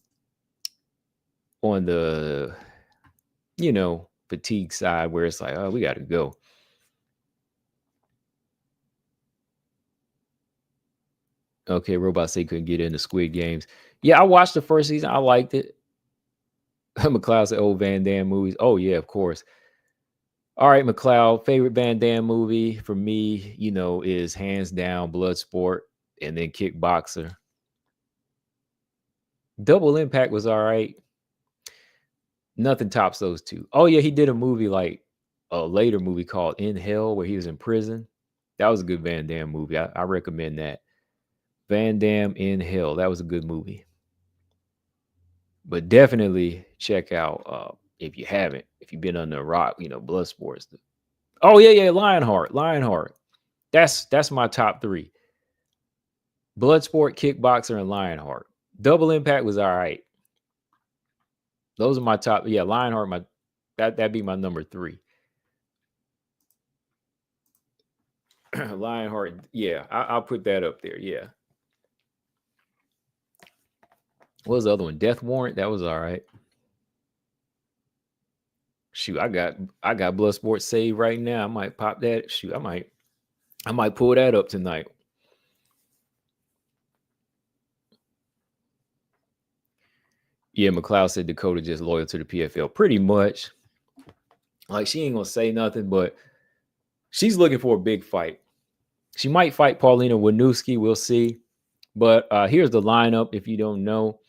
on the, you know, fatigue side where it's like, oh, we got to go. Okay, Robot say couldn't get into Squid Games. Yeah, I watched the first season. I liked it. McLeod said, old Van Damme movies. Oh, yeah, of course. All right, McLeod, favorite Van Damme movie for me, you know, is hands down Bloodsport and then Kickboxer. Double Impact was all right. Nothing tops those two. Oh, yeah, he did a movie like a later movie called In Hell where he was in prison. That was a good Van Damme movie. I recommend that. Van Damme in Hell. That was a good movie. But definitely check out if you haven't, if you've been under a rock, you know, Bloodsport's. Oh yeah, Lionheart. That's my top three. Bloodsport, Kickboxer, and Lionheart. Double Impact was all right. Those are my top. Yeah, Lionheart. That'd be my number 3. Lionheart. Yeah, I'll put that up there. Yeah. What was the other one? Death Warrant. That was all right. Shoot, I got Bloodsport saved right now. I might pop that. Shoot, I might pull that up tonight. Yeah, McLeod said Dakota just loyal to the PFL. Pretty much. Like, she ain't gonna say nothing, but she's looking for a big fight. She might fight Paulina Winooski. We'll see. But here's the lineup if you don't know.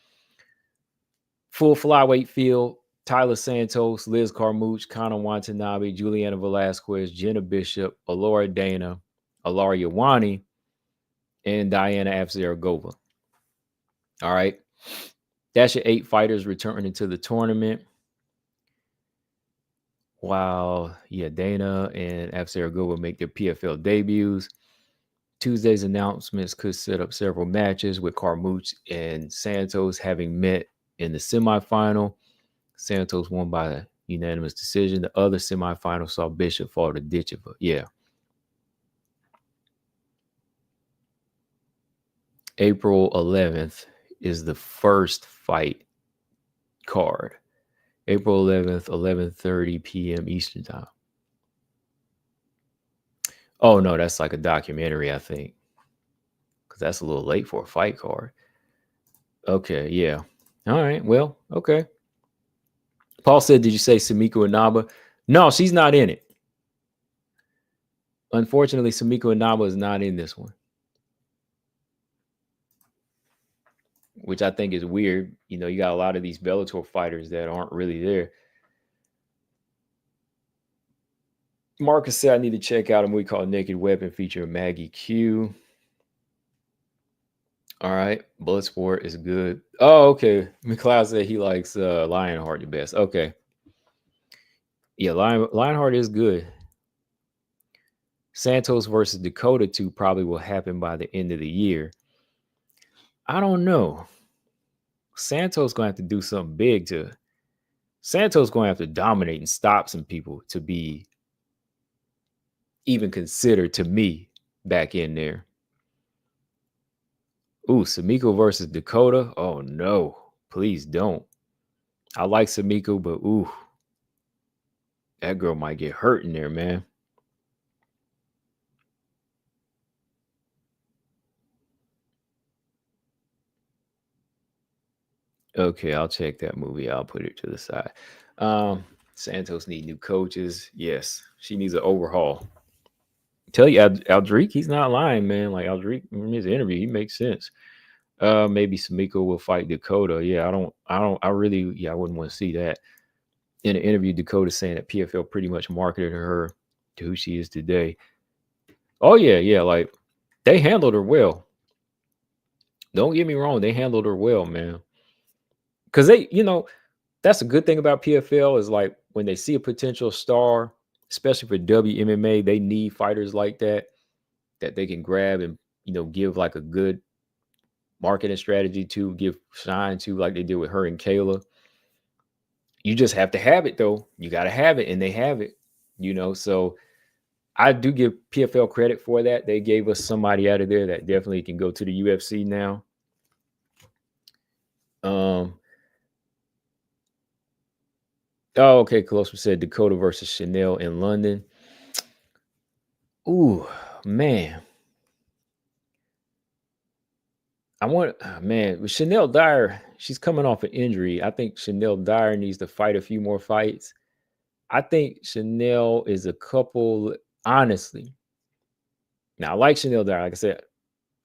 Full flyweight field. Tyler Santos, Liz Carmouche, Conor Watanabe, Juliana Velasquez, Jenna Bishop, Alora Dana, Alara Yawani, and Diana Afzaragova. All right. That's your 8 fighters returning to the tournament. While, Dana and Afzaragova make their PFL debuts. Tuesday's announcements could set up several matches with Carmouche and Santos having met in the semifinal. Santos won by a unanimous decision. The other semifinal saw Bishop fall to Ditcheva. Yeah. April 11th is the first fight card. April 11th, 11:30 p.m. Eastern time. Oh, no, that's like a documentary, I think. Because that's a little late for a fight card. Okay, yeah. All right, well, okay. Paul said, did you say Samiko Inaba? No, she's not in it. Unfortunately, Samiko Inaba is not in this one. which I think is weird. You know, you got a lot of these Bellator fighters that aren't really there. Marcus said I need to check out a movie called Naked Weapon featuring Maggie Q. All right, Bloodsport is good. Oh, okay. McLeod said he likes Lionheart the best. Okay, yeah, Lionheart is good. Santos versus Dakota 2 probably will happen by the end of the year. I don't know. Santos gonna have to do something big to. Santos gonna have to dominate and stop some people to be even considered to me back in there. Ooh, Samiko versus Dakota. Oh no, please don't. I like Samiko, but ooh, that girl might get hurt in there, man. Okay, I'll check that movie. I'll put it to the side. Santos need new coaches. Yes, she needs an overhaul. Tell you, Aldric, he's not lying, man. Like Aldric in his interview, he makes sense. Maybe Samiko will fight Dakota. Yeah, I wouldn't want to see that. In an interview, Dakota saying that PFL pretty much marketed her to who she is today. Oh yeah, like they handled her well. Don't get me wrong, they handled her well, man. Because that's a good thing about PFL is like when they see a potential star, especially for WMMA, they need fighters like that they can grab and give like a good marketing strategy to, give shine to, like they did with her and Kayla. You just have to have it though. You got to have it, and they have it. So I do give PFL credit for that. They gave us somebody out of there that definitely can go to the UFC now. Oh, okay. Closer said Dakota versus Chanel in London. Ooh, man. With Chanel Dyer, she's coming off an injury. I think Chanel Dyer needs to fight a few more fights. I think Chanel is a couple, honestly. Now, I like Chanel Dyer. Like I said,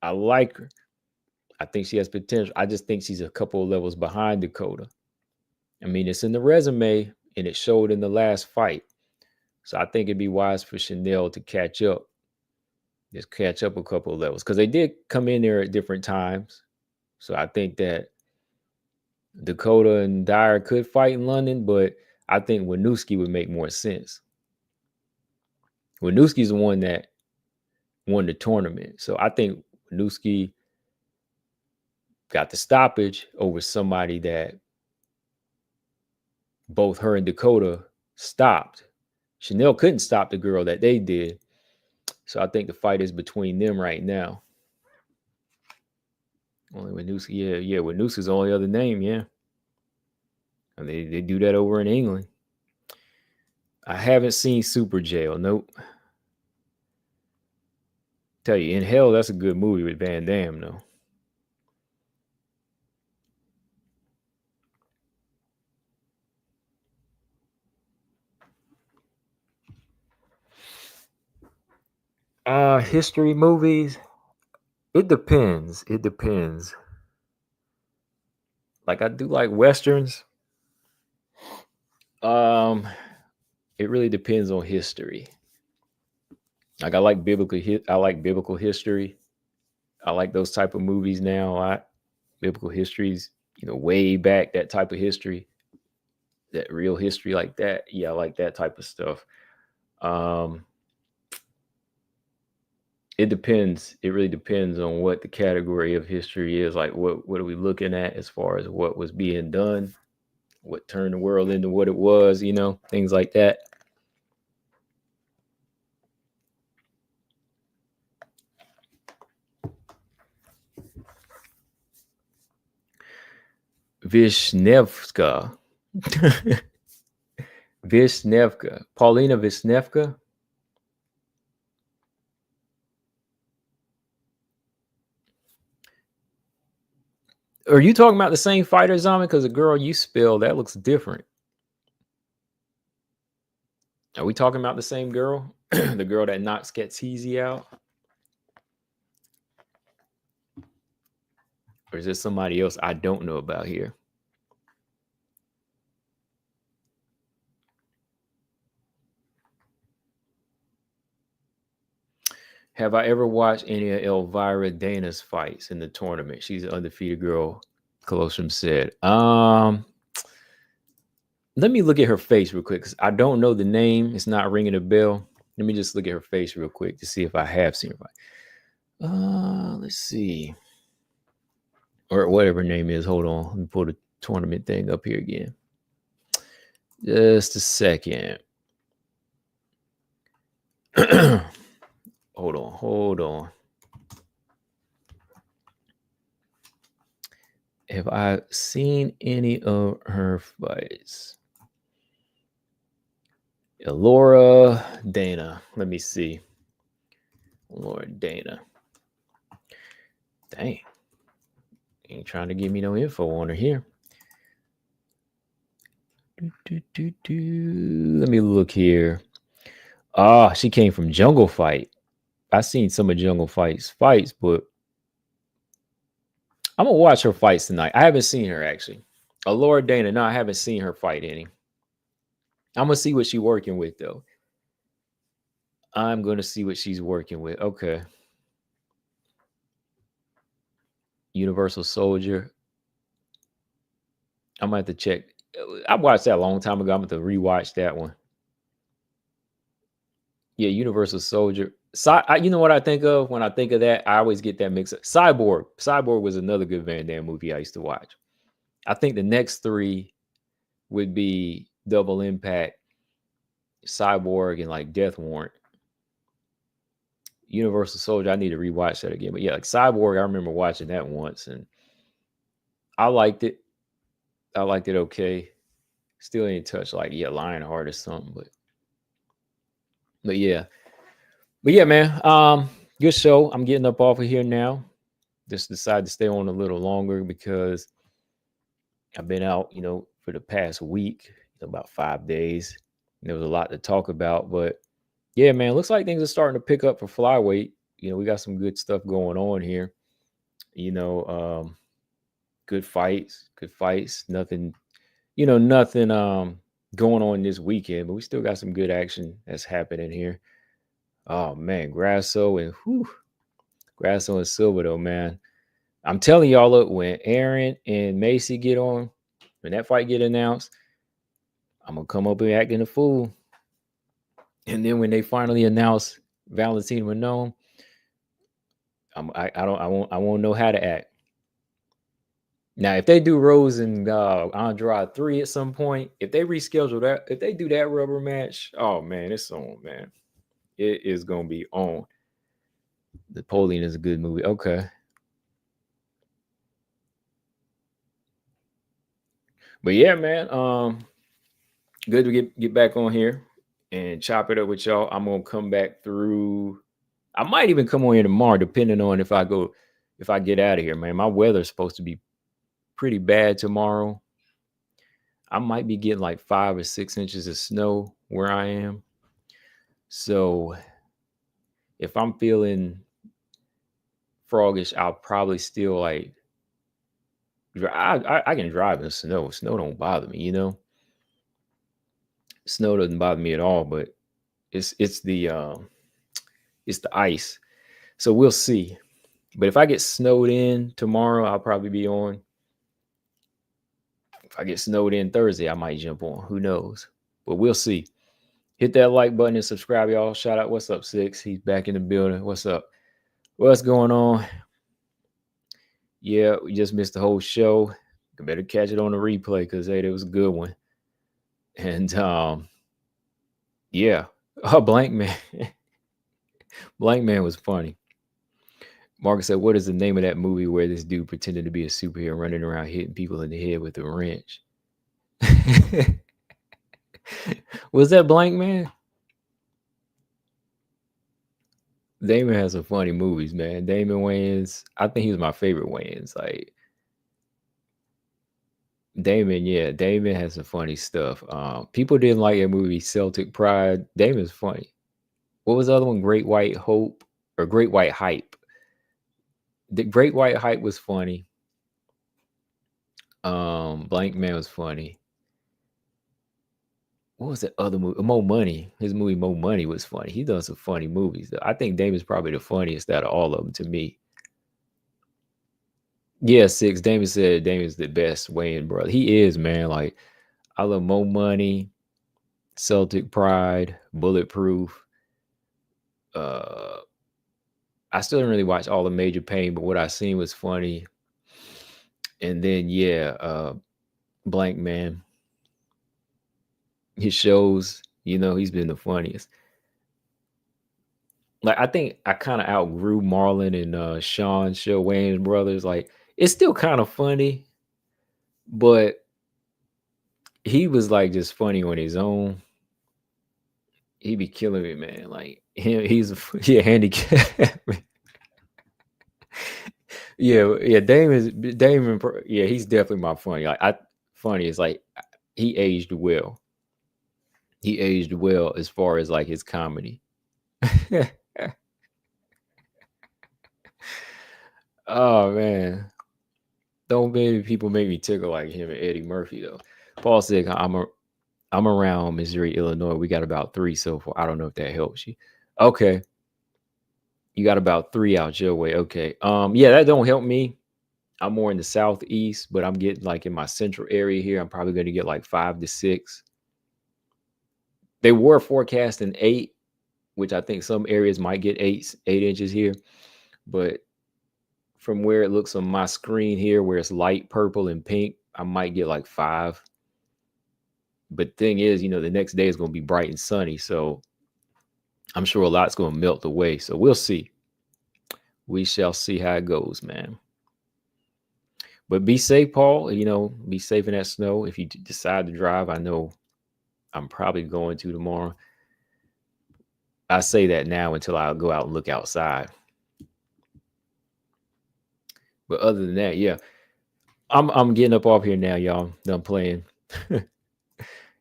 I like her. I think she has potential. I just think she's a couple of levels behind Dakota. I mean, it's in the resume and it showed in the last fight. So I think it'd be wise for Chanel to catch up. Just catch up a couple of levels. Because they did come in there at different times. So I think that Dakota and Dyer could fight in London, but I think Winooski would make more sense. Winooski's the one that won the tournament. So I think Winooski got the stoppage over somebody that both her and Dakota stopped. Chanel couldn't stop the girl that they did. So I think the fight is between them right now. Only Winooski, yeah. Winooski's the only other name, yeah. And they do that over in England. I haven't seen Super Jail. Nope. Tell you, In Hell, that's a good movie with Van Damme, though. History movies. It depends. Like I do like westerns. It really depends on history. Like I like biblical history. I like those type of movies now a lot. Biblical histories, way back, that type of history, that real history like that. Yeah, I like that type of stuff. It depends. It really depends on what the category of history is. Like what are we looking at as far as what was being done, what turned the world into what it was, things like that. Vishnevska. Vishnevka. Paulina Vishnevka. Are you talking about the same fighter, Zombie? Because the girl you spelled, that looks different. Are we talking about the same girl? The girl that knocks Skatsizi out? Or is there somebody else I don't know about here? Have I ever watched any of Elvira Dana's fights in the tournament? She's an undefeated girl, Colostrum said. Let me look at her face real quick because I don't know the name. It's not ringing a bell. Let me just look at her face real quick to see if I have seen her fight. Let's see. Or whatever her name is. Hold on. Let me pull the tournament thing up here again. Just a second. Hold on. Have I seen any of her fights? Laura Dana. Let me see. Laura Dana. Dang. Ain't trying to give me no info on her here. Let me look here. She came from Jungle Fight. I've seen some of Jungle Fight's fights, but I'm gonna watch her fights tonight. I haven't seen her actually. Laura Dana. No, I haven't seen her fight any. I'm gonna see what she's working with though. I'm gonna see what she's working with. Okay. Universal Soldier. I'm gonna have to check. I watched that a long time ago. I'm gonna have to rewatch that one. Yeah, Universal Soldier. You know what I think of when I think of that? I always get that mix up. Cyborg. Cyborg was another good Van Damme movie I used to watch. I think the next three would be Double Impact, Cyborg, and like Death Warrant. Universal Soldier, I need to rewatch that again. But yeah, like Cyborg, I remember watching that once and I liked it. I liked it okay. Still ain't touch like Lionheart or something, but yeah. But yeah, man. Good show. I'm getting up off of here now. Just decided to stay on a little longer because I've been out, for the past week, about 5 days. There was a lot to talk about, but yeah, man, looks like things are starting to pick up for Flyweight. We got some good stuff going on here. Good fights. Nothing going on this weekend, but we still got some good action that's happening here. Oh man, Grasso and Silva though, man. I'm telling y'all, look, when Aaron and Macy get on, when that fight get announced, I'm gonna come up and acting a fool. And then when they finally announce Valentina Manon, I won't know how to act. Now, if they do Rose and Andrade 3 at some point, if they reschedule that, if they do that rubber match, oh man, it's on, man. It is gonna be on. Napoleon is a good movie. Okay. But yeah, man. Good to get back on here and chop it up with y'all. I'm gonna come back through. I might even come on here tomorrow, depending on if I get out of here, man. My weather's supposed to be pretty bad tomorrow. I might be getting like 5 or 6 inches of snow where I am. So if I'm feeling froggish, I'll probably still like I can drive in snow. Snow don't bother me, Snow doesn't bother me at all, but it's the ice. So we'll see. But if I get snowed in tomorrow, I'll probably be on. If I get snowed in Thursday, I might jump on. Who knows? But we'll see. Hit that like button and subscribe, y'all. Shout out. What's up, Six? He's back in the building. What's up? What's going on? Yeah, we just missed the whole show. You better catch it on the replay because hey, it was a good one. And yeah. Blank Man. Blank Man was funny. Marcus said, what is the name of that movie where this dude pretended to be a superhero running around hitting people in the head with a wrench? Was that Blank Man? Damon has some funny movies, man. Damon Wayans, I think he was my favorite Wayans. Like Damon has some funny stuff. People didn't like that movie Celtic Pride. Damon's funny. What was the other one? Great White Hope or Great White Hype? The Great White Hype was funny. Blank Man was funny. What was that other movie? Mo Money. His movie Mo Money was funny. He does some funny movies. I think Damon's probably the funniest out of all of them to me. Yeah, 6. Damon said Damon's the best Wayne brother. He is, man. Like, I love Mo Money, Celtic Pride, Bulletproof. I still didn't really watch all the Major Pain, but what I seen was funny. And then Blank Man. His shows, he's been the funniest. Like, I think I kind of outgrew Marlon and Sean show, Wayne's brothers. Like, it's still kind of funny, but he was like just funny on his own. He be killing me, man. Like he's handicapped. yeah. Damon. Yeah, he's definitely my funny. Like funny is like he aged well. He aged well as far as like his comedy. Oh man, don't many people make me tickle like him and Eddie Murphy though. Paul said I'm around Missouri, Illinois. We got about 3 so far. I don't know if that helps you. Okay. You got about 3 out your way. Okay. Yeah, that don't help me. I'm more in the southeast, but I'm getting like in my central area here. I'm probably going to get like 5 to 6. They were forecasting 8, which I think some areas might get 8 inches here. But from where it looks on my screen here, where it's light purple and pink, I might get like 5. But thing is, the next day is going to be bright and sunny. So I'm sure a lot's going to melt away. So we'll see. We shall see how it goes, man. But be safe, Paul. Be safe in that snow. If you decide to drive, I know I'm probably going to tomorrow. I say that now until I go out and look outside. But other than that, yeah, I'm getting up off here now, y'all. Done playing.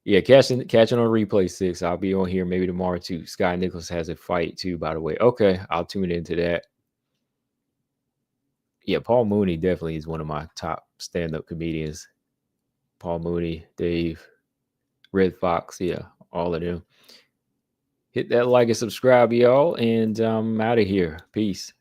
Yeah, catching on replay 6. I'll be on here maybe tomorrow too. Sky Nicholas has a fight too, by the way. Okay, I'll tune into that. Yeah, Paul Mooney definitely is one of my top stand-up comedians. Paul Mooney, Dave, Red Fox, yeah, all of them. Hit that like and subscribe, y'all, and I'm out of here. Peace.